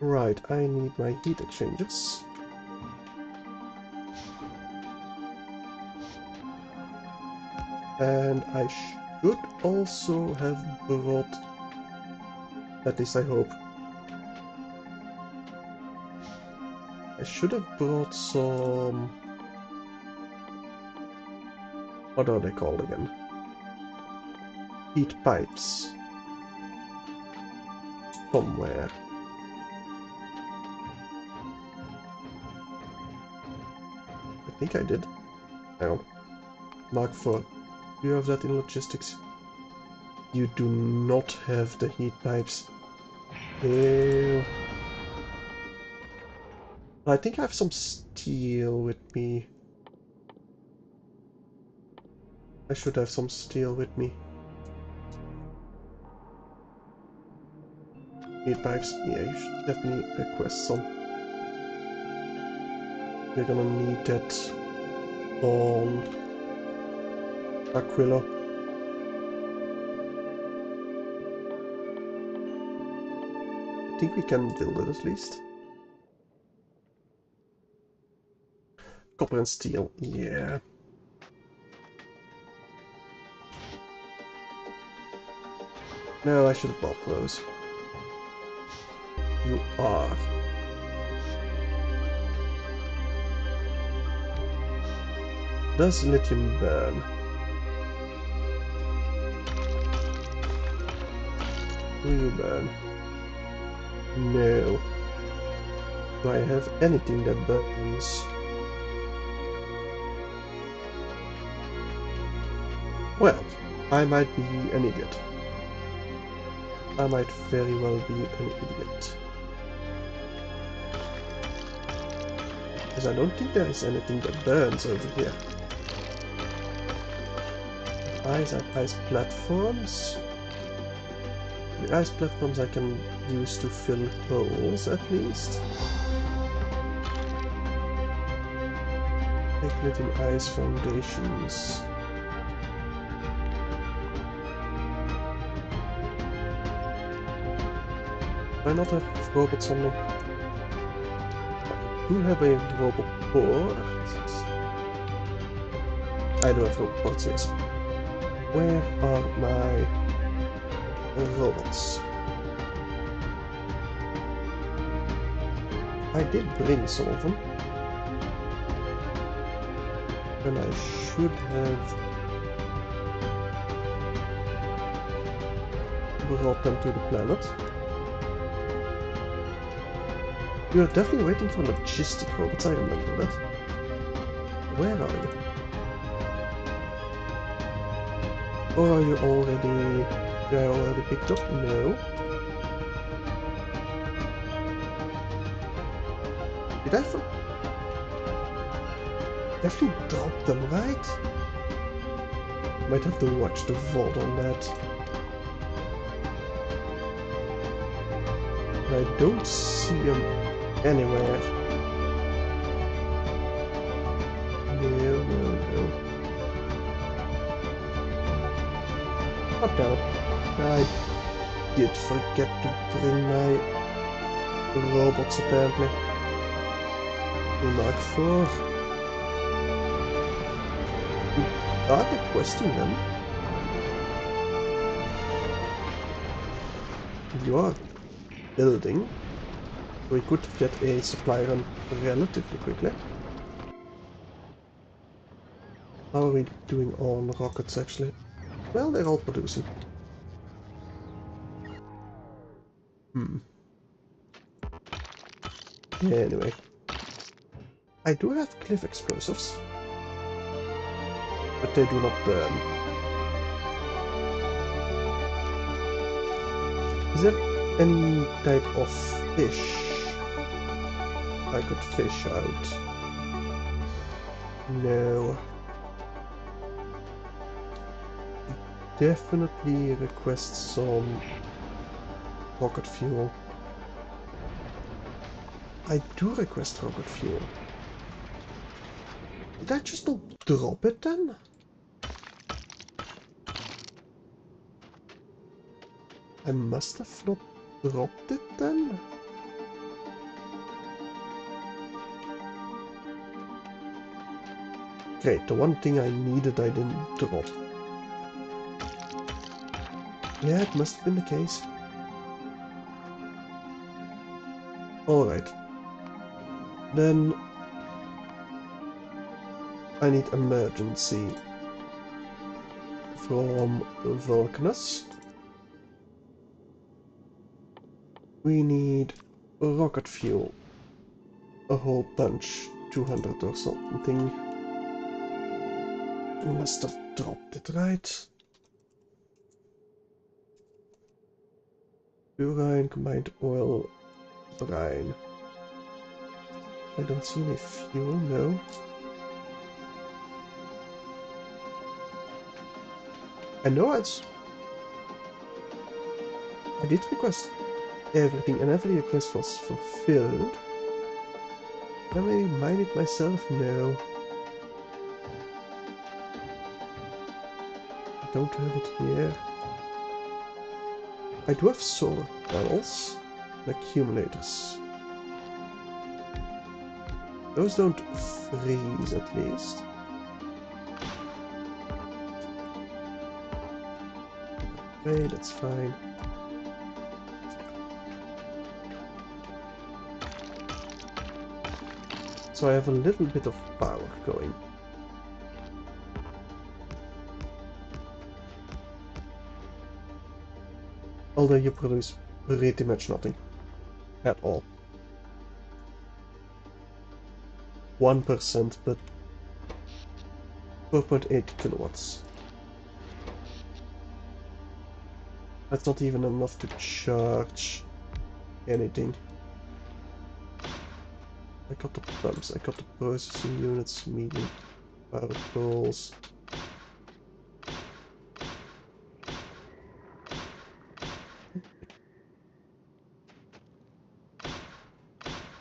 Right, I need my heat exchangers. And I should also have brought, at least I hope, I should have brought some What are they called again? Heat pipes. Somewhere. I think I did. Hang on. Mark 4. Do you have that in logistics? You do not have the heat pipes. Ew. I think I have some steel with me. I should have some steel with me. Heat pipes. Yeah, you should definitely request some. We're gonna need that on Aquilo. I think we can build it at least. Copper and steel, yeah. No, I should have bought those. You are. Does lithium burn? Do you burn? No. Do I have anything that burns? Well, I might be an idiot. I might very well be an idiot. Because I don't think there is anything that burns over here. Ice platforms. The ice platforms I can use to fill holes at least. Speculating ice foundations. Why not have robots on me? I do have a robot port. I do have robot ports, yes. Where are my robots? I did bring some of them. And I should have brought them to the planet. You're definitely waiting for logistic robots, I remember that. Where are you? Or are you already... Did I already picked up? No. Did I definitely drop them, right? Might have to watch the VOD on that. I don't see them anywhere. No. Oh damn it. I did forget to bring my robots apparently. Mark 4. Are they questing them? You are building. We could get a supply run relatively quickly. How are we doing on rockets actually? Well, they're all producing. Anyway. I do have cliff explosives. But they do not burn. Is there any type of fish I could fish out? No. Definitely request some rocket fuel. I do request rocket fuel. Did I just not drop it then? I must have not dropped it then? Great, the one thing I needed I didn't drop. Yeah, it must have been the case. Alright. Then I need emergency from Vulcanus. We need rocket fuel. A whole bunch. 200 or something. We must have dropped it, right? Urine, combined oil, brine. I don't see any fuel, no. I know I did request everything, and every request was fulfilled. Can I mine it myself? No. I don't have it here. I do have solar panels and accumulators. Those don't freeze, at least. Okay, that's fine. So I have a little bit of power going. Although you produce pretty much nothing. At all. 1%, but 4.8 kilowatts. That's not even enough to charge anything. I got the pumps, I got the processing units, medium power poles.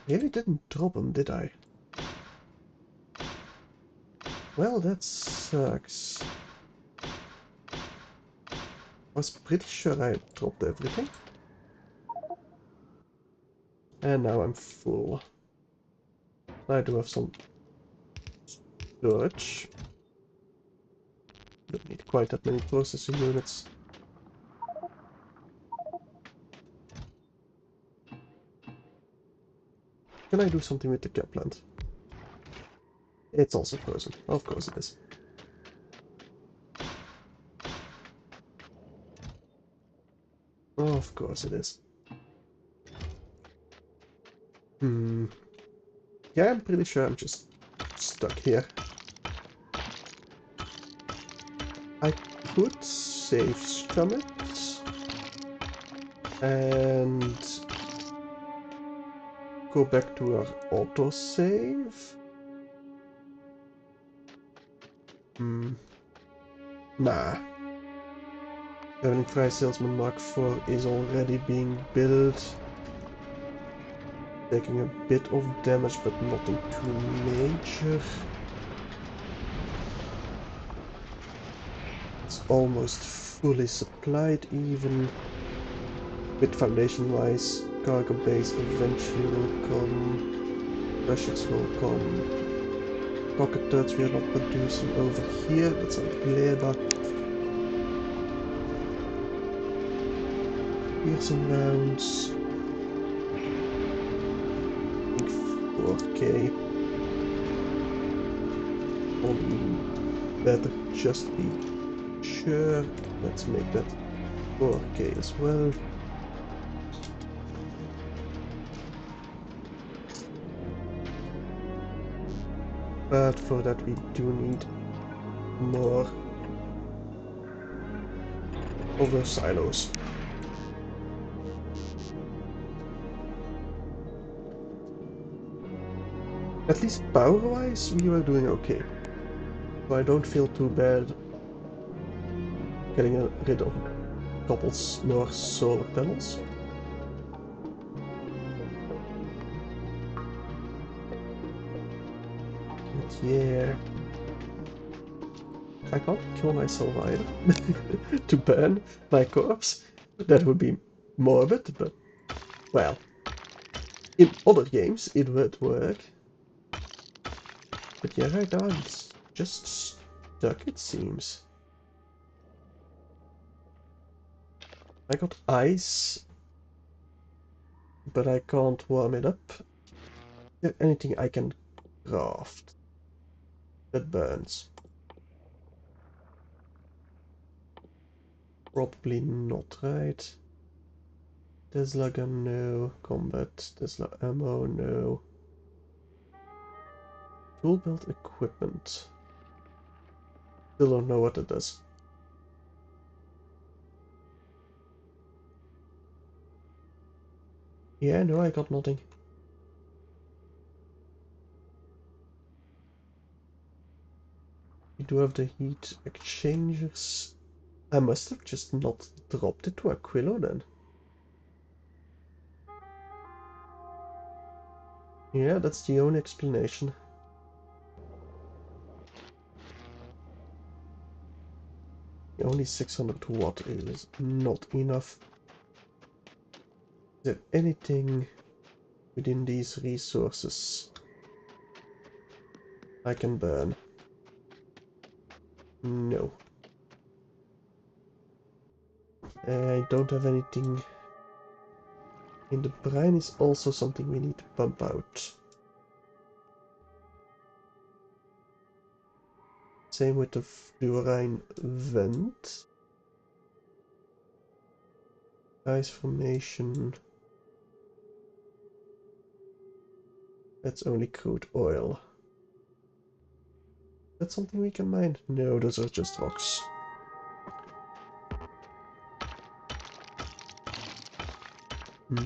Really didn't drop them, did I? Well, that sucks. I was pretty sure I dropped everything. And now I'm full. I do have some storage. Don't need quite that many processing units. Can I do something with the cap plant? It's also frozen. Of course it is. Of course it is. Yeah, I'm pretty sure I'm just stuck here. I could save from it and go back to our autosave. Nah. Traveling Fry Salesman Mark IV is already being built. Taking a bit of damage, but nothing too major. It's almost fully supplied even. With foundation wise, cargo base eventually will come. Russians will come. Rocket turrets we are not producing over here. That's a Gleba. Here's some rounds. 4K. Only better just be sure. Let's make that 4K as well. But for that we do need more over silos. At least power-wise, we were doing okay. So I don't feel too bad getting rid of a couple more solar panels. But yeah, I can't kill myself either to burn my corpse. That would be morbid, but well, in other games it would work. But yeah, right now I'm just stuck, it seems. I got ice, but I can't warm it up. Is there anything I can craft that burns? Probably not, right? Tesla gun, no. Combat, Tesla ammo, no. Tool belt equipment. Still don't know what it does. Yeah, no, I got nothing. We do have the heat exchangers. I must have just not dropped it to Aquilo then. Yeah, that's the only explanation. Only 600 watt is not enough. Is there anything within these resources I can burn? No. I don't have anything. In the brine is also something we need to pump out. Same with the fluorine vent. Ice formation. That's only crude oil. That's something we can mine? No, those are just rocks. I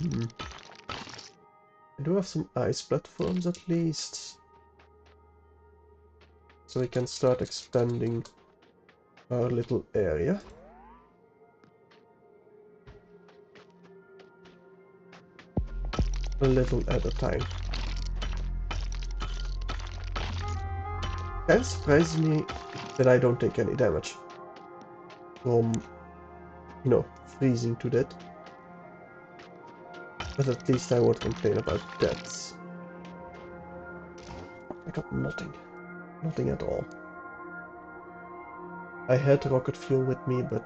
do have some ice platforms at least. So we can start expanding our little area. A little at a time. Kind of surprises me that I don't take any damage from, you know, freezing to death. But at least I won't complain about that. I got nothing. Nothing at all. I had rocket fuel with me, but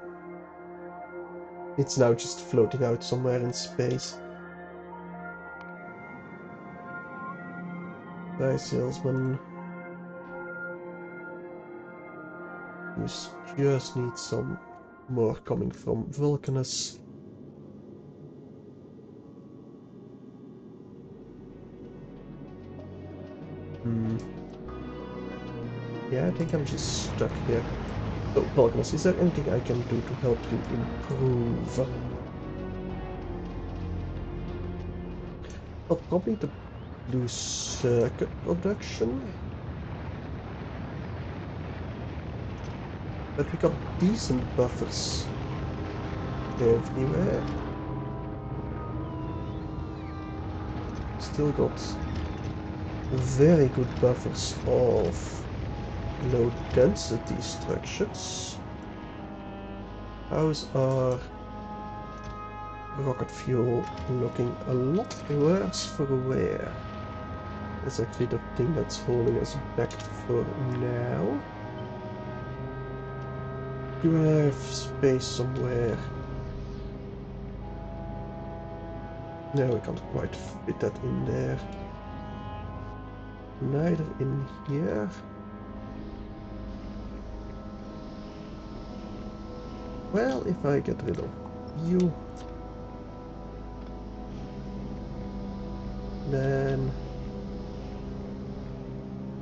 it's now just floating out somewhere in space. Bye, salesman. We just need some more coming from Vulcanus. Yeah, I think I'm just stuck here. So, Vulcanus, is there anything I can do to help you improve? Well, probably the blue circuit production. But we got decent buffers everywhere. Still got very good buffers of low density structures. How's our rocket fuel looking? A lot worse for wear. That's actually the thing that's holding us back for now. Do I have space somewhere? No, we can't quite fit that in there. Neither in here. Well, if I get rid of you, then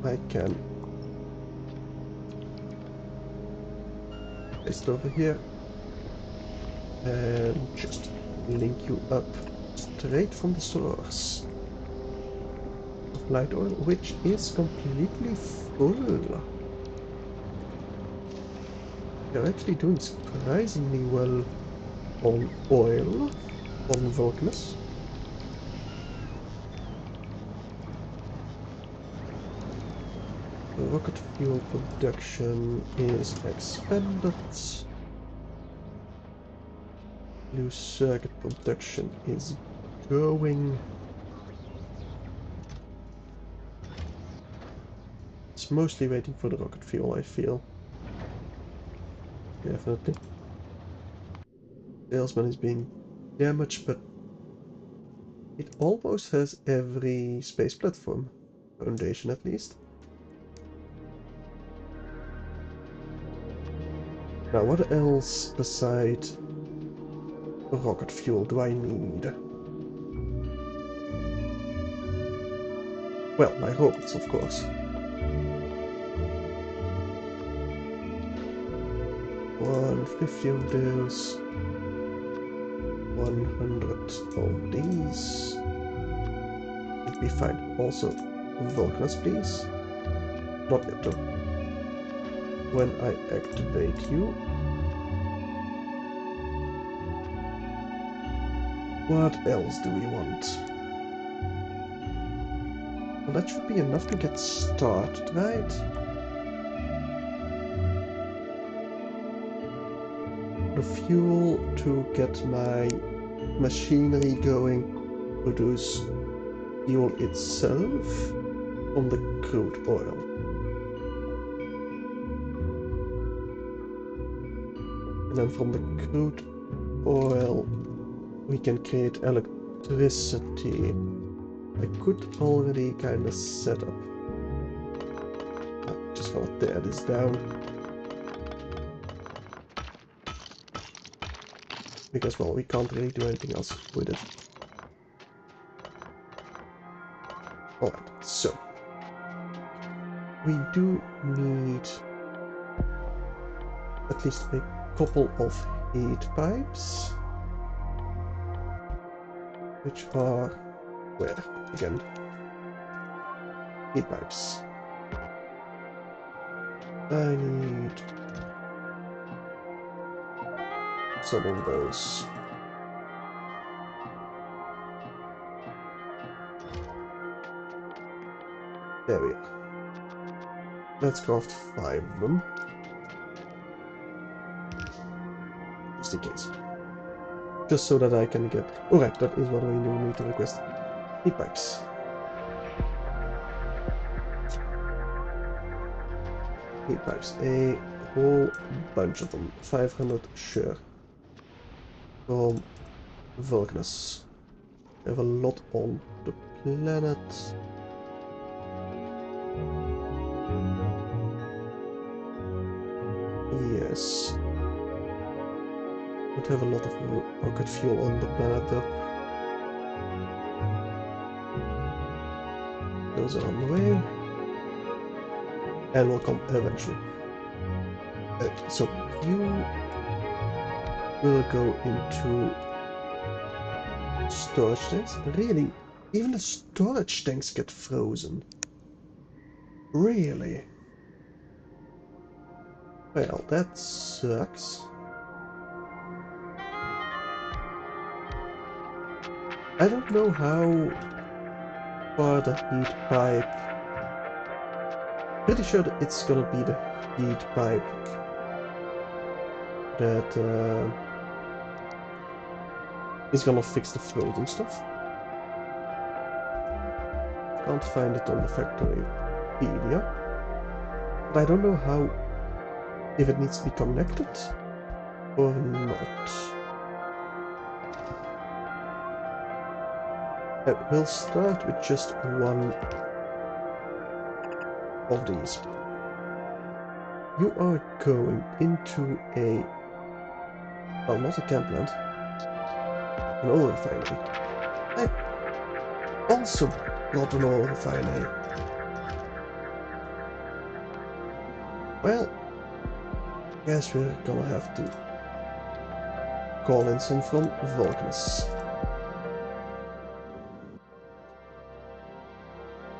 I can place it over here and just link you up straight from the source of light oil, which is completely full. You're actually doing surprisingly well on oil, on Vulcanus. Rocket fuel production is expanded. Blue circuit production is going. It's mostly waiting for the rocket fuel, I feel. Definitely. Salesman is being damaged, but it almost has every space platform foundation at least. Now, what else beside rocket fuel do I need? Well, my robots, of course. 150 of those. 100 of these. It'd be fine. Also, Vulcanus, please. Not yet, though. When I activate you. What else do we want? Well, that should be enough to get started, right? The fuel to get my machinery going, produce fuel itself from the crude oil. And then from the crude oil we can create electricity. I could already kind of set up. Just gonna tear this down. Because, well, we can't really do anything else with it. Alright, so. We do need at least a couple of heat pipes. Which are... where? Again. Heat pipes. I need some of those. There we are. Let's craft 5 of them. Just in case. Just so that I can get... Alright, that is what we need to request. Heat pipes. Heat pipes. A whole bunch of them. 500, sure. From Vulcanus. We have a lot on the planet. Yes. Would have a lot of rocket fuel on the planet though. Those are on the way. And will come eventually. So you will go into storage tanks. Really? Even the storage tanks get frozen. Really? Well, that sucks. I don't know how far the heat pipe... Pretty sure that it's gonna be the heat pipe that is gonna fix the frozen stuff. Can't find it on the Factorio. But I don't know how... if it needs to be connected or not. We'll start with just one of these. You are going into a... well, not a campland. An oil refinery. I also got an oil refinery. Well, guess we're gonna have to call in some from Vulcanus.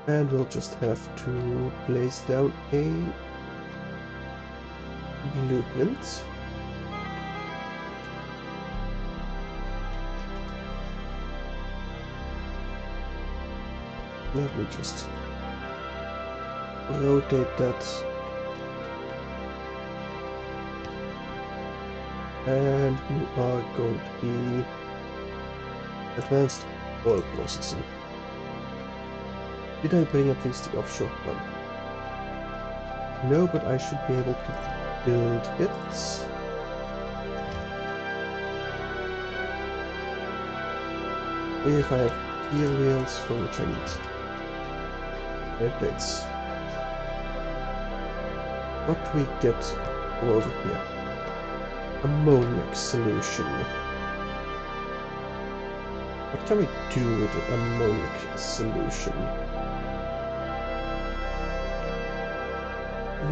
And we'll just have to place down a blueprint. Let me just rotate that. And you are going to be advanced oil processing. Did I bring at least the offshore one? No, but I should be able to build it. If I have gear wheels for which I need air plates. What do we get over here? ammoniac solution. What can we do with the ammoniac solution?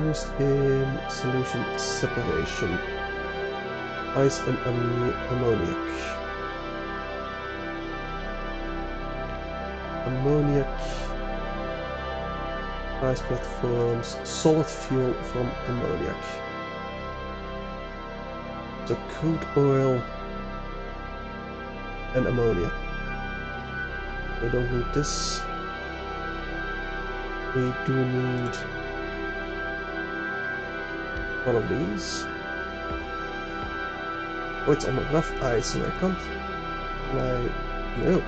Used in solution separation. Ice and ammoniac. Ammoniac. Ice platforms. Solid fuel from ammoniac. So crude oil and ammonia. We don't need this. We do need one of these. Oh, it's on a rough ice, so I can't. No.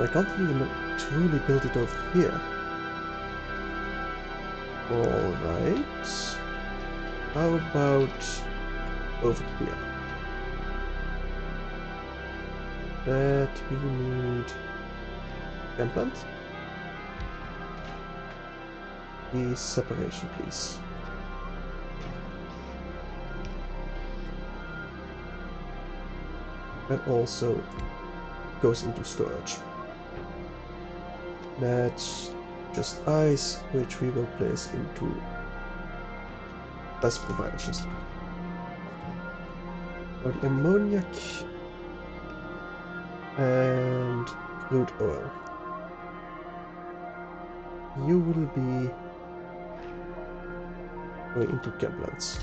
I can't even truly build it over here. Alright. How about over here? That we need chem plant. The separation, please. And also goes into storage. That's just ice, which we will place into best provider system. For the ammoniac and crude oil. You will be going into chem plants.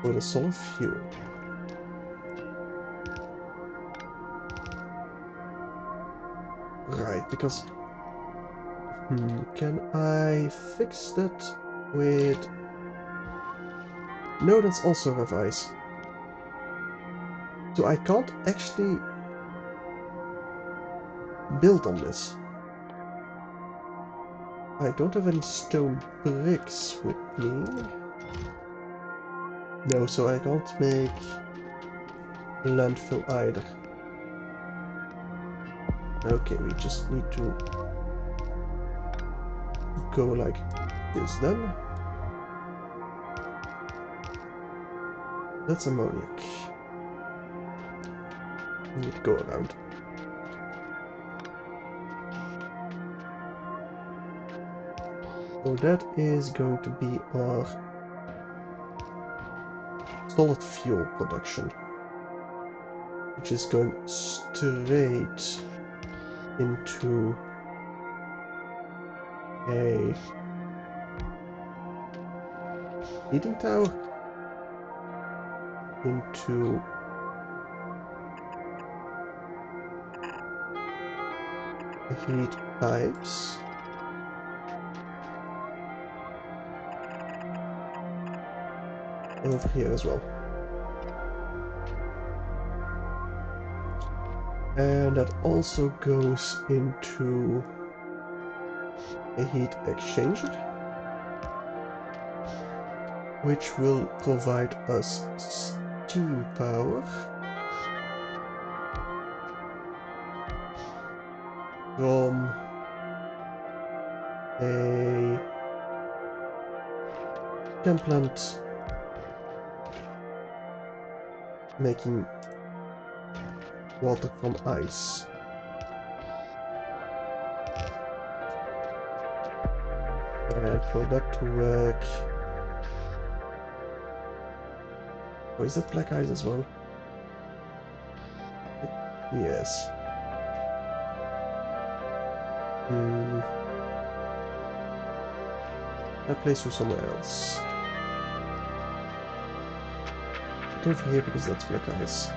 For the solid fuel. Right, because can I fix that with... No, that's also rough ice. So I can't actually build on this. I don't have any stone bricks with me. No, so I can't make a landfill either. Okay, we just need to go like this then. That's ammoniac. We need to go around. So that is going to be our solid fuel production, which is going straight into a heating tower, into the heat pipes, over here as well. And that also goes into a heat exchanger, which will provide us steam power from a chem plant making water from ice. And for that to work... Oh, is that black ice as well? Yes. That place or somewhere else. Not over here because that's black ice.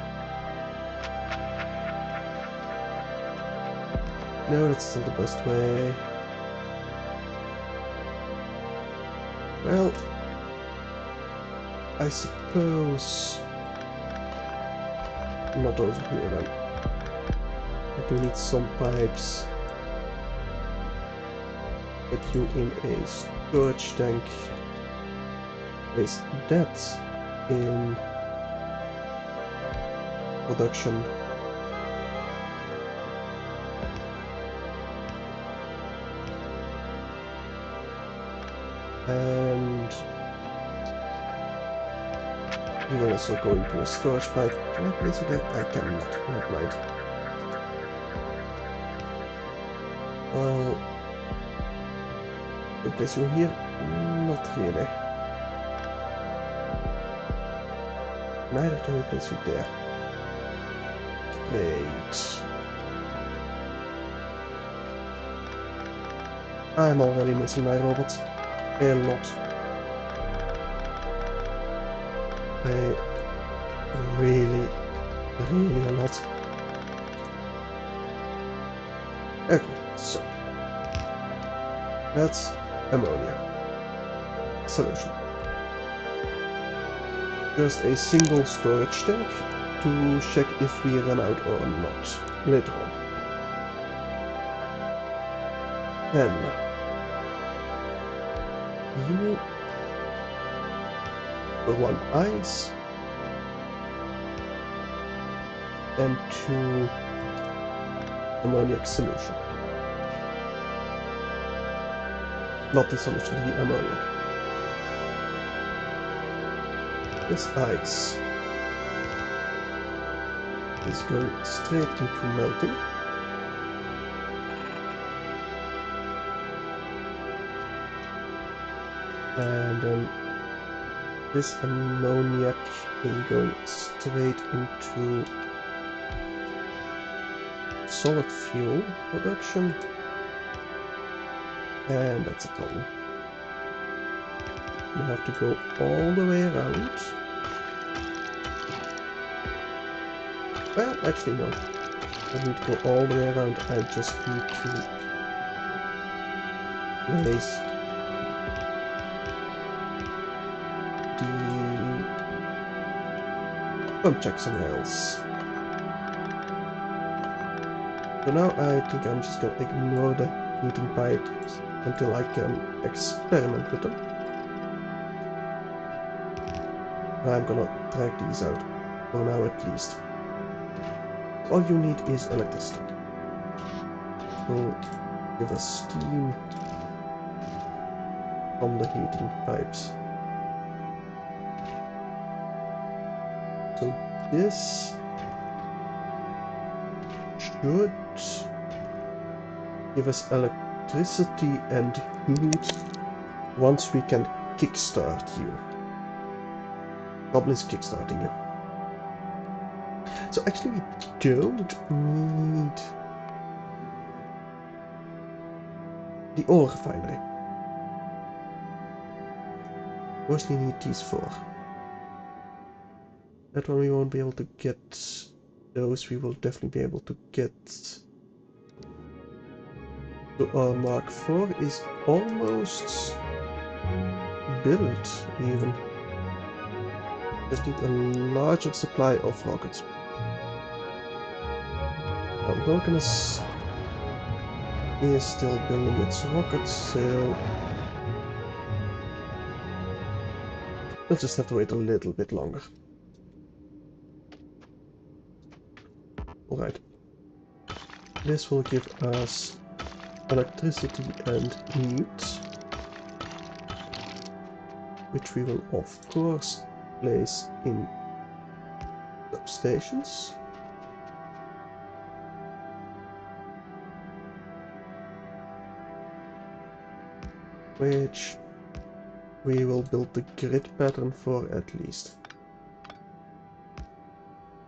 No, that's still the best way. Well, I suppose not over here then. I do need some pipes. Put you in a storage tank. Place that in production. And We will also go into a storage pipe. Can I place it there? I cannot. Never mind. Oh, can I place you here? Not really. Neither can we place you there. Great. I'm already missing my robots. A lot. Really a lot. Okay, so that's ammonia solution. Just a single storage tank to check if we run out or not later on. Then you for one ice and 2 ammoniac solution. Not the solution, the ammonia. This ice is going straight into melting. And then this ammoniac is going straight into solid fuel production. And that's a problem. You have to go all the way around. Well, actually no. I need to go all the way around. I just need to place the pump check somewhere else. So now I think I'm just gonna ignore the heating pipes until I can experiment with them. I'm gonna drag these out, for now at least. All you need is electricity. So give us steam from the heating pipes. So this should give us electricity and heat once we can kickstart you. Problem is kickstarting you. So actually we don't need the oil refinery. Mostly need these 4. That one we won't be able to get. Those we will definitely be able to get. So our Mark IV is almost built even. Just need a larger supply of rockets. Now Vulcanus is still building its rockets, so we'll just have to wait a little bit longer. Alright. This will give us electricity and heat, which we will of course place in substations. Which we will build the grid pattern for at least.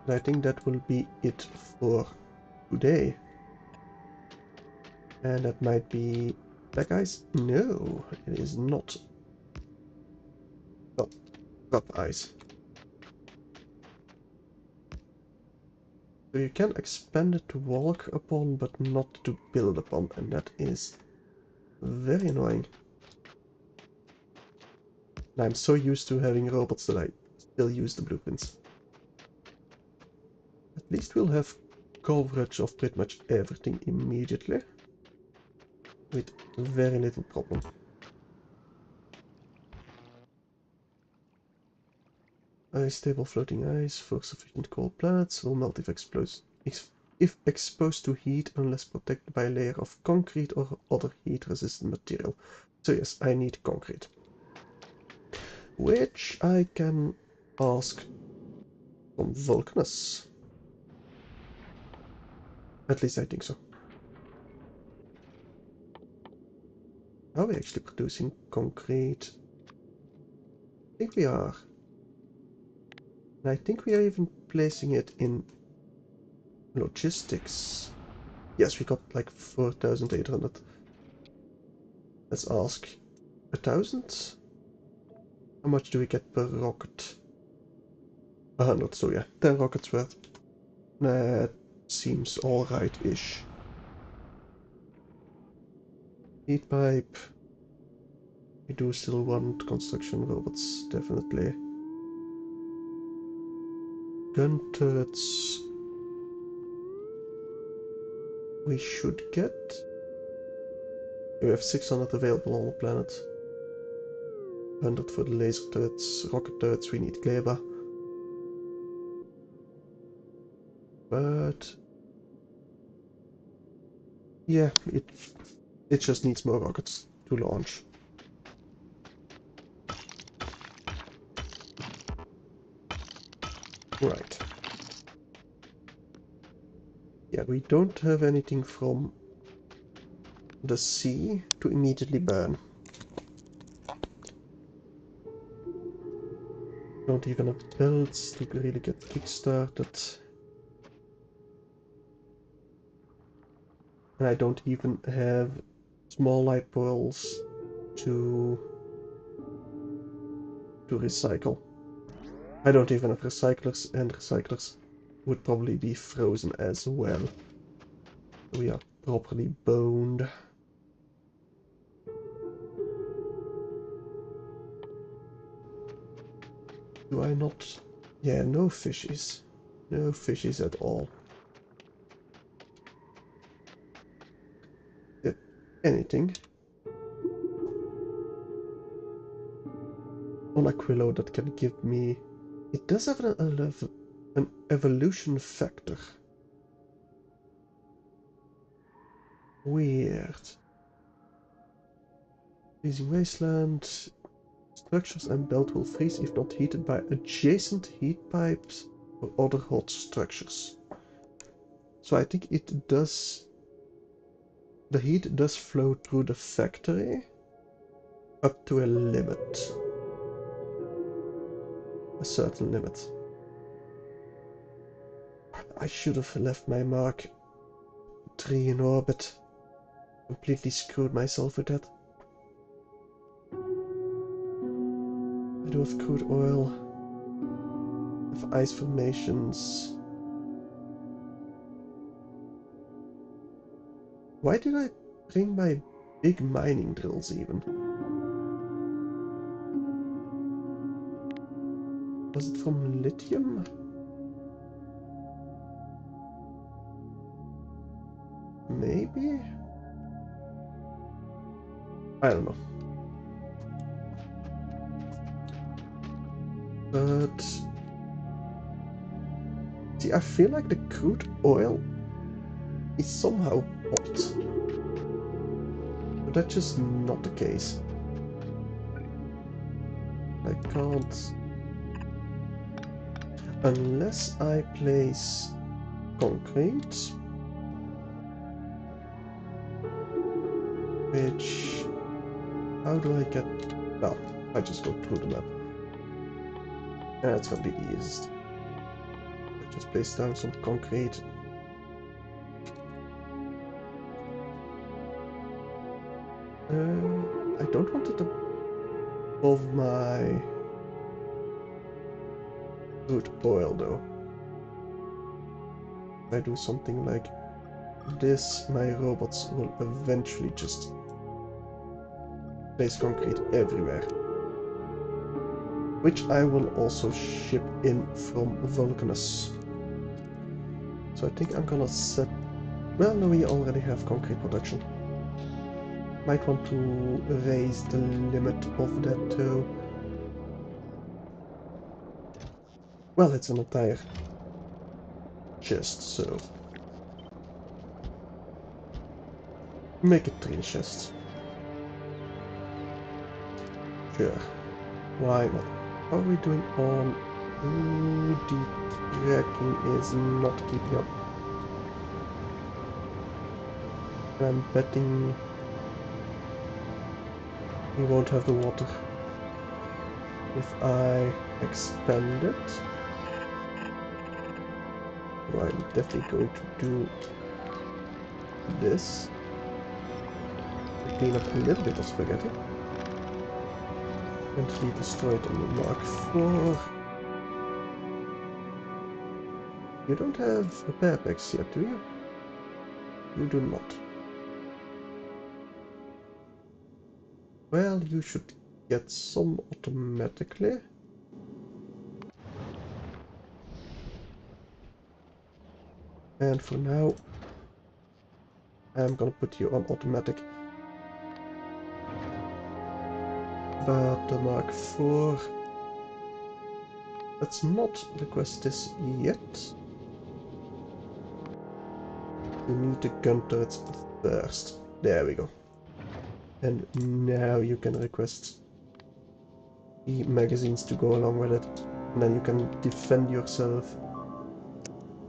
And I think that will be it for today. And that might be that, guys? No, it is not. Oh, drop ice. So you can expand it to walk upon, but not to build upon, and that is very annoying. And I'm so used to having robots that I still use the blueprints. At least we'll have coverage of pretty much everything immediately, with very little problem. Ice stable floating ice for sufficient cold planets will melt if exposed to heat unless protected by a layer of concrete or other heat resistant material. So yes, I need concrete. Which I can ask from Vulcanus. At least I think so. Are we actually producing concrete? I think we are. And I think we are even placing it in logistics. Yes, we got like 4,800. Let's ask 1,000. How much do we get per rocket? 100, so yeah, 10 rockets worth. That seems alright-ish. Heat pipe. We do still want construction robots, definitely. Gun turrets. We should get. We have 600 available on the planet. 100 for the laser turrets, rocket turrets, we need Kleber. But yeah, it just needs more rockets to launch. Right. Yeah, we don't have anything from the sea to immediately burn. Don't even have builds to really get kickstarted. And I don't even have small light poles to recycle. I don't even have recyclers, and recyclers would probably be frozen as well. We are properly boned. Do I not? Yeah, no fishies. No fishies at all. Did anything on Aquilo that can give me... It does have an evolution factor. Weird. Freezing wasteland. Structures and belt will freeze if not heated by adjacent heat pipes or other hot structures. So I think it does... The heat does flow through the factory up to a limit. A certain limit. I should have left my Mark 3 in orbit. Completely screwed myself with that. I do have crude oil. I have ice formations. Why did I bring my big mining drills even? Was it from lithium? Maybe? I don't know. But... See, I feel like the crude oil is somehow hot. But that's just not the case. I can't... Unless I place concrete, which... How do I get... Well, I just go through the map. That's gonna be the easiest. I just place down some concrete. I don't want it above my crude oil though. If I do something like this, my robots will eventually just place concrete everywhere. Which I will also ship in from Vulcanus. So I think I'm gonna set... Well, no, we already have concrete production. Might want to raise the limit of that too. Well, it's an entire chest, so... Make it 3 chests. Sure. Why not? How are we doing on Ooh, the tracking is not keeping up. I'm betting we won't have the water if I expand it. So I'm definitely going to do this to clean up a little bit of spaghetti. Eventually destroy it on the Mark IV. You don't have repair packs yet, do you? You do not. Well, you should get some automatically. And for now, I'm gonna put you on automatic. But the Mark IV... Let's not request this yet. You need the gun turrets first. There we go. And now you can request the magazines to go along with it. And then you can defend yourself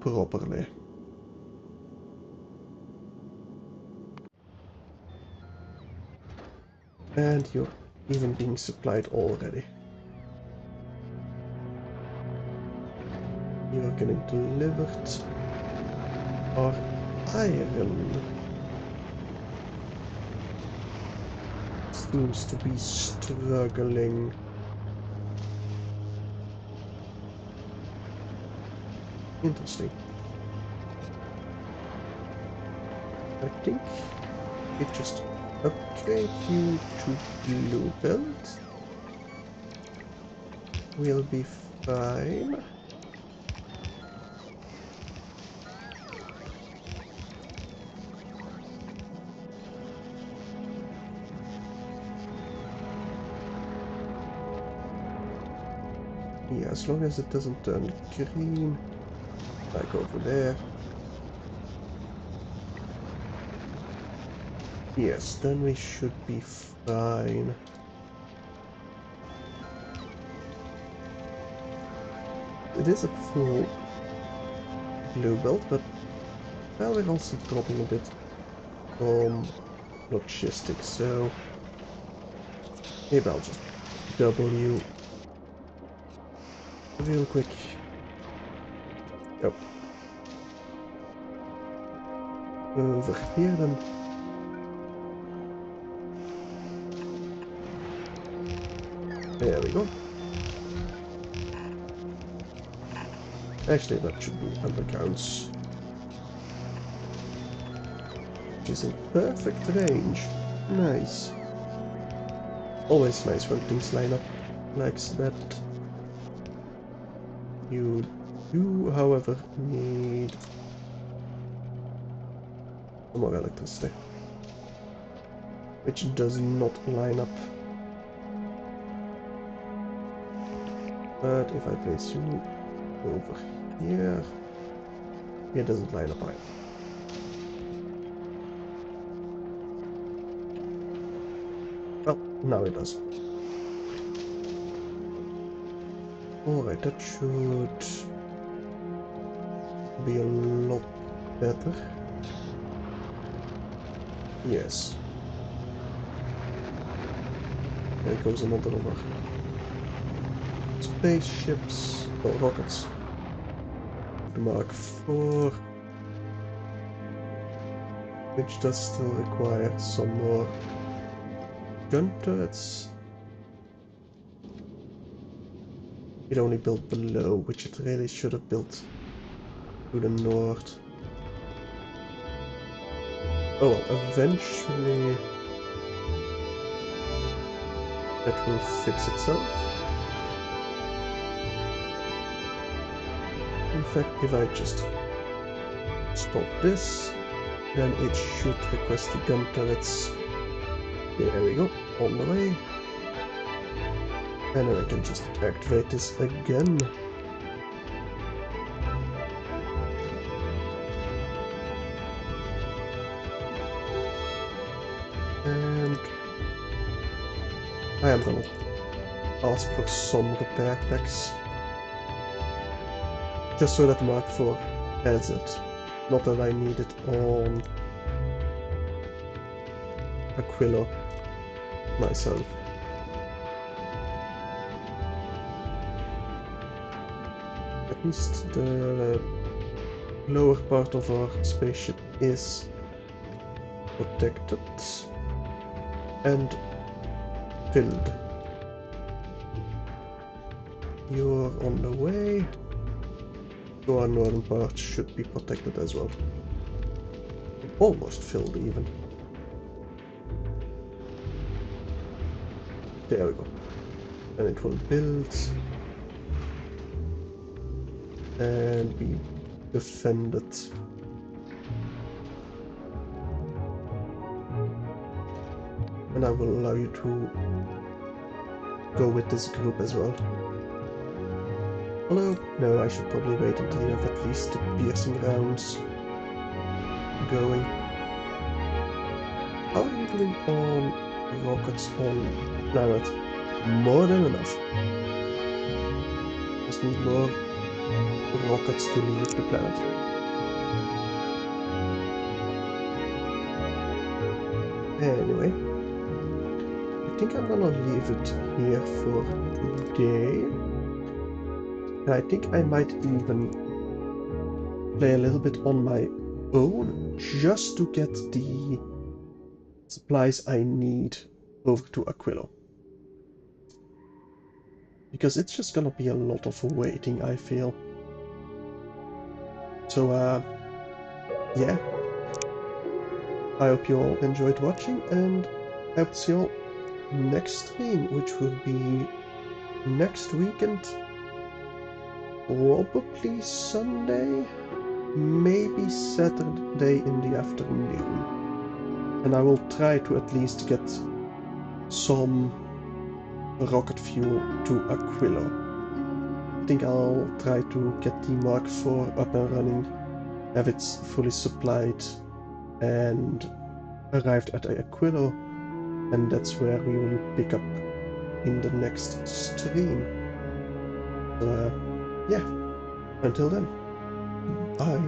properly. And you're even being supplied already. You're getting delivered. Our iron seems to be struggling. Interesting. I think it just upgrade you to blue belt. We'll be fine. Yeah, as long as it doesn't turn green, like over there. Yes, then we should be fine. It is a full blue belt, but well, we're also dropping a bit from logistics, so maybe I'll just double you real quick. Oh. Over here then. There we go. Actually, that should be undergrounds. Which is in perfect range. Nice. Always nice when things line up like that. You do, however, need some more electricity. Which does not line up. But if I place you over here, it doesn't line up either. Well, now it does. Alright, that should be a lot better. Yes. There goes another of our spaceships, or rockets. The Mark IV, which does still require some more gun turrets. It only built below, which it really should have built to the north. Oh well, eventually that will fix itself. In fact, if I just stop this, then it should request the gun turrets. There we go, on the way. And then I can just activate this again. And I am gonna ask for some repair packs. Just so that Mark 4 has it. Not that I need it on Aquilo myself. At least the lower part of our spaceship is protected and filled. You're on the way. Your northern part should be protected as well. Almost filled even. There we go. And it will build and be defended. And I will allow you to go with this group as well. Although, no, I should probably wait until you have at least the piercing rounds going. How are you doing on rockets on planet? More than enough. Just need more rockets to leave the planet. Anyway, I think I'm gonna leave it here for today. I think I might even play a little bit on my own just to get the supplies I need over to Aquilo. Because it's just gonna be a lot of waiting, I feel. So, yeah. I hope you all enjoyed watching, and I hope to see you all next stream, which will be next weekend. Probably Sunday, maybe Saturday in the afternoon. And I will try to at least get some rocket fuel to Aquilo. I think I'll try to get the Mark IV up and running, have it fully supplied and arrived at Aquilo, and that's where we will pick up in the next stream. So, yeah, until then, bye.